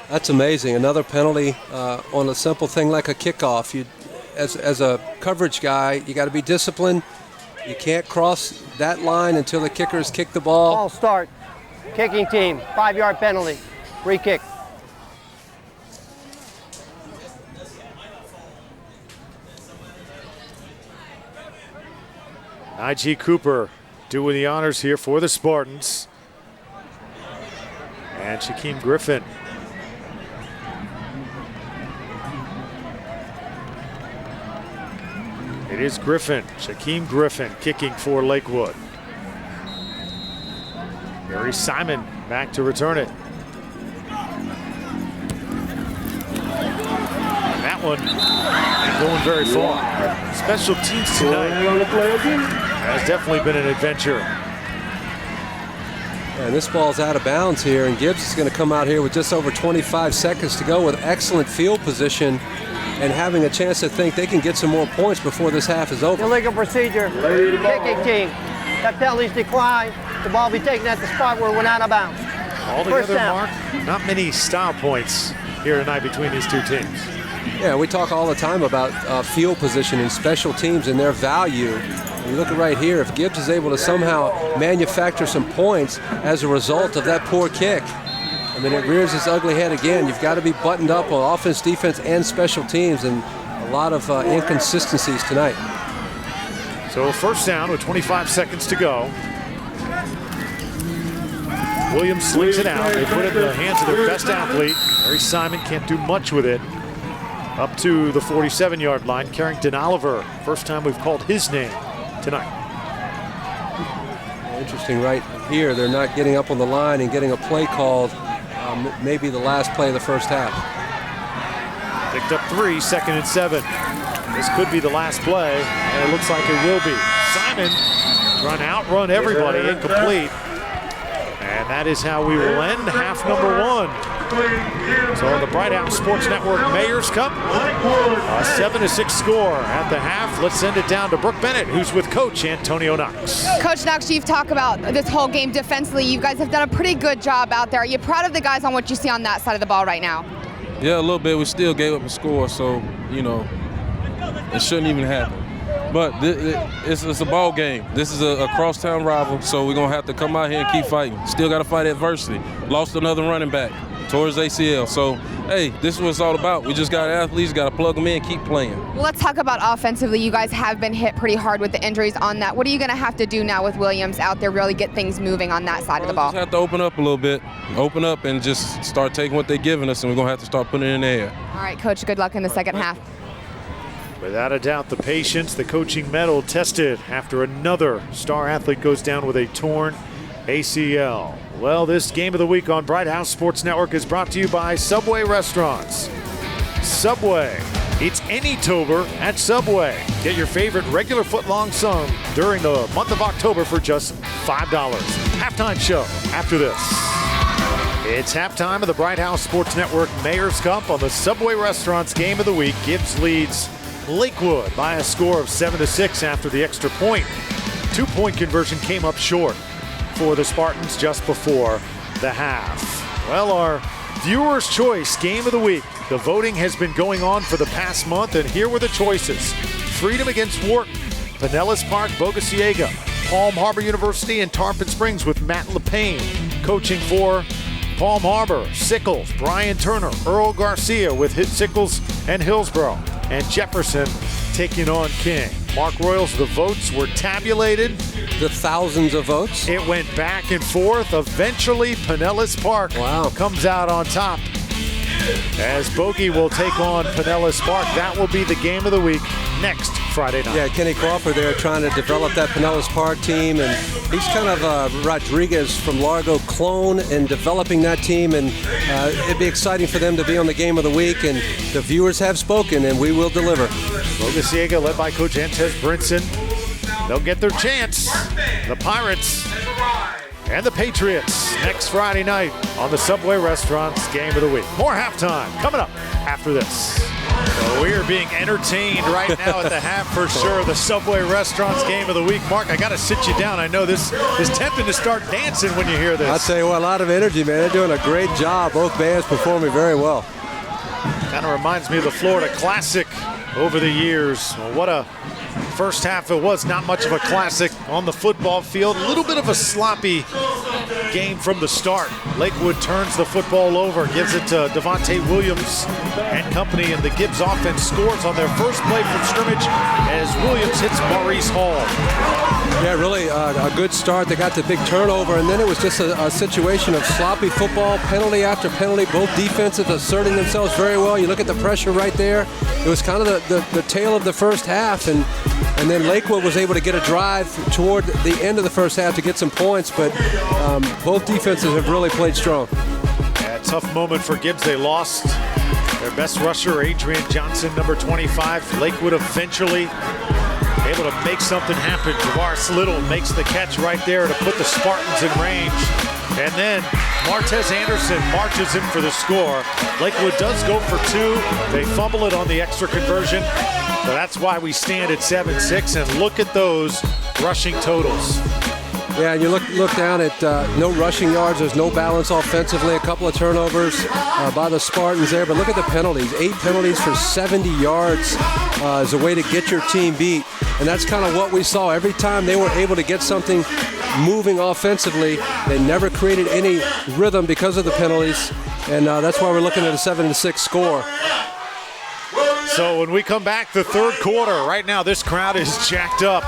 That's amazing. Another penalty on a simple thing like a kickoff. As a coverage guy, you got to be disciplined. You can't cross that line until the kickers kick the ball. Ball start. Kicking team, 5-yard penalty. Free kick. I.G. Cooper doing the honors here for the Spartans. And Shaquem Griffin. It is Griffin, Shaquem Griffin, kicking for Lakewood. Gary Simon back to return it. And that one ain't going very far. Special teams tonight has definitely been an adventure. And this ball's out of bounds here, and Gibbs is going to come out here with just over 25 seconds to go with excellent field position and having a chance to think they can get some more points before this half is over. Illegal procedure. Kicking team. That penalty's declined. The ball be taken at the spot where it went out of bounds. Altogether, Mark, not many style points here tonight between these two teams. Yeah, we talk all the time about field position and special teams and their value. And you look at right here, if Gibbs is able to somehow manufacture some points as a result of that poor kick, I mean, it rears its ugly head again. You've got to be buttoned up on offense, defense, and special teams, and a lot of inconsistencies tonight. So first down with 25 seconds to go. Williams slings it out. They put it in the hands of their best athlete. Gary Simon can't do much with it. Up to the 47-yard line, Carrington Oliver. First time we've called his name tonight. Interesting right here. They're not getting up on the line and getting a play called. Maybe the last play of the first half. Picked up 3, 2nd and 7. This could be the last play, and it looks like it will be. Simon trying to outrun everybody, incomplete. And that is how we will end half number 1. So the Bright House Sports Network Mayor's Cup, a 7-6 score at the half. Let's send it down to Brooke Bennett, who's with Coach Antonio Knox. Coach Knox, you've talked about this whole game defensively. You guys have done a pretty good job out there. Are you proud of the guys on what you see on that side of the ball right now? Yeah, a little bit. We still gave up a score, so, it shouldn't even happen. But it's a ball game. This is a crosstown rival, so we're going to have to come out here and keep fighting. Still got to fight adversity. Lost another running back towards ACL. So, hey, this is what it's all about. We just got athletes, got to plug them in, keep playing. Well, let's talk about offensively. You guys have been hit pretty hard with the injuries on that. What are you going to have to do now with Williams out there, really get things moving on that side of the ball? Just have to open up a little bit. Open up and just start taking what they're giving us, and we're going to have to start putting it in the air. All right, Coach, good luck in the second half. Without a doubt, the patience, the coaching mettle tested after another star athlete goes down with a torn ACL. Well, this game of the week on Bright House Sports Network is brought to you by Subway Restaurants. Subway. It's Anytober at Subway. Get your favorite regular footlong song during the month of October for just $5. Halftime show after this. It's halftime of the Bright House Sports Network Mayor's Cup on the Subway Restaurants Game of the Week. Gibbs leads Lakewood by a score of 7-6 after the extra point. 2-point conversion came up short for the Spartans just before the half. Well, our Viewer's Choice Game of the Week. The voting has been going on for the past month, and here were the choices. Freedom against Wharton, Pinellas Park, Boga Ciega, Palm Harbor University and Tarpon Springs with Matt LePayne coaching for Palm Harbor. Sickles, Brian Turner, Earl Garcia with Sickles and Hillsborough, and Jefferson taking on King. Mark Royals, the votes were tabulated. The thousands of votes. It went back and forth. Eventually, Pinellas Park comes out on top, as Bogey will take on Pinellas Park. That will be the game of the week next Friday night. Yeah, Kenny Crawford there trying to develop that Pinellas Park team, and he's kind of a Rodriguez from Largo clone in developing that team, and it'd be exciting for them to be on the game of the week, and the viewers have spoken, and we will deliver. Bogosiega led by Coach Antez Brinson. They'll get their chance. The Pirates and the Patriots next Friday night on the Subway Restaurants Game of the Week. More halftime coming up after this. So we are being entertained right now at the half for sure. The Subway Restaurants Game of the Week. Mark, I got to sit you down. I know this is tempting to start dancing when you hear this. I'll tell you what, a lot of energy, man. They're doing a great job. Both bands performing very well. Kind of reminds me of the Florida Classic over the years. Well, what a first half it was. Not much of a classic on the football field. A little bit of a sloppy game from the start. Lakewood turns the football over, gives it to Devontae Williams and company, and the Gibbs offense scores on their first play from scrimmage as Williams hits Maurice Hall. Yeah, really a good start. They got the big turnover, and then it was just a situation of sloppy football, penalty after penalty. Both defenses asserting themselves very well. You look at the pressure right there. It was kind of the tail of the first half, and then Lakewood was able to get a drive toward the end of the first half to get some points, but both defenses have really played strong. Yeah, tough moment for Gibbs. They lost their best rusher, Adrian Johnson, number 25. Lakewood eventually able to make something happen. Javaris Little makes the catch right there to put the Spartans in range. And then Martez Anderson marches in for the score. Lakewood does go for two. They fumble it on the extra conversion. So that's why we stand at 7-6, and look at those rushing totals. Yeah, and you look down at no rushing yards. There's no balance offensively. A couple of turnovers by the Spartans there. But look at the penalties. 8 penalties for 70 yards is a way to get your team beat. And that's kind of what we saw. Every time they were able to get something moving offensively, they never created any rhythm because of the penalties. And that's why we're looking at a 7-6 score. So when we come back, the third quarter, right now this crowd is jacked up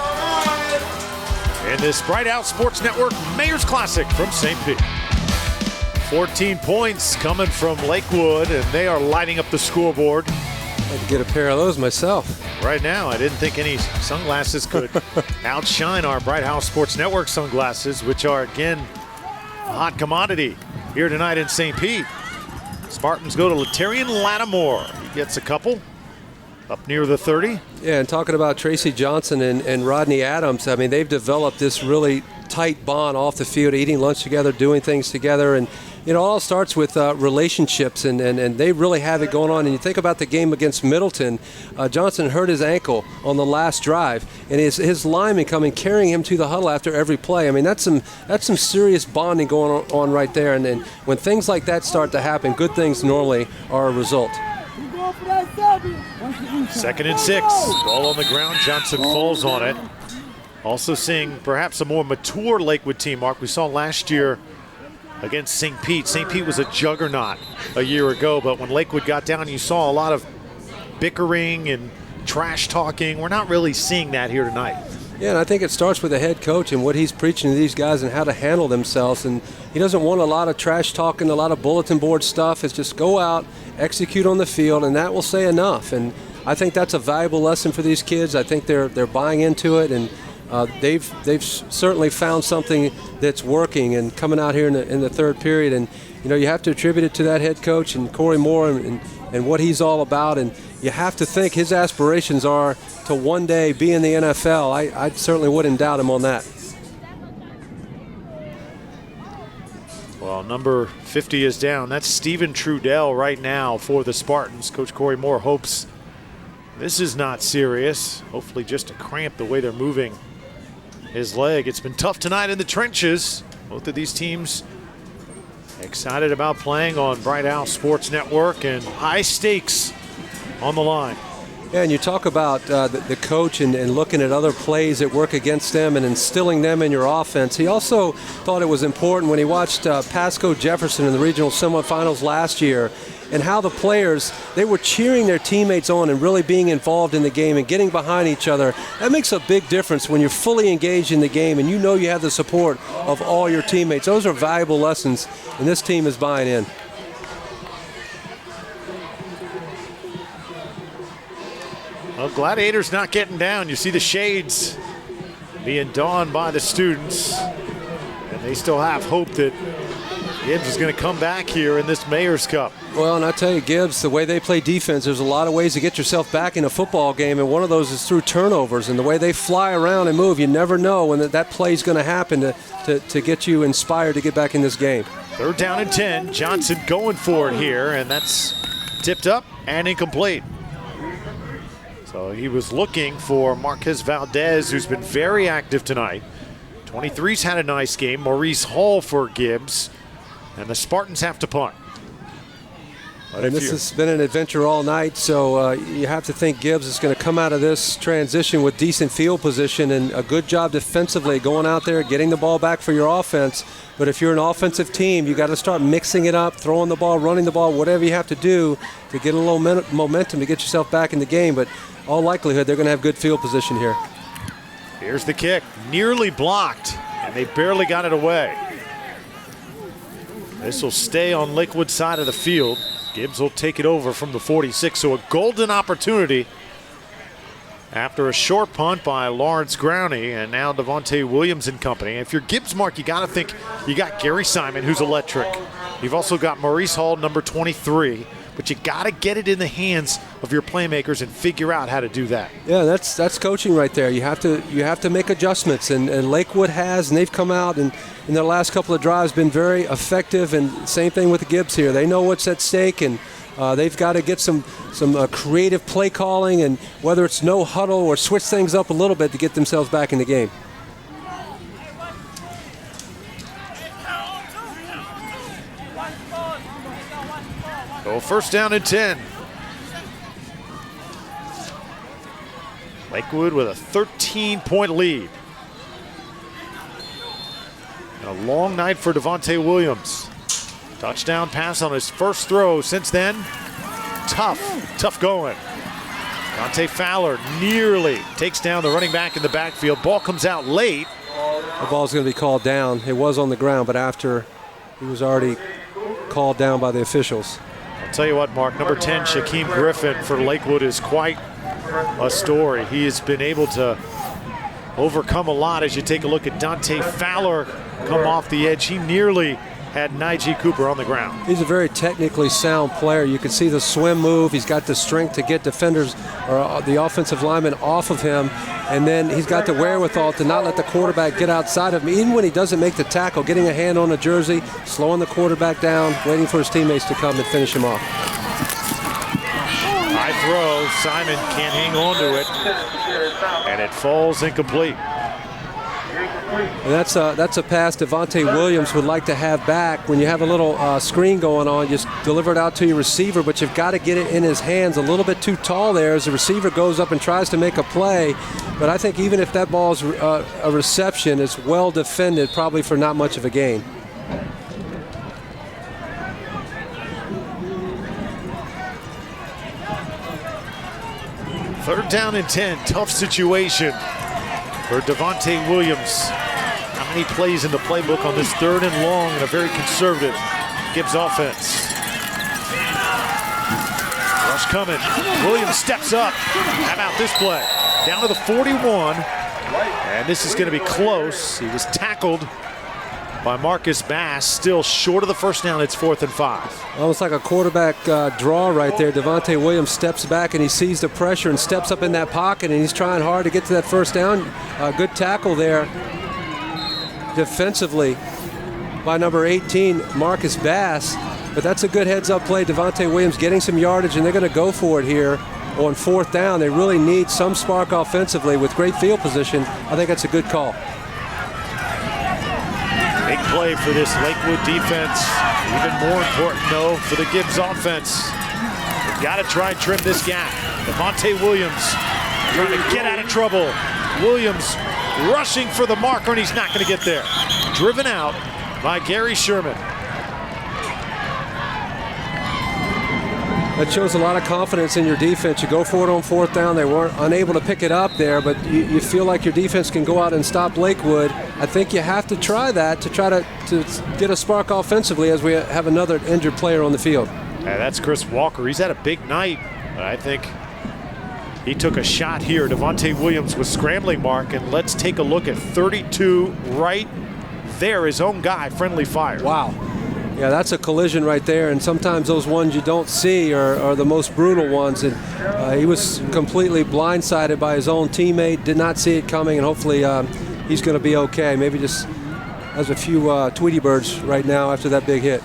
in this Bright Out Sports Network Mayor's Classic from St. Pete. 14 points coming from Lakewood, and they are lighting up the scoreboard. I could get a pair of those myself. Right now, I didn't think any sunglasses could outshine our Bright House Sports Network sunglasses, which are, again, a hot commodity here tonight in St. Pete. Spartans go to Latarian Lattimore. He gets a couple. Up near the 30. Yeah, and talking about Tracy Johnson and Rodney Adams, I mean, they've developed this really tight bond off the field, eating lunch together, doing things together. And, you know, it all starts with relationships, and they really have it going on. And you think about the game against Middleton, Johnson hurt his ankle on the last drive, and his lineman coming, carrying him to the huddle after every play. I mean, that's some serious bonding going on right there. And then when things like that start to happen, good things normally are a result. 2nd and 6. Ball on the ground. Johnson falls on it. Also seeing perhaps a more mature Lakewood team, Mark. We saw last year against St. Pete. St. Pete was a juggernaut a year ago, but when Lakewood got down, you saw a lot of bickering and trash talking. We're not really seeing that here tonight. Yeah, and I think it starts with the head coach and what he's preaching to these guys and how to handle themselves. And he doesn't want a lot of trash talking, a lot of bulletin board stuff. It's just go out, execute on the field, and that will say enough. And I think that's a valuable lesson for these kids. I think they're buying into it, and they've certainly found something that's working and coming out here in the third period. And you know, you have to attribute it to that head coach and Corey Moore and what he's all about. And you have to think his aspirations are to one day be in the NFL. I certainly wouldn't doubt him on that. Well, number 50 is down. That's Stephen Trudell right now for the Spartans. Coach Corey Moore hopes this is not serious. Hopefully just a cramp the way they're moving his leg. It's been tough tonight in the trenches. Both of these teams excited about playing on Bright Owl Sports Network, and high stakes on the line. Yeah, and you talk about the coach and looking at other plays that work against them and instilling them in your offense. He also thought it was important when he watched Pasco Jefferson in the regional semifinals last year, and how the players, they were cheering their teammates on and really being involved in the game and getting behind each other. That makes a big difference when you're fully engaged in the game and you know you have the support of all your teammates. Those are valuable lessons, and this team is buying in. Well, Gladiators not getting down. You see the shades being donned by the students, and they still have hope that Gibbs is going to come back here in this Mayor's Cup. Well, and I tell you, Gibbs, the way they play defense, there's a lot of ways to get yourself back in a football game, and one of those is through turnovers. And the way they fly around and move, you never know when that play is going to happen to get you inspired to get back in this game. 3rd down and 10. Johnson going for it here, and that's tipped up and incomplete. So he was looking for Marquez Valdez, who's been very active tonight. 23's had a nice game. Maurice Hall for Gibbs, and the Spartans have to punt. And this has been an adventure all night, so you have to think Gibbs is going to come out of this transition with decent field position and a good job defensively, going out there, getting the ball back for your offense. But if you're an offensive team, you got to start mixing it up, throwing the ball, running the ball, whatever you have to do to get a little momentum to get yourself back in the game. But all likelihood, they're going to have good field position here. Here's the kick, nearly blocked, and they barely got it away. This will stay on Lakewood side of the field. Gibbs will take it over from the 46, so a golden opportunity after a short punt by Lawrence Growney, and now Devontae Williams and company. If you're Gibbs, Mark, you got to think you got Gary Simon, who's electric. You've also got Maurice Hall, number 23, but you got to get it in the hands of your playmakers and figure out how to do that. Yeah, that's coaching right there. You have to make adjustments, and Lakewood has, and they've come out and in their last couple of drives been very effective, and same thing with the Gibbs here. They know what's at stake, and they've got to get some creative play calling, and whether it's no huddle or switch things up a little bit to get themselves back in the game. So 1st down and 10. Lakewood with a 13-point lead. And a long night for Devontae Williams. Touchdown pass on his first throw. Since then, tough going. Dante Fowler nearly takes down the running back in the backfield. Ball comes out late. The ball's going to be called down. It was on the ground, but after he was already called down by the officials. I'll tell you what, Mark, number 10, Shaquem Griffin for Lakewood is quite a story. He has been able to overcome a lot as you take a look at Dante Fowler come off the edge. He nearly had Nige Cooper on the ground. He's a very technically sound player. You can see the swim move. He's got the strength to get defenders or the offensive linemen off of him. And then he's got the wherewithal to not let the quarterback get outside of him. Even when he doesn't make the tackle, getting a hand on a jersey, slowing the quarterback down, waiting for his teammates to come and finish him off. High throw. Simon can't hang on to it. And it falls incomplete. And that's a pass Devontae Williams would like to have back. When you have a little screen going on, just deliver it out to your receiver, but you've got to get it in his hands. A little bit too tall there as the receiver goes up and tries to make a play. But I think even if that ball's a reception, it's well defended, probably for not much of a gain. Third down and 10, tough situation for Devontae Williams. How many plays in the playbook on this 3rd and long and a very conservative Gibbs offense? Rush coming. Williams steps up. How about this play? Down to the 41. And this is going to be close. He was tackled by Marcus Bass, still short of the first down. It's 4th and 5. Almost like a quarterback draw right there. Devontae Williams steps back and he sees the pressure and steps up in that pocket, and he's trying hard to get to that first down. Good tackle there defensively by number 18, Marcus Bass. But that's a good heads-up play. Devontae Williams getting some yardage, and they're going to go for it here on 4th down. They really need some spark offensively with great field position. I think that's a good call. Big play for this Lakewood defense. Even more important, though, for the Gibbs offense. They've got to try and trim this gap. Devontae Williams trying to get out of trouble. Williams rushing for the marker, and he's not going to get there. Driven out by Gary Sherman. That shows a lot of confidence in your defense. You go for it on fourth down. They weren't unable to pick it up there, but you feel like your defense can go out and stop Lakewood. I think you have to try that to try to get a spark offensively as we have another injured player on the field. Yeah, that's Chris Walker. He's had a big night, but I think he took a shot here. Devontae Williams was scrambling, Mark, and let's take a look at 32 right there. His own guy, friendly fire. Wow. Yeah, that's a collision right there, and sometimes those ones you don't see are the most brutal ones. And he was completely blindsided by his own teammate, did not see it coming, and hopefully he's going to be okay. Maybe just has a few Tweety birds right now after that big hit.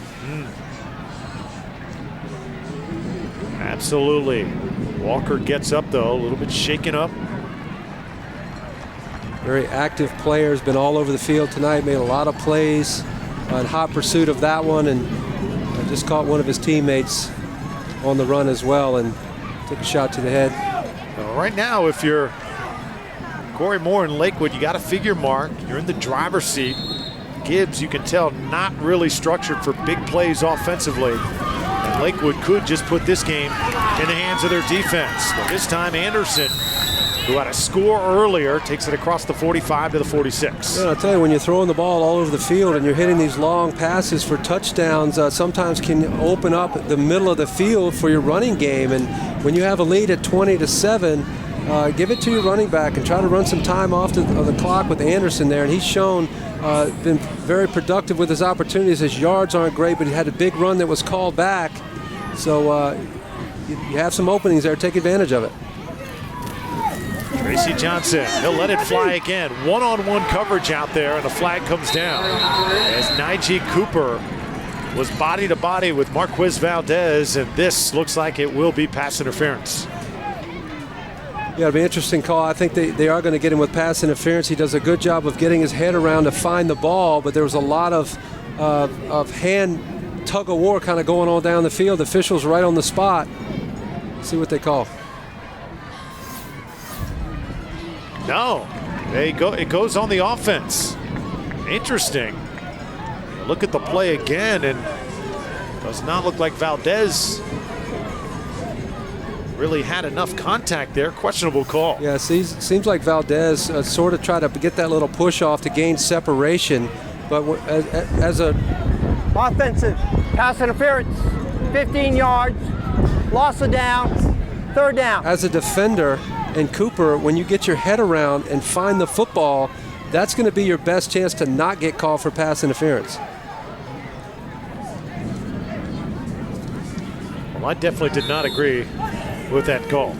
Absolutely. Walker gets up, though, a little bit shaken up. Very active player, has been all over the field tonight, made a lot of plays. In hot pursuit of that one, and just caught one of his teammates on the run as well and took a shot to the head. Well, right now, if you're Corey Moore in Lakewood, you got to figure, Mark, you're in the driver's seat. Gibbs, you can tell, not really structured for big plays offensively. And Lakewood could just put this game in the hands of their defense. But this time, Anderson, who had a score earlier, takes it across the 45 to the 46. Yeah, I'll tell you, when you're throwing the ball all over the field and you're hitting these long passes for touchdowns, sometimes can open up the middle of the field for your running game. And when you have a lead at 20-7, give it to your running back and try to run some time off the clock with Anderson there. And he's shown been very productive with his opportunities. His yards aren't great, but he had a big run that was called back. So you have some openings there. Take advantage of it. Tracy Johnson, he'll let it fly again. One-on-one coverage out there, and a flag comes down as Najee Cooper was body to body with Marquez Valdez, and this looks like it will be pass interference. Yeah, it'll be an interesting call. I think they are going to get him with pass interference. He does a good job of getting his head around to find the ball, but there was a lot of hand tug-of-war kind of going on down the field. The officials right on the spot. Let's see what they call. No, it goes on the offense. Interesting. Look at the play again, and does not look like Valdez really had enough contact there. Questionable call. Yeah, seems like Valdez sort of tried to get that little push off to gain separation, but as a Offensive pass interference, 15 yards, loss of downs, third down. As a defender, and Cooper, when you get your head around and find the football, that's going to be your best chance to not get called for pass interference. Well, I definitely did not agree with that call.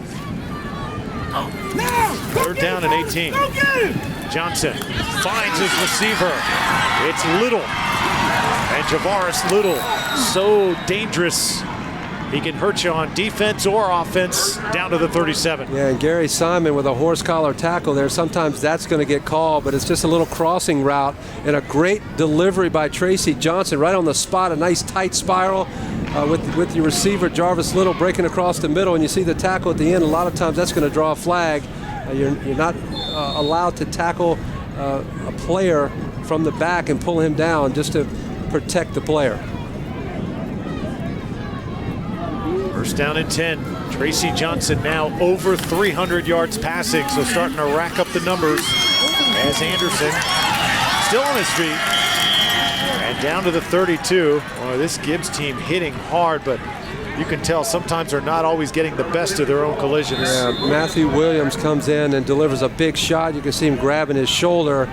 Third down and 18. Johnson finds his receiver. It's Little. And Javaris Little, so dangerous. He can hurt you on defense or offense down to the 37. Yeah, and Gary Simon with a horse collar tackle there. Sometimes that's going to get called, but it's just a little crossing route and a great delivery by Tracy Johnson right on the spot. A nice tight spiral with your receiver Jarvis Little breaking across the middle, and you see the tackle at the end. A lot of times that's going to draw a flag. You're not allowed to tackle a player from the back and pull him down just to protect the player. First down and 10. Tracy Johnson now over 300 yards passing, so starting to rack up the numbers as Anderson still on his feet and down to the 32. Well, this Gibbs team hitting hard, but you can tell sometimes they're not always getting the best of their own collisions. Yeah, Matthew Williams comes in and delivers a big shot. You can see him grabbing his shoulder.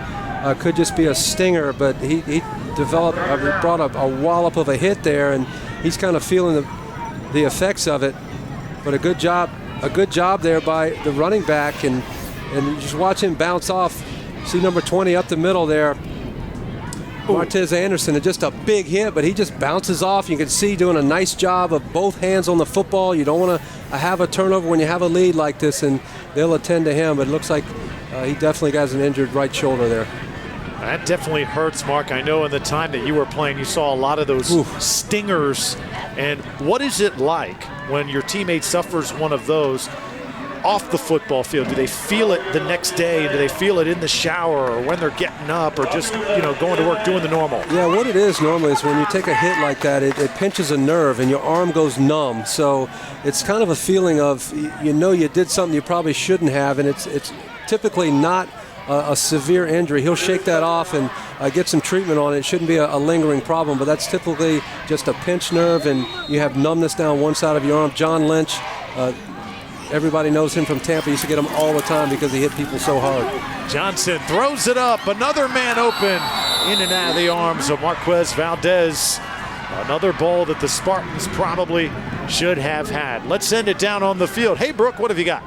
Could just be a stinger, but he brought a wallop of a hit there, and he's kind of feeling the effects of it. But a good job there by the running back, and you just watch him bounce off. See number 20 up the middle there, Martez Anderson, and just a big hit, but he just bounces off. You can see doing a nice job of both hands on the football. You don't want to have a turnover when you have a lead like this, and they'll attend to him. But it looks like he definitely got an injured right shoulder there. That definitely hurts, Mark. I know in the time that you were playing, you saw a lot of those stingers. And what is it like when your teammate suffers one of those? off the football field? Do they feel it the next day? Do they feel it in the shower or when they're getting up or just, going to work doing the normal? Yeah, what it is normally is when you take a hit like that, it pinches a nerve and your arm goes numb. So it's kind of a feeling of, you did something you probably shouldn't have, and it's typically not a severe injury. He'll shake that off and get some treatment on it. It shouldn't be a lingering problem, but that's typically just a pinched nerve, and you have numbness down one side of your arm. John Lynch, everybody knows him from Tampa. He used to get him all the time because he hit people so hard. Johnson throws it up. Another man open in and out of the arms of Marquez Valdez. Another ball that the Spartans probably should have had. Let's send it down on the field. Hey, Brooke, what have you got?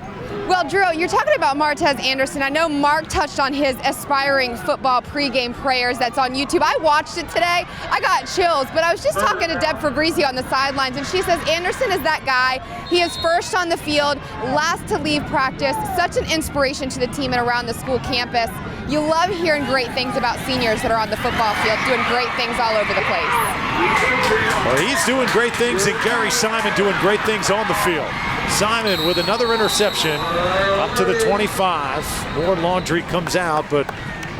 Well, Drew, you're talking about Martez Anderson. I know Mark touched on his aspiring football pregame prayers that's on YouTube. I watched it today. I got chills, but I was just talking to Deb Fabrizio on the sidelines, and she says Anderson is that guy. He is first on the field, last to leave practice, such an inspiration to the team and around the school campus. You love hearing great things about seniors that are on the football field, doing great things all over the place. Well, he's doing great things, and Gary Simon doing great things on the field. Simon with another interception up to the 25. More laundry comes out, but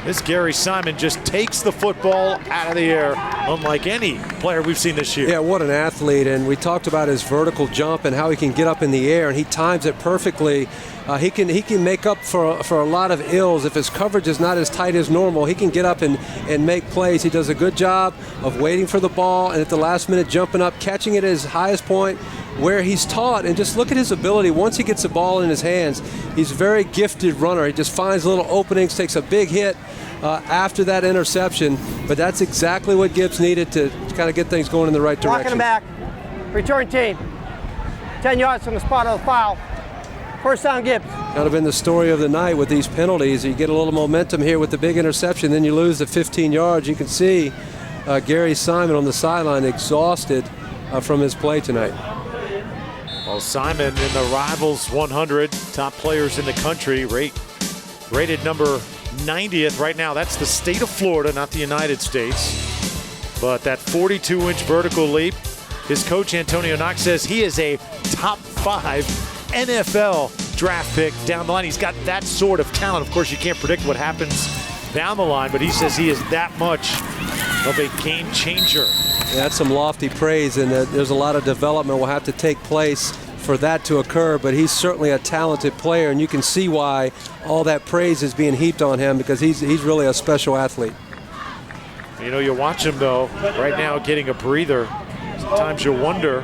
this Gary Simon just takes the football out of the air, unlike any player we've seen this year. Yeah, what an athlete. And we talked about his vertical jump and how he can get up in the air, and he times it perfectly. He can make up for a lot of ills. If his coverage is not as tight as normal, he can get up and make plays. He does a good job of waiting for the ball and at the last minute jumping up, catching it at his highest point where he's taught. And just look at his ability. Once he gets the ball in his hands, he's a very gifted runner. He just finds little openings, takes a big hit after that interception. But that's exactly what Gibbs needed to kind of get things going in the right direction. Walking back. Return team. 10 yards from the spot of the foul. First down, Gibbs. Kind of been the story of the night with these penalties. You get a little momentum here with the big interception, then you lose the 15 yards. You can see Gary Simon on the sideline exhausted from his play tonight. Well, Simon in the Rivals 100, top players in the country, rated number 90th right now. That's the state of Florida, not the United States. But that 42-inch vertical leap, his coach Antonio Knox says he is a top 5 NFL draft pick down the line. He's got that sort of talent. Of course, you can't predict what happens down the line, but he says he is that much of a game changer. Yeah, that's some lofty praise, and there's a lot of development will have to take place for that to occur, but he's certainly a talented player, and you can see why all that praise is being heaped on him, because he's really a special athlete. You watch him, though, right now getting a breather. Sometimes you wonder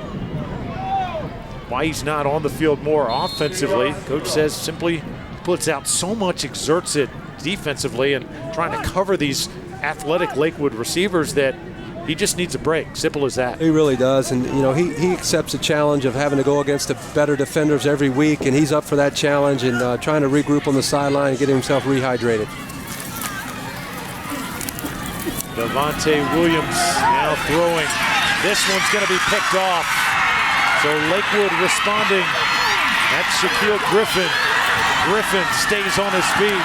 why he's not on the field more offensively. Coach says simply puts out so much, exerts it defensively, and trying to cover these athletic Lakewood receivers that he just needs a break. Simple as that. He really does, and he accepts the challenge of having to go against the better defenders every week, and he's up for that challenge and trying to regroup on the sideline and get himself rehydrated. Devontae Williams now throwing. This one's going to be picked off. So Lakewood responding. That's Shaquille Griffin. Griffin stays on his feet.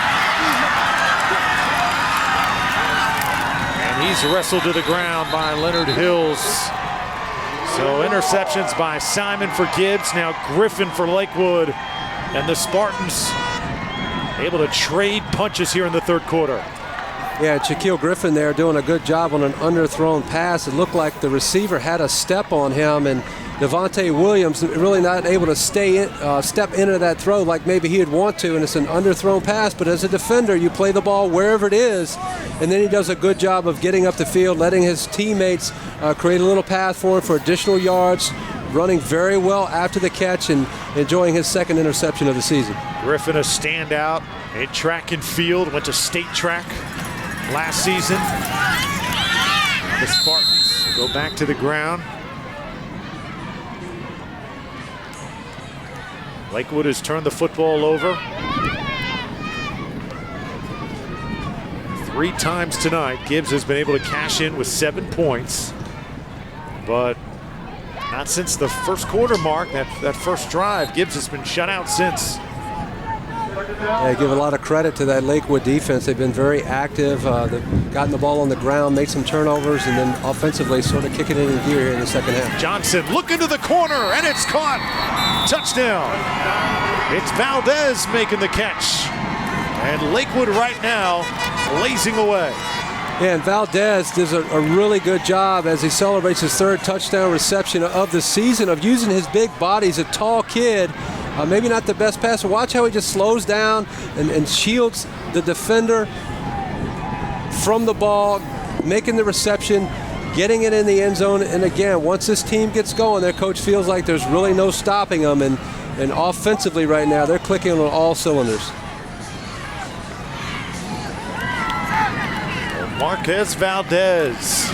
And he's wrestled to the ground by Leonard Hills. So interceptions by Simon for Gibbs. Now Griffin for Lakewood. And the Spartans able to trade punches here in the third quarter. Yeah, Shaquille Griffin there doing a good job on an underthrown pass. It looked like the receiver had a step on him, and Devontae Williams really not able to step into that throw like maybe he'd want to, and it's an underthrown pass. But as a defender, you play the ball wherever it is, and then he does a good job of getting up the field, letting his teammates create a little path for him for additional yards, running very well after the catch and enjoying his second interception of the season. Griffin, a standout in track and field, went to state track last season. The Spartans go back to the ground. Lakewood has turned the football over 3 times tonight. Gibbs has been able to cash in with 7 points, but not since the first quarter mark, that first drive. Gibbs has been shut out since. I give a lot of credit to that Lakewood defense. They've been very active. They've gotten the ball on the ground, made some turnovers, and then offensively sort of kicking it in gear here in the second half. Johnson looking to the corner, and it's caught. Touchdown. It's Valdez making the catch. And Lakewood right now blazing away. Yeah, and Valdez does a really good job as he celebrates his third touchdown reception of the season of using his big body. He's a tall kid, maybe not the best passer. Watch how he just slows down and shields the defender from the ball, making the reception, getting it in the end zone. And again, once this team gets going, their coach feels like there's really no stopping them. And offensively right now, they're clicking on all cylinders. Marquez Valdez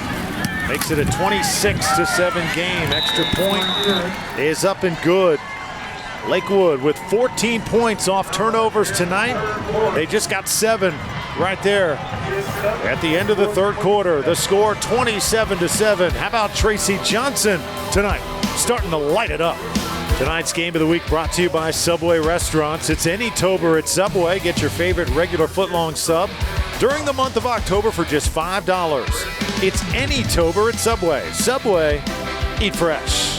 makes it a 26-7 game. Extra point is up and good. Lakewood with 14 points off turnovers tonight. They just got 7 right there at the end of the third quarter. The score 27-7. How about Tracy Johnson tonight, starting to light it up? Tonight's game of the week brought to you by Subway Restaurants. It's any Tober at Subway. Get your favorite regular footlong sub during the month of October for just $5. It's any Tober at Subway. Subway, eat fresh.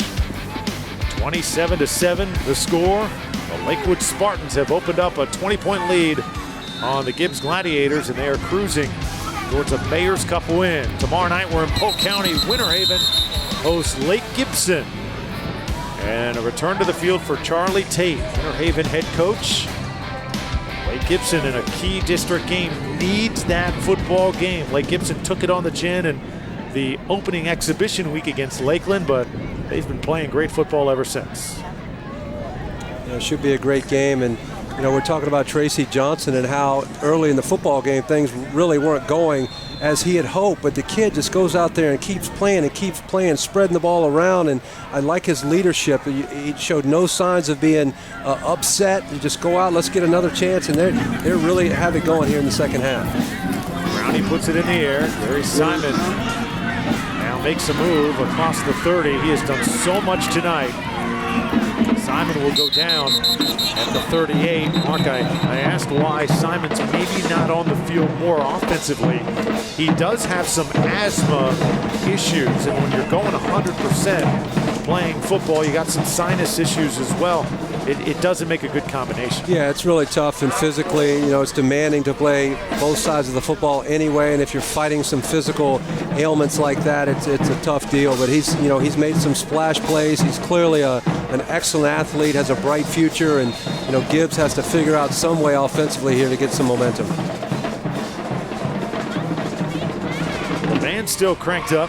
27-7 the score. The Lakewood Spartans have opened up a 20-point lead on the Gibbs Gladiators, and they are cruising towards a Mayor's Cup win. Tomorrow night we're in Polk County. Winter Haven hosts Lake Gibson. And a return to the field for Charlie Tate, Winter Haven head coach. Lake Gibson in a key district game needs that football game. Lake Gibson took it on the chin in the opening exhibition week against Lakeland, but they've been playing great football ever since. Yeah, it should be a great game. And you know, we're talking about Tracy Johnson and how early in the football game things really weren't going as he had hoped, but the kid just goes out there and keeps playing, spreading the ball around, and I like his leadership. He showed no signs of being upset. You just go out, let's get another chance, and they really have it going here in the second half. Brownie puts it in the air. Larry Simon now makes a move across the 30. He has done so much tonight. Simon will go down at the 38. Mark, I asked why Simon's maybe not on the field more offensively. He does have some asthma issues, and when you're going 100% playing football, you got some sinus issues as well. It doesn't make a good combination. Yeah, it's really tough, and physically, you know, it's demanding to play both sides of the football anyway, and if you're fighting some physical ailments like that, it's a tough deal. But he's made some splash plays. He's clearly an excellent athlete, has a bright future, and you know, Gibbs has to figure out some way offensively here to get some momentum. The band's still cranked up.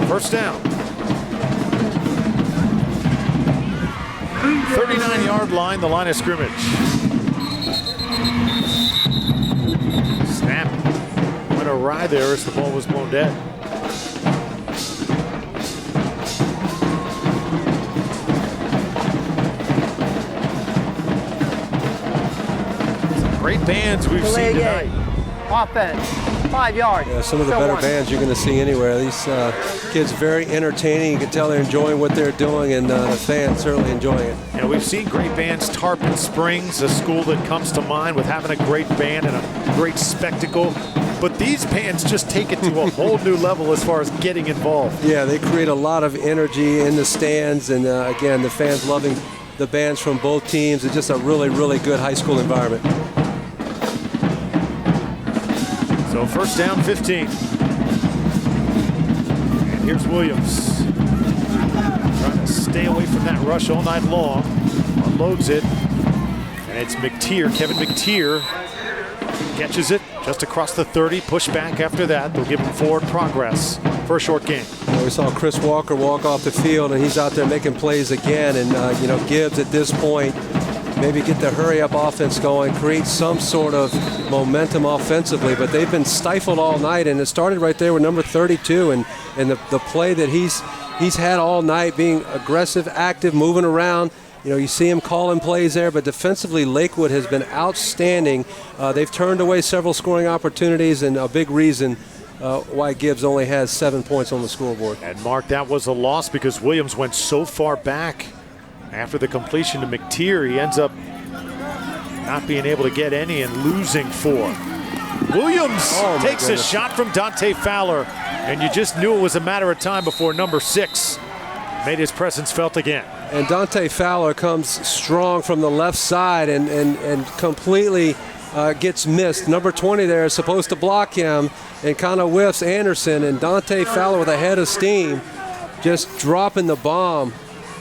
First down. 39-yard line, the line of scrimmage. Snap went awry there as the ball was blown dead. Some great bands we've seen tonight. Offense, 5 yards. Yeah, some of the better bands you're going to see anywhere. These kids very entertaining. You can tell they're enjoying what they're doing, and the fans certainly enjoying it. You know, we've seen great bands. Tarpon Springs, a school that comes to mind with having a great band and a great spectacle. But these bands just take it to a whole new level as far as getting involved. Yeah, they create a lot of energy in the stands, and again, the fans loving the bands from both teams. It's just a really, really good high school environment. So first down, 15. And here's Williams. Trying to stay away from that rush all night long. Unloads it. And it's McTeer, Kevin McTeer. Catches it just across the 30. Push back after that. They'll give him forward progress for a short game. We saw Chris Walker walk off the field, and he's out there making plays again. And, you know, Gibbs at this point, maybe get the hurry-up offense going, create some sort of momentum offensively, but they've been stifled all night, and it started right there with number 32, and the play that he's had all night, being aggressive, active, moving around. You know, you see him calling plays there, but defensively, Lakewood has been outstanding. They've turned away several scoring opportunities, and a big reason why Gibbs only has 7 points on the scoreboard. And Mark, that was a loss because Williams went so far back After the completion to McTeer, he ends up not being able to get any and losing 4. Williams takes a shot from Dante Fowler, and you just knew it was a matter of time before number 6 made his presence felt again. And Dante Fowler comes strong from the left side and completely gets missed. Number 20 there is supposed to block him and kind of whiffs Anderson, and Dante Fowler with a head of steam just dropping the bomb.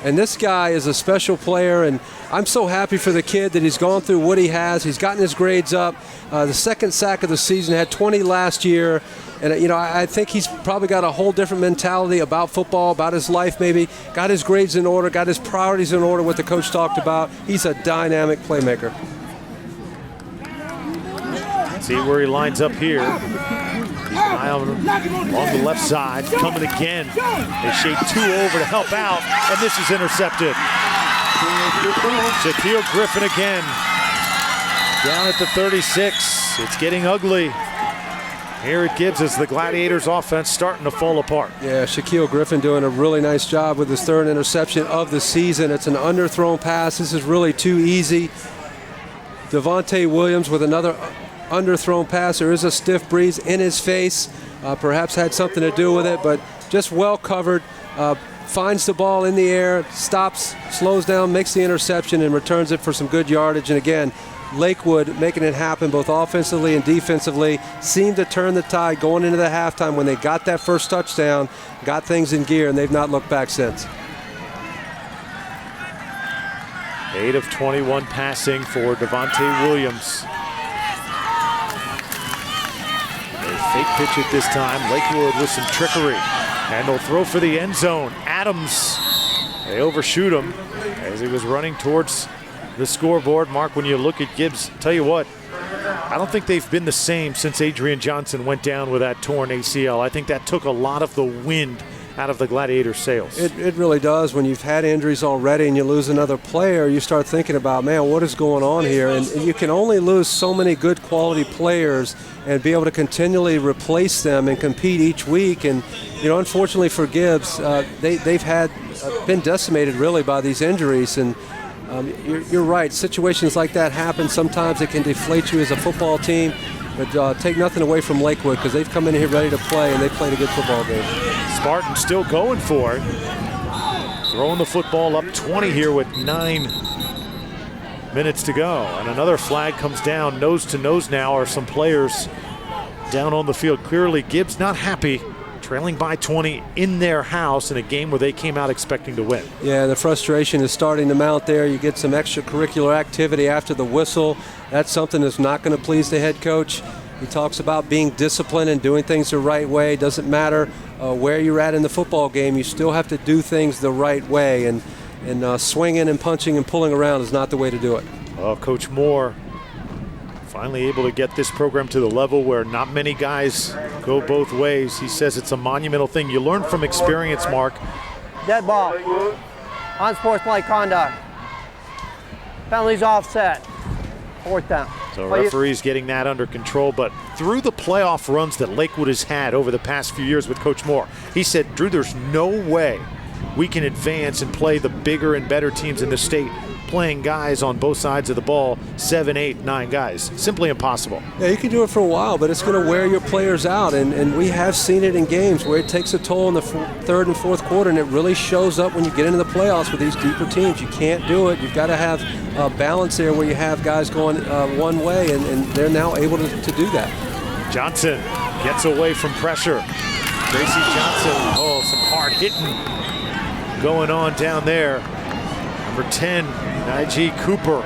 And this guy is a special player, and I'm so happy for the kid that he's gone through what he has. He's gotten his grades up. The second sack of the season, had 20 last year. And, you know, I think he's probably got a whole different mentality about football, about his life maybe. Got his grades in order, got his priorities in order, what the coach talked about. He's a dynamic playmaker. See where he lines up here. On the left side, coming again. They shade 2 over to help out, and this is intercepted. Shaquille Griffin again. Down at the 36. It's getting ugly here at Gibbs as the Gladiators offense starting to fall apart. Yeah, Shaquille Griffin doing a really nice job with his 3rd interception of the season. It's an underthrown pass. This is really too easy. Devontae Williams with another underthrown pass. There is a stiff breeze in his face. Perhaps had something to do with it, but just well covered. Finds the ball in the air, stops, slows down, makes the interception, and returns it for some good yardage. And again, Lakewood making it happen both offensively and defensively. Seemed to turn the tide going into the halftime when they got that first touchdown, got things in gear, and they've not looked back since. 8 of 21 passing for Devontae Williams. Fake pitch it this time. Lakewood with some trickery. And they'll throw for the end zone. Adams, they overshoot him as he was running towards the scoreboard. Mark, when you look at Gibbs, tell you what, I don't think they've been the same since Adrian Johnson went down with that torn ACL. I think that took a lot of the wind out of the Gladiator sails. It really does. When you've had injuries already and you lose another player, you start thinking about, man, what is going on here? And you can only lose so many good quality players and be able to continually replace them and compete each week. And, you know, unfortunately for Gibbs, they've been decimated really by these injuries. And you're right, situations like that happen. Sometimes it can deflate you as a football team. But take nothing away from Lakewood because they've come in here ready to play, and they played a good football game. Spartans still going for it. Throwing the football up 20 here with 9 minutes to go. And another flag comes down. Nose to nose now are some players down on the field. Clearly Gibbs not happy, trailing by 20 in their house in a game where they came out expecting to win. Yeah, the frustration is starting to mount there. You get some extracurricular activity after the whistle. That's something that's not going to please the head coach. He talks about being disciplined and doing things the right way. Doesn't matter where you're at in the football game. You still have to do things the right way. And swinging and punching and pulling around is not the way to do it. Coach Moore finally able to get this program to the level where not many guys go both ways. He says it's a monumental thing. You learn from experience, Mark. Dead ball. Unsportsmanlike conduct. Penalties offset. 4th down. So referees getting that under control, but through the playoff runs that Lakewood has had over the past few years with Coach Moore, he said, Drew, there's no way we can advance and play the bigger and better teams in the state playing guys on both sides of the ball, 7, 8, 9 guys. Simply impossible. Yeah, you can do it for a while, but it's going to wear your players out, and we have seen it in games where it takes a toll in the 3rd and 4th quarter, and it really shows up when you get into the playoffs with these deeper teams. You can't do it. You've got to have a balance there where you have guys going one way, and they're now able to do that. Johnson gets away from pressure. Tracy Johnson, some hard hitting going on down there. Number 10, Nige Cooper,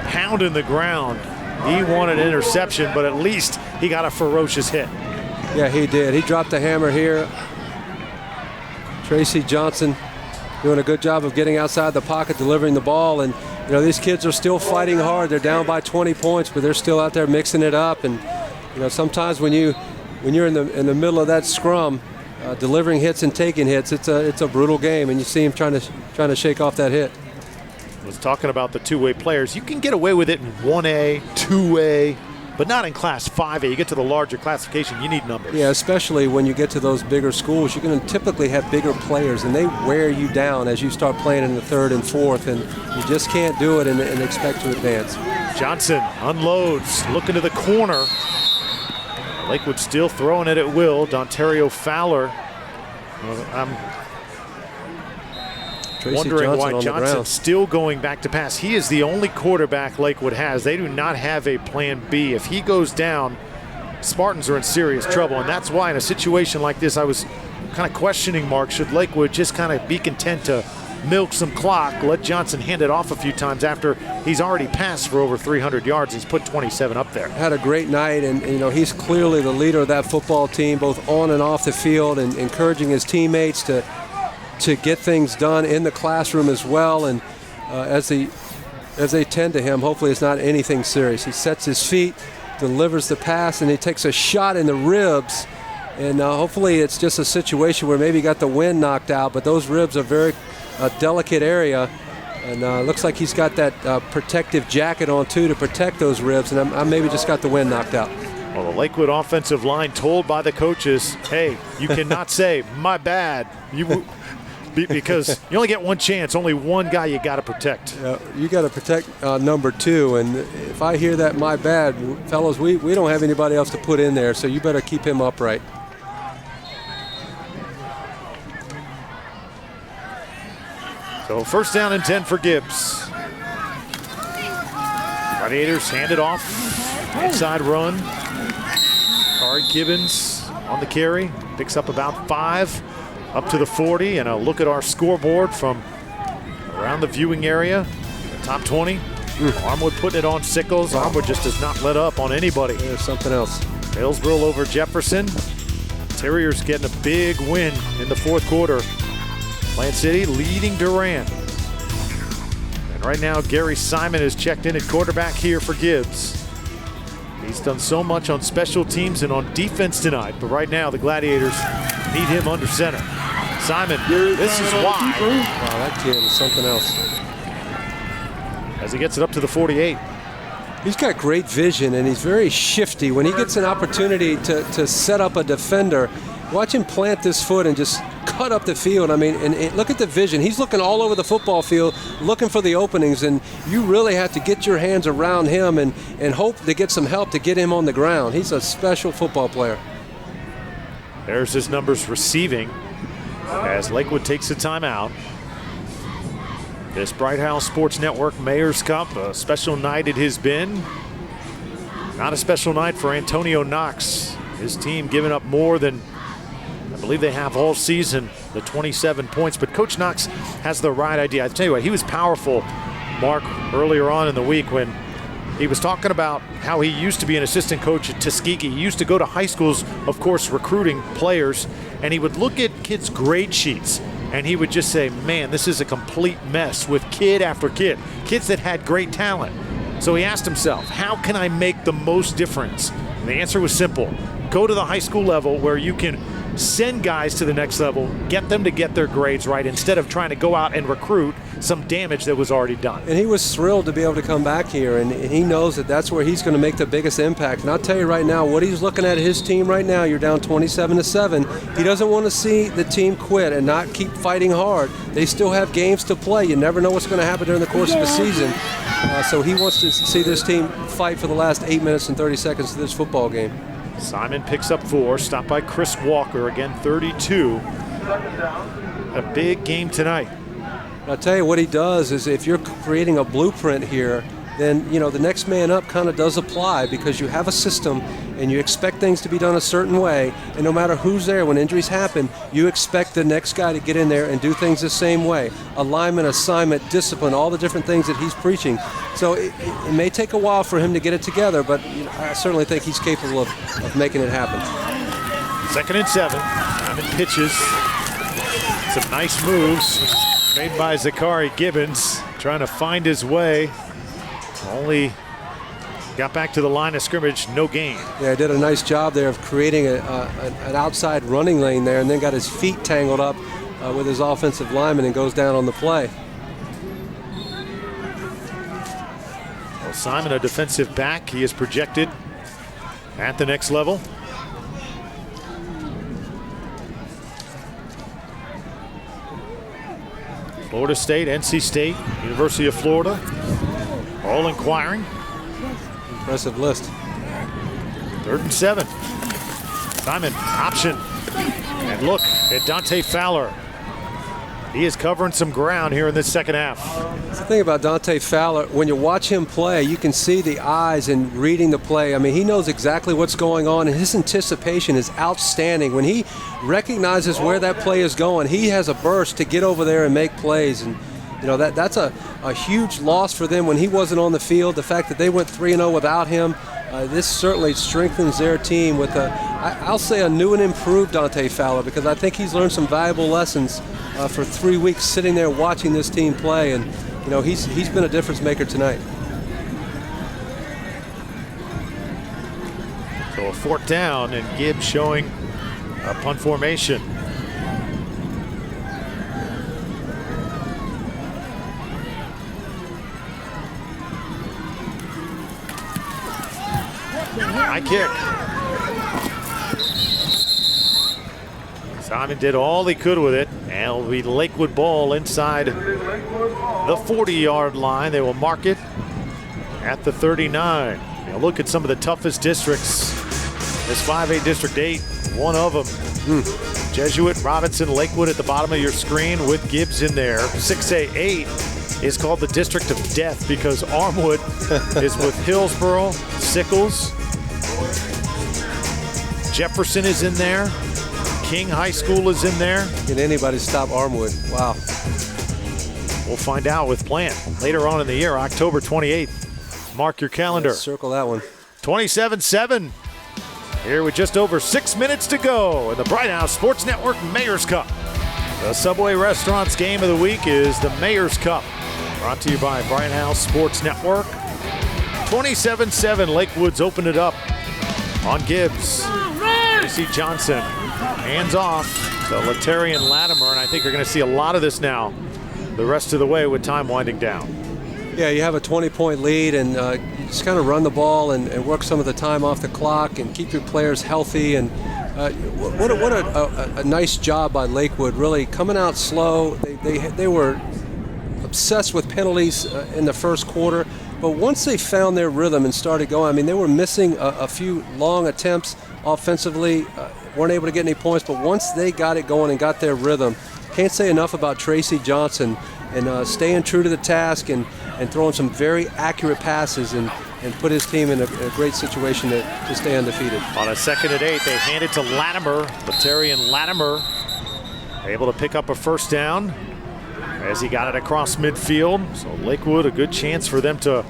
pounding the ground. He wanted an interception, but at least he got a ferocious hit. Yeah, he did. He dropped the hammer here. Tracy Johnson doing a good job of getting outside the pocket, delivering the ball. And, you know, these kids are still fighting hard. They're down by 20 points, but they're still out there mixing it up. And, you know, sometimes when you're in the middle of that scrum, delivering hits and taking hits, it's a brutal game, and you see him trying to shake off that hit. I was talking about the two-way players. You can get away with it in 1A, 2A, but not in Class 5A. You get to the larger classification, you need numbers. Yeah, especially when you get to those bigger schools, you're going to typically have bigger players, and they wear you down as you start playing in the third and fourth, and you just can't do it and expect to advance. Johnson unloads, looking to the corner. Lakewood still throwing it at will. Dontario Fowler. I'm wondering why Johnson's still going back to pass. He is the only quarterback Lakewood has. They do not have a plan B. If he goes down, Spartans are in serious trouble, and that's why in a situation like this I was kind of questioning, Mark, should Lakewood just kind of be content to milk some clock, let Johnson hand it off a few times after he's already passed for over 300 yards. He's put 27 up there. Had a great night, and you know, he's clearly the leader of that football team, both on and off the field, and encouraging his teammates to get things done in the classroom as well. And as they tend to him, hopefully it's not anything serious. He sets his feet, delivers the pass, and he takes a shot in the ribs. And hopefully it's just a situation where maybe he got the wind knocked out, but those ribs are very delicate area. And looks like he's got that protective jacket on too to protect those ribs, and I maybe just got the wind knocked out. Well, the Lakewood offensive line told by the coaches, hey, you cannot say, my bad, because you only get one chance, only one guy you got to protect. You got to protect number 2, and if I hear that, my bad, fellas, we don't have anybody else to put in there, so you better keep him upright. So first down and 10 for Gibbs. Gladiators hand it off. Inside run. Kari Gibbons on the carry. Picks up about 5 up to the 40. And a look at our scoreboard from around the viewing area. The top 20. Armwood putting it on Sickles. Armwood just does not let up on anybody. There's something else. Hillsborough over Jefferson. Terriers getting a big win in the fourth quarter. Plant City leading Durant. And right now, Gary Simon is checked in at quarterback here for Gibbs. He's done so much on special teams and on defense tonight, but right now the Gladiators need him under center. Simon, this is why. Wow, that kid is something else. As he gets it up to the 48. He's got great vision, and he's very shifty. When he gets an opportunity to set up a defender, watch him plant this foot and just cut up the field. I mean, and look at the vision. He's looking all over the football field, looking for the openings, and you really have to get your hands around him and hope to get some help to get him on the ground. He's a special football player. There's his numbers receiving as Lakewood takes a timeout. This Bright House Sports Network Mayor's Cup, a special night it has been. Not a special night for Antonio Knox. His team giving up more than I believe they have all season, the 27 points. But Coach Knox has the right idea. I tell you what, he was powerful, Mark, earlier on in the week when he was talking about how he used to be an assistant coach at Tuskegee. He used to go to high schools, of course, recruiting players, and he would look at kids' grade sheets, and he would just say, man, this is a complete mess with kid after kid, kids that had great talent. So he asked himself, how can I make the most difference? And the answer was simple. Go to the high school level where you can send guys to the next level, get them to get their grades right instead of trying to go out and recruit some damage that was already done. And he was thrilled to be able to come back here, and he knows that that's where he's going to make the biggest impact. And I'll tell you right now, what he's looking at his team right now, you're down 27-7. He doesn't want to see the team quit and not keep fighting hard. They still have games to play. You never know what's going to happen during the course of the season. So he wants to see this team fight for the last 8 minutes and 30 seconds of this football game. Simon picks up 4, stopped by Chris Walker, again 32. A big game tonight. I'll tell you what he does is if you're creating a blueprint here, then you know the next man up kind of does apply because you have a system and you expect things to be done a certain way, and no matter who's there when injuries happen, you expect the next guy to get in there and do things the same way. Alignment, assignment, discipline, all the different things that he's preaching. So it may take a while for him to get it together, but you know, I certainly think he's capable of making it happen. 2nd and 7. Simon pitches. Some nice moves made by Zachary Gibbons, trying to find his way. Only got back to the line of scrimmage, no gain. Yeah, he did a nice job there of creating an outside running lane there, and then got his feet tangled up with his offensive lineman and goes down on the play. Well, Simon, a defensive back, he is projected at the next level. Florida State, NC State, University of Florida, all inquiring. Impressive list. 3rd and 7. Simon, option. And look at Dante Fowler. He is covering some ground here in this second half. That's the thing about Dante Fowler. When you watch him play, you can see the eyes in reading the play. I mean, he knows exactly what's going on, and his anticipation is outstanding. When he recognizes where that play is going, he has a burst to get over there and make plays. And you know, that's a huge loss for them when he wasn't on the field. The fact that they went 3-0 without him, this certainly strengthens their team with I'll say a new and improved Dante Fowler, because I think he's learned some valuable lessons for 3 weeks sitting there watching this team play, and you know, he's been a difference maker tonight. So a 4th down, and Gibbs showing a punt formation. High kick. Simon did all he could with it, and it'll be Lakewood ball inside the 40-yard line. They will mark it at the 39. Now look at some of the toughest districts. This 5A District 8, one of them. Jesuit, Robinson, Lakewood at the bottom of your screen with Gibbs in there. 6A8 is called the District of Death because Armwood is with Hillsborough, Sickles. Jefferson is in there. King High School is in there. Can anybody stop Armwood? Wow. We'll find out with Plant later on in the year, October 28th. Mark your calendar. Let's circle that one. 27-7. Here with just over 6 minutes to go in the Bright House Sports Network Mayor's Cup. The Subway Restaurants game of the week is the Mayor's Cup. Brought to you by Bright House Sports Network. 27-7. Lakewood's opened it up on Gibbs. Tracy Johnson. Hands off to Letarian Latimer, and I think you're going to see a lot of this now the rest of the way with time winding down. Yeah, you have a 20-point lead, and you just kind of run the ball and work some of the time off the clock and keep your players healthy. And what a nice job by Lakewood, really coming out slow. They were obsessed with penalties in the first quarter, but once they found their rhythm and started going, I mean, they were missing a few long attempts offensively, weren't able to get any points, but once they got it going and got their rhythm, can't say enough about Tracy Johnson and staying true to the task and throwing some very accurate passes and put his team in a great situation to stay undefeated. On a 2nd and 8, they hand it to Latimer. Letarian Latimer able to pick up a first down as he got it across midfield. So Lakewood, a good chance for them to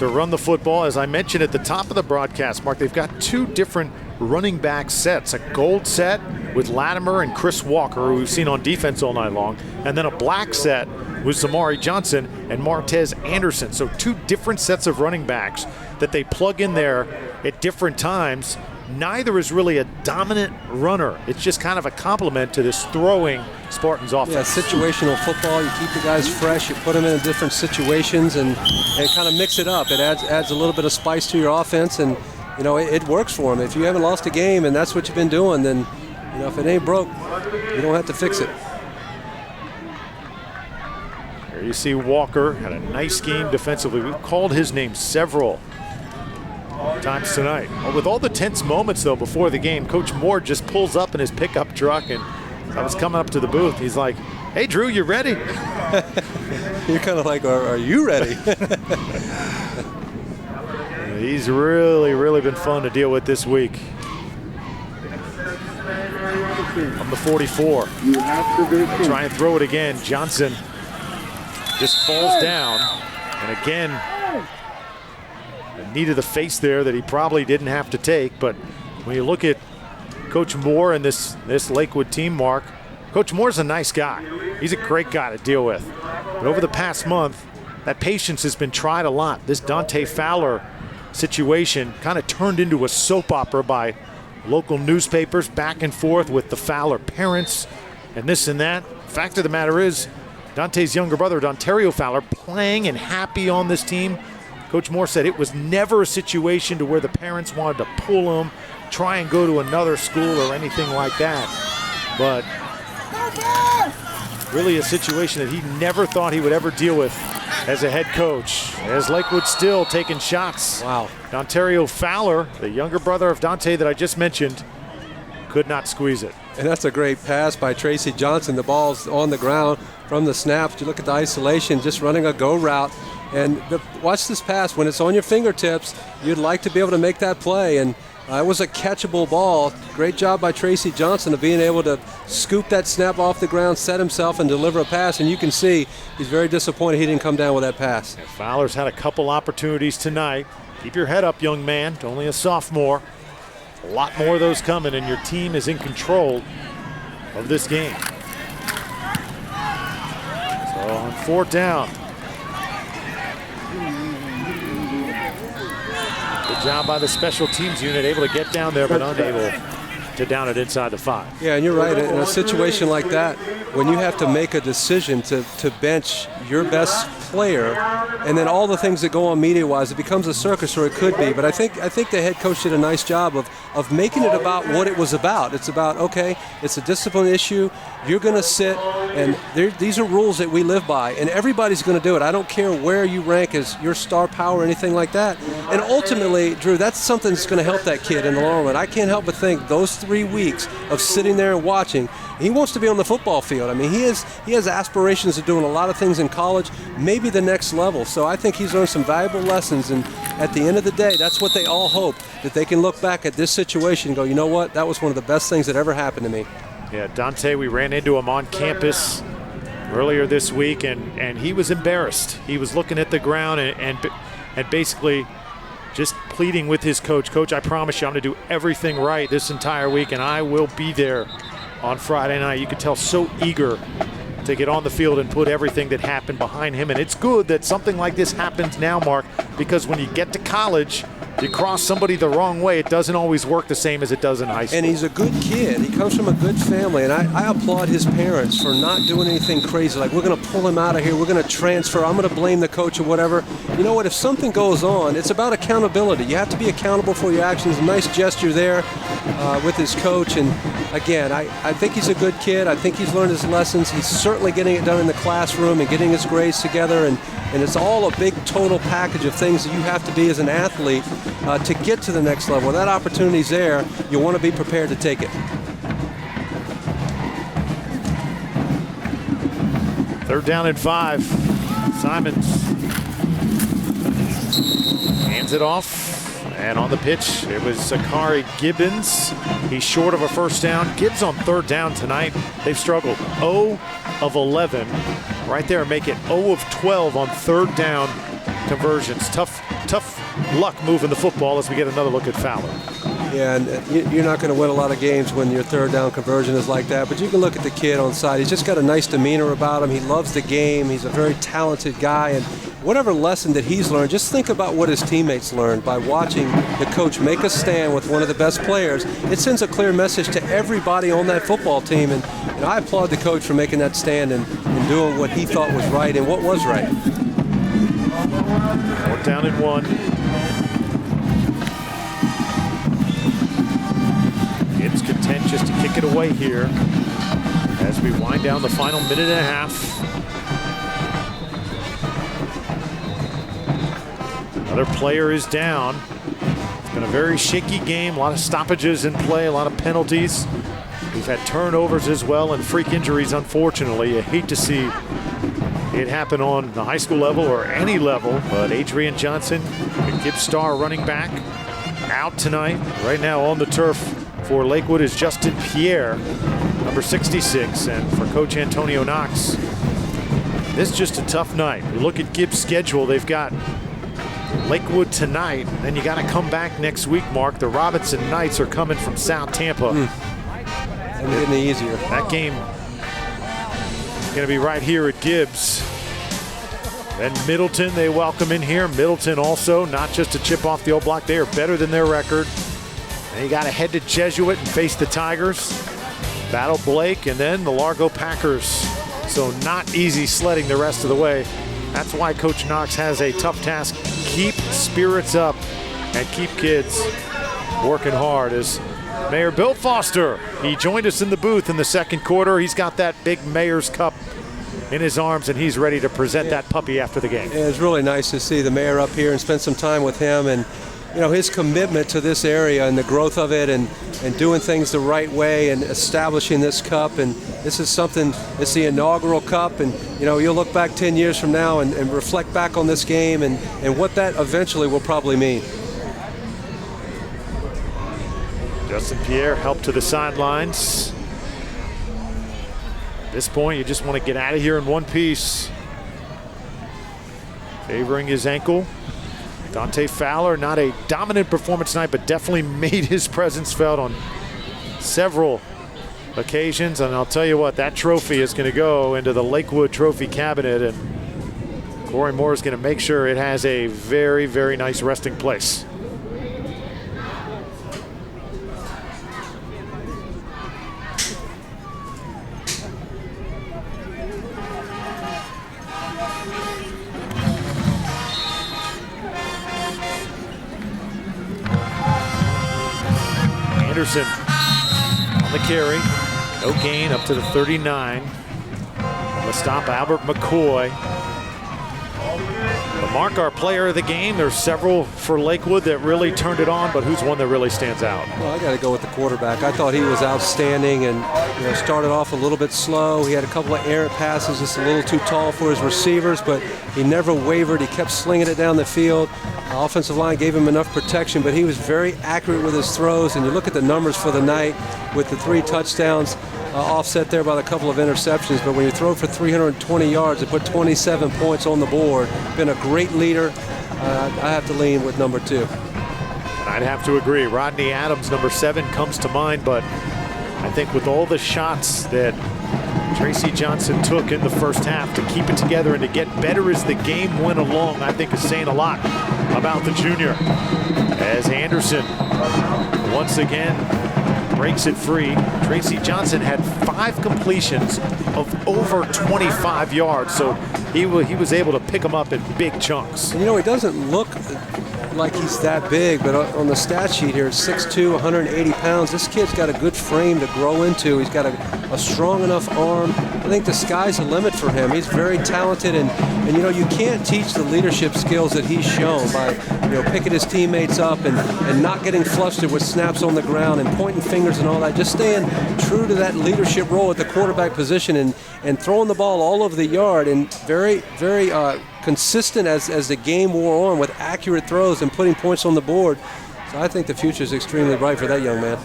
run the football. As I mentioned at the top of the broadcast, Mark, they've got 2 different running back sets. A gold set with Latimer and Chris Walker, who we've seen on defense all night long, and then a black set with Zamari Johnson and Martez Anderson. So 2 different sets of running backs that they plug in there at different times. Neither is really a dominant runner. It's just kind of a complement to this throwing Spartans offense. Yeah, situational football. You keep the guys fresh. You put them in different situations and kind of mix it up. It adds a little bit of spice to your offense, and you know, it works for them. If you haven't lost a game and that's what you've been doing, then you know, if it ain't broke, you don't have to fix it. Here you see Walker had a nice game defensively. We've called his name several times tonight. Well, with all the tense moments, though, before the game, Coach Moore just pulls up in his pickup truck, and I was coming up to the booth. He's like, "Hey, Drew, you ready?" You're kind of like, "Are you ready?" He's really been fun to deal with this week. From the 44. Try and throw it again. Johnson just falls down. And again, a knee to the face there that he probably didn't have to take. But when you look at Coach Moore and this Lakewood team, Mark, Coach Moore's a nice guy. He's a great guy to deal with. But over the past month, that patience has been tried a lot. This Dante Fowler situation kind of turned into a soap opera by local newspapers, back and forth with the Fowler parents and this and that. Fact of the matter is, Dante's younger brother, Dontario Fowler, playing and happy on this team, Coach Moore said it was never a situation to where the parents wanted to pull him, try and go to another school or anything like that. But really a situation that he never thought he would ever deal with as a head coach. As Lakewood still taking shots. Wow. Dontario Fowler, the younger brother of Dante that I just mentioned, could not squeeze it. And that's a great pass by Tracy Johnson. The ball's on the ground from the snap. You look at the isolation, just running a go route. And watch this pass. When it's on your fingertips, you'd like to be able to make that play. And it was a catchable ball. Great job by Tracy Johnson of being able to scoop that snap off the ground, set himself, and deliver a pass. And you can see he's very disappointed he didn't come down with that pass. And Fowler's had a couple opportunities tonight. Keep your head up, young man. Only a sophomore. A lot more of those coming, and your team is in control of this game. So on 4th down. Good job by the special teams unit, able to get down there, but unable to down it inside the 5. Yeah, and you're right. In a situation like that, when you have to make a decision to bench your best player, and then all the things that go on media-wise, it becomes a circus, or it could be. But I think the head coach did a nice job of making it about what it was about. It's about, okay, it's a discipline issue. You're going to sit, and these are rules that we live by, and everybody's going to do it. I don't care where you rank as your star power or anything like that. And ultimately, Drew, that's something that's going to help that kid in the long run. I can't help but think those 3 weeks of sitting there and watching, he wants to be on the football field. I mean, he has aspirations of doing a lot of things in college, maybe the next level. So I think he's learned some valuable lessons, and at the end of the day, that's what they all hope, that they can look back at this situation and go, you know what, that was one of the best things that ever happened to me. Yeah, Dante, we ran into him on campus earlier this week, and he was embarrassed. He was looking at the ground and basically just pleading with his coach. Coach, I promise you I'm going to do everything right this entire week, and I will be there on Friday night. You could tell so eager to get on the field and put everything that happened behind him. And it's good that something like this happens now, Mark, because when you get to college, you cross somebody the wrong way, it doesn't always work the same as it does in high school. And he's a good kid. He comes from a good family, and I applaud his parents for not doing anything crazy, like we're going to pull him out of here, we're going to transfer, I'm going to blame the coach or whatever. You know what, if something goes on, it's about accountability. You have to be accountable for your actions. A nice gesture there with his coach. And again, I think he's a good kid. I think he's learned his lessons. He's certainly getting it done in the classroom and getting his grades together, and it's all a big total package of things that you have to be as an athlete to get to the next level. When that opportunity's there, you want to be prepared to take it. 3rd down and 5. Simons hands it off. And on the pitch, it was Zachary Gibbons. He's short of a 1st down. Gibbs on 3rd down tonight. They've struggled. 0 of 11. Right there, make it 0 of 12 on 3rd down conversions. Tough luck moving the football as we get another look at Fowler. Yeah, and you're not going to win a lot of games when your 3rd down conversion is like that, but you can look at the kid on side. He's just got a nice demeanor about him. He loves the game. He's a very talented guy, and whatever lesson that he's learned, just think about what his teammates learned by watching the coach make a stand with one of the best players. It sends a clear message to everybody on that football team, and I applaud the coach for making that stand and doing what he thought was right and what was right. 4th down and 1. Gibbs content just to kick it away here as we wind down the final minute and a half. Another player is down. It's been a very shaky game, a lot of stoppages in play, a lot of penalties. We've had turnovers as well and freak injuries, unfortunately. You hate to see it happen on the high school level or any level, but Adrian Johnson, the Gibbs star running back, out tonight. Right now on the turf for Lakewood is Justin Pierre, number 66. And for Coach Antonio Knox, this is just a tough night. We look at Gibbs' schedule. They've got Lakewood tonight, then you got to come back next week, Mark. The Robinson Knights are coming from South Tampa. And getting easier. That game is going to be right here at Gibbs. Then Middleton, they welcome in here. Middleton also, not just a chip off the old block. They are better than their record. And you got to head to Jesuit and face the Tigers. Battle Blake, and then the Largo Packers. So not easy sledding the rest of the way. That's why Coach Knox has a tough task. Keep spirits up and keep kids working hard. As Mayor Bill Foster, he joined us in the booth in the second quarter. He's got that big Mayor's Cup in his arms, and he's ready to present that puppy after the game. Yeah, it's really nice to see the mayor up here and spend some time with him, and his commitment to this area and the growth of it, and doing things the right way and establishing this cup. And this is something, it's the inaugural cup, and you'll look back 10 years from now and reflect back on this game and what that eventually will probably mean. Justin Pierre helped to the sidelines. At this point, you just want to get out of here in one piece. Favoring his ankle. Dante Fowler, not a dominant performance tonight, but definitely made his presence felt on several occasions. And I'll tell you what, that trophy is going to go into the Lakewood trophy cabinet, and Corey Moore is going to make sure it has a very, very nice resting place. Anderson on the carry. No gain up to the 39. On the stop, Albert McCoy. The Mark, our player of the game. There's several for Lakewood that really turned it on, but who's one that really stands out? Well, I got to go with the quarterback. I thought he was outstanding, and started off a little bit slow. He had a couple of errant passes, just a little too tall for his receivers, but he never wavered. He kept slinging it down the field. The offensive line gave him enough protection, but he was very accurate with his throws. And you look at the numbers for the night with the 3 touchdowns, offset there by a couple of interceptions. But when you throw for 320 yards and put 27 points on the board, been a great leader. I have to lean with number 2. And I'd have to agree. Rodney Adams, number 7, comes to mind, but I think with all the shots that Tracy Johnson took in the first half, to keep it together and to get better as the game went along, I think is saying a lot about the junior. As Anderson once again breaks it free. Tracy Johnson had 5 completions of over 25 yards, so he was able to pick them up in big chunks. He doesn't look like he's that big, but on the stat sheet here, 6'2", 180 pounds. This kid's got a good frame to grow into. He's got a strong enough arm. I think the sky's the limit for him. He's very talented, and you can't teach the leadership skills that he's shown by picking his teammates up and not getting flustered with snaps on the ground and pointing fingers and all that. Just staying true to that leadership role at the quarterback position and throwing the ball all over the yard, and very, very consistent as the game wore on with accurate throws and putting points on the board. So I think the future is extremely bright for that young man.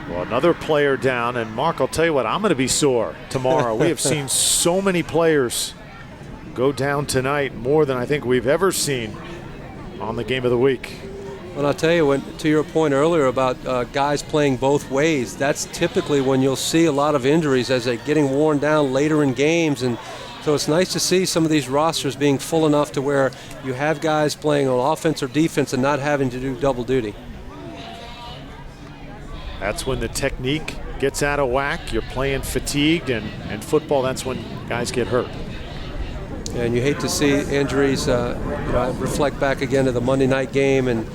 Well, another player down, and Mark, I'll tell you what, I'm going to be sore tomorrow. We have seen so many players go down tonight, more than I think we've ever seen on the game of the week. Well, I'll tell you, to your point earlier about guys playing both ways, that's typically when you'll see a lot of injuries as they're getting worn down later in games. And so it's nice to see some of these rosters being full enough to where you have guys playing on offense or defense and not having to do double duty. That's when the technique gets out of whack. You're playing fatigued, and football, that's when guys get hurt. And you hate to see injuries. I reflect back again to the Monday night game and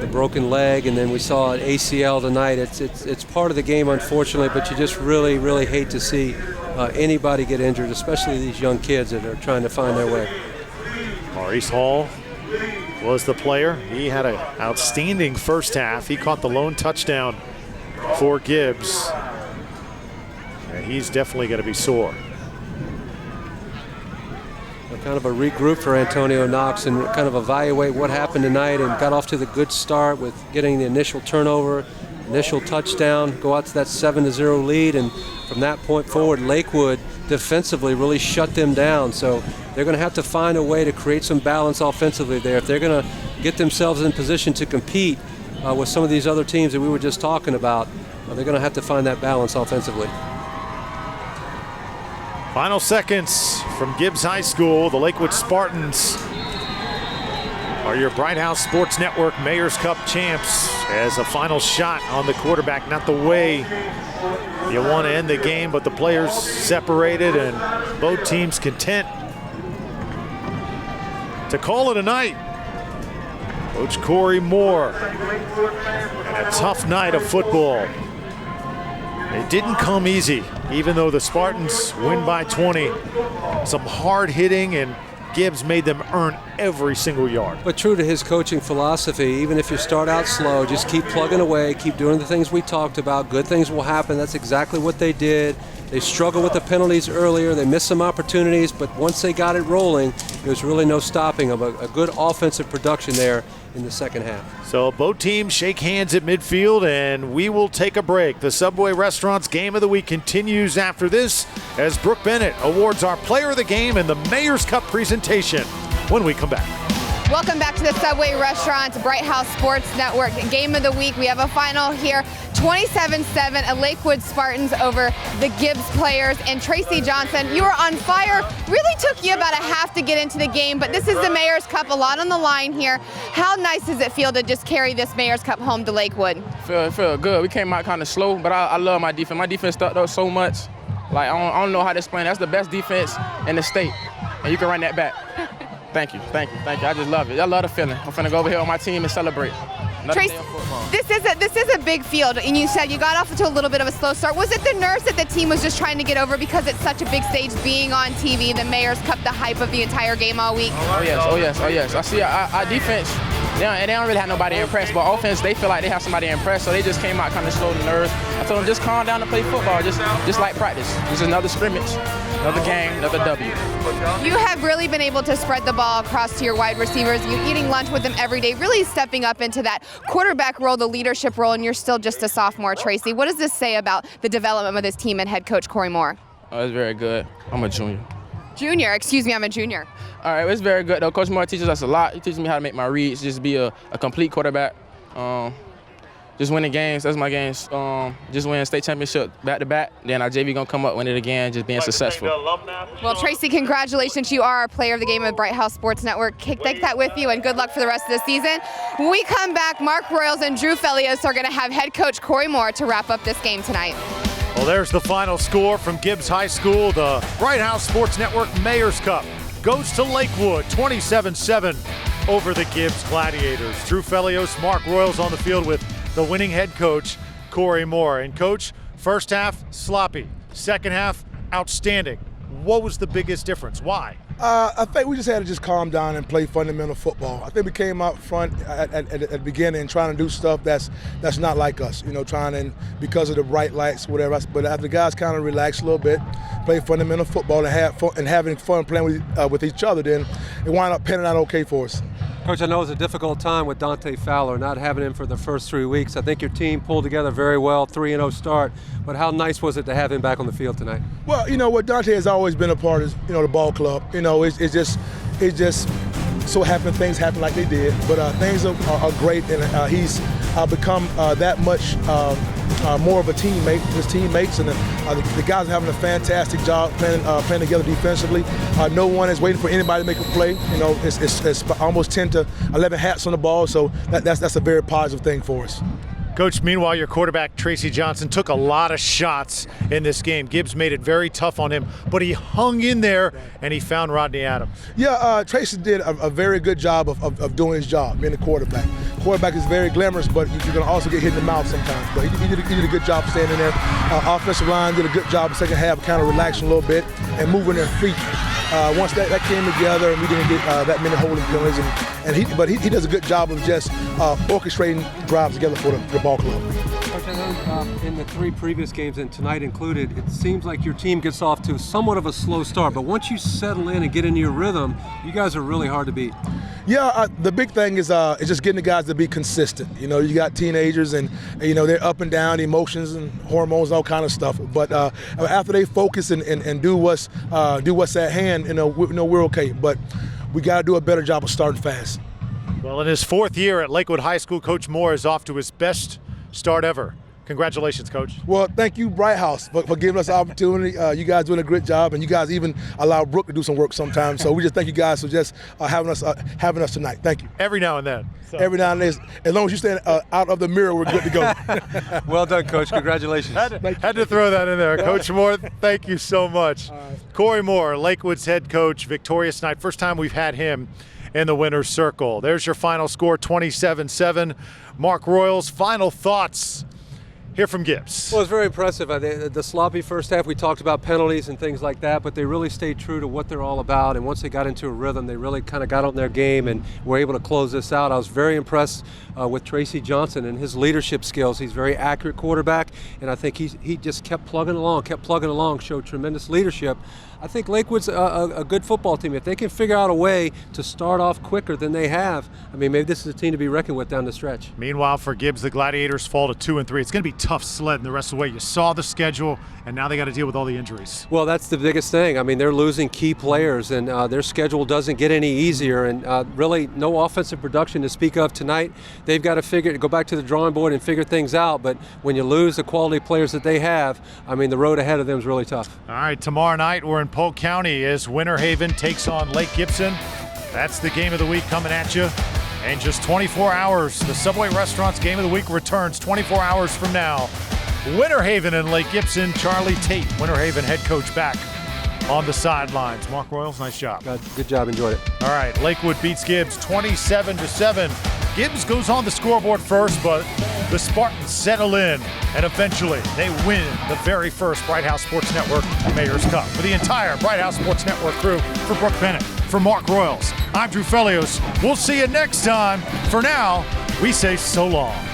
the broken leg, and then we saw an ACL tonight. It's part of the game, unfortunately, but you just really, really hate to see anybody get injured, especially these young kids that are trying to find their way. Maurice Hall was the player. He had an outstanding first half. He caught the lone touchdown for Gibbs. And he's definitely going to be sore. Kind of a regroup for Antonio Knox and kind of evaluate what happened tonight, and got off to the good start with getting the initial turnover, initial touchdown, go out to that 7-0 lead, and from that point forward, Lakewood defensively really shut them down. So they're going to have to find a way to create some balance offensively there. If they're going to get themselves in position to compete with some of these other teams that we were just talking about, they're going to have to find that balance offensively. Final seconds from Gibbs High School. The Lakewood Spartans are your Bright House Sports Network Mayor's Cup champs, as a final shot on the quarterback. Not the way you want to end the game, but the players separated and both teams content to call it a night. Coach Corey Moore. And a tough night of football. It didn't come easy, even though the Spartans win by 20. Some hard hitting, and Gibbs made them earn every single yard. But true to his coaching philosophy, even if you start out slow, just keep plugging away, keep doing the things we talked about. Good things will happen. That's exactly what they did. They struggled with the penalties earlier. They missed some opportunities, but once they got it rolling, there was really no stopping them. A good offensive production there in the second half. So both teams shake hands at midfield, and we will take a break. The Subway Restaurants Game of the Week continues after this as Brooke Bennett awards our Player of the Game and the Mayor's Cup presentation when we come back. Welcome back to the Subway Restaurants Bright House Sports Network Game of the Week. We have a final here, 27-7, a Lakewood Spartans over the Gibbs players. And Tracy Johnson, you were on fire. Really took you about a half to get into the game, but this is the Mayor's Cup, a lot on the line here. How nice does it feel to just carry this Mayor's Cup home to Lakewood? Feel good. We came out kind of slow, but I love my defense. My defense stuck up so much. Like, I don't know how to explain it. That's the best defense in the state, and you can run that back. Thank you. I just love it. I love the feeling. I'm finna go over here on my team and celebrate. Trace, this is a big field, and you said you got off to a little bit of a slow start. Was it the nerves that the team was just trying to get over because it's such a big stage, being on TV, the Mayor's Cup, the hype of the entire game all week? Oh yes. I see our defense. They don't really have nobody impressed, but offense, they feel like they have somebody impressed, so they just came out kind of slow and nervous. I told them just calm down and play football, just like practice. This is another scrimmage, another game, another W. You have really been able to spread the ball across to your wide receivers. You're eating lunch with them every day, really stepping up into that quarterback role, the leadership role, and you're still just a sophomore, Tracy. What does this say about the development of this team and head coach Corey Moore? Oh, it's very good. I'm a junior. I'm a junior. All right, it's very good though. Coach Moore teaches us a lot. He teaches me how to make my reads, just be a complete quarterback. Just winning games, that's my games. Just winning state championship back-to-back. Then our JV gonna come up, win it again, just being successful. Well, Tracy, congratulations. You are our player of the game of Bright House Sports Network. Take that with you, and good luck for the rest of the season. When we come back, Mark Royals and Drew Felios are gonna have head coach Corey Moore to wrap up this game tonight. Well, there's the final score from Gibbs High School. The Bright House Sports Network Mayor's Cup goes to Lakewood, 27-7 over the Gibbs Gladiators. Drew Felios, Mark Royals on the field with the winning head coach, Corey Moore. And coach, first half, sloppy. Second half, outstanding. What was the biggest difference? Why? I think we just had to just calm down and play fundamental football. I think we came out front at the beginning trying to do stuff that's not like us, because of the bright lights, whatever. But after the guys kind of relaxed a little bit, play fundamental football and have fun, and having fun playing with each other, then it wound up panning out okay for us. Coach, I know it was a difficult time with Dante Fowler, not having him for the first 3 weeks. I think your team pulled together very well, 3-0 start. But how nice was it to have him back on the field tonight? Well, what Dante has always been a part of, the ball club. It's just so happened things happen like they did. But things are great, and he's become that much more of a teammate, his teammates, and the guys are having a fantastic job playing together defensively. No one is waiting for anybody to make a play. It's almost 10 to 11 hats on the ball, so that's a very positive thing for us. Coach, meanwhile, your quarterback, Tracy Johnson, took a lot of shots in this game. Gibbs made it very tough on him, but he hung in there, and he found Rodney Adams. Yeah, Tracy did a very good job of doing his job, being a quarterback. Quarterback is very glamorous, but you're going to also get hit in the mouth sometimes. But he did a good job staying in there. Offensive line did a good job in the second half, kind of relaxing a little bit and moving their feet. Once that came together, and we didn't get that many holding penalties, but he does a good job of just orchestrating drives together for the ball club. Coach, I know in the 3 previous games, and tonight included, it seems like your team gets off to somewhat of a slow start, but once you settle in and get into your rhythm, you guys are really hard to beat. Yeah, the big thing is just getting the guys to be consistent. You got teenagers, and they're up and down, emotions and hormones, all kind of stuff. But after they focus and do what's at hand, we're okay. But we got to do a better job of starting fast. Well, in his 4th year at Lakewood High School, Coach Moore is off to his best start ever. Congratulations, Coach. Well, thank you, Bright House, for giving us the opportunity. You guys doing a great job, and you guys even allow Brooke to do some work sometimes. So we just thank you guys for just having us tonight. Thank you. Every now and then. So. Every now and then. As long as you stay out of the mirror, we're good to go. Well done, Coach. Congratulations. Had to throw that in there. Coach Moore, thank you so much. Corey Moore, Lakewood's head coach, victorious night. First time we've had him in the winner's circle. There's your final score, 27-7. Mark Royals, final thoughts. Hear from Gibbs. Well, it's very impressive. The sloppy first half, we talked about penalties and things like that, but they really stayed true to what they're all about. And once they got into a rhythm, they really kind of got on their game and were able to close this out. I was very impressed with Tracy Johnson and his leadership skills. He's a very accurate quarterback, and I think he just kept plugging along, showed tremendous leadership. I think Lakewood's a good football team. If they can figure out a way to start off quicker than they have, I mean, maybe this is a team to be reckoned with down the stretch. Meanwhile, for Gibbs, the Gladiators fall to 2-3. It's going to be tough sledding the rest of the way. You saw the schedule, and now they got to deal with all the injuries. Well, that's the biggest thing. I mean, they're losing key players, and their schedule doesn't get any easier, and really no offensive production to speak of tonight. They've got to go back to the drawing board and figure things out, but when you lose the quality players that they have, I mean, the road ahead of them is really tough. All right, tomorrow night we're in Polk County as Winter Haven takes on Lake Gibson. That's the game of the week coming at you. In just 24 hours, the Subway Restaurants Game of the Week returns 24 hours from now. Winter Haven and Lake Gibson. Charlie Tate, Winter Haven head coach, back on the sidelines. Mark Royals, nice job. Good job, enjoyed it. All right, Lakewood beats Gibbs 27-7. Gibbs goes on the scoreboard first, but the Spartans settle in, and eventually they win the very first Bright House Sports Network Mayor's Cup. For the entire Bright House Sports Network crew, for Brooke Bennett, for Mark Royals, I'm Drew Felios. We'll see you next time. For now, we say so long.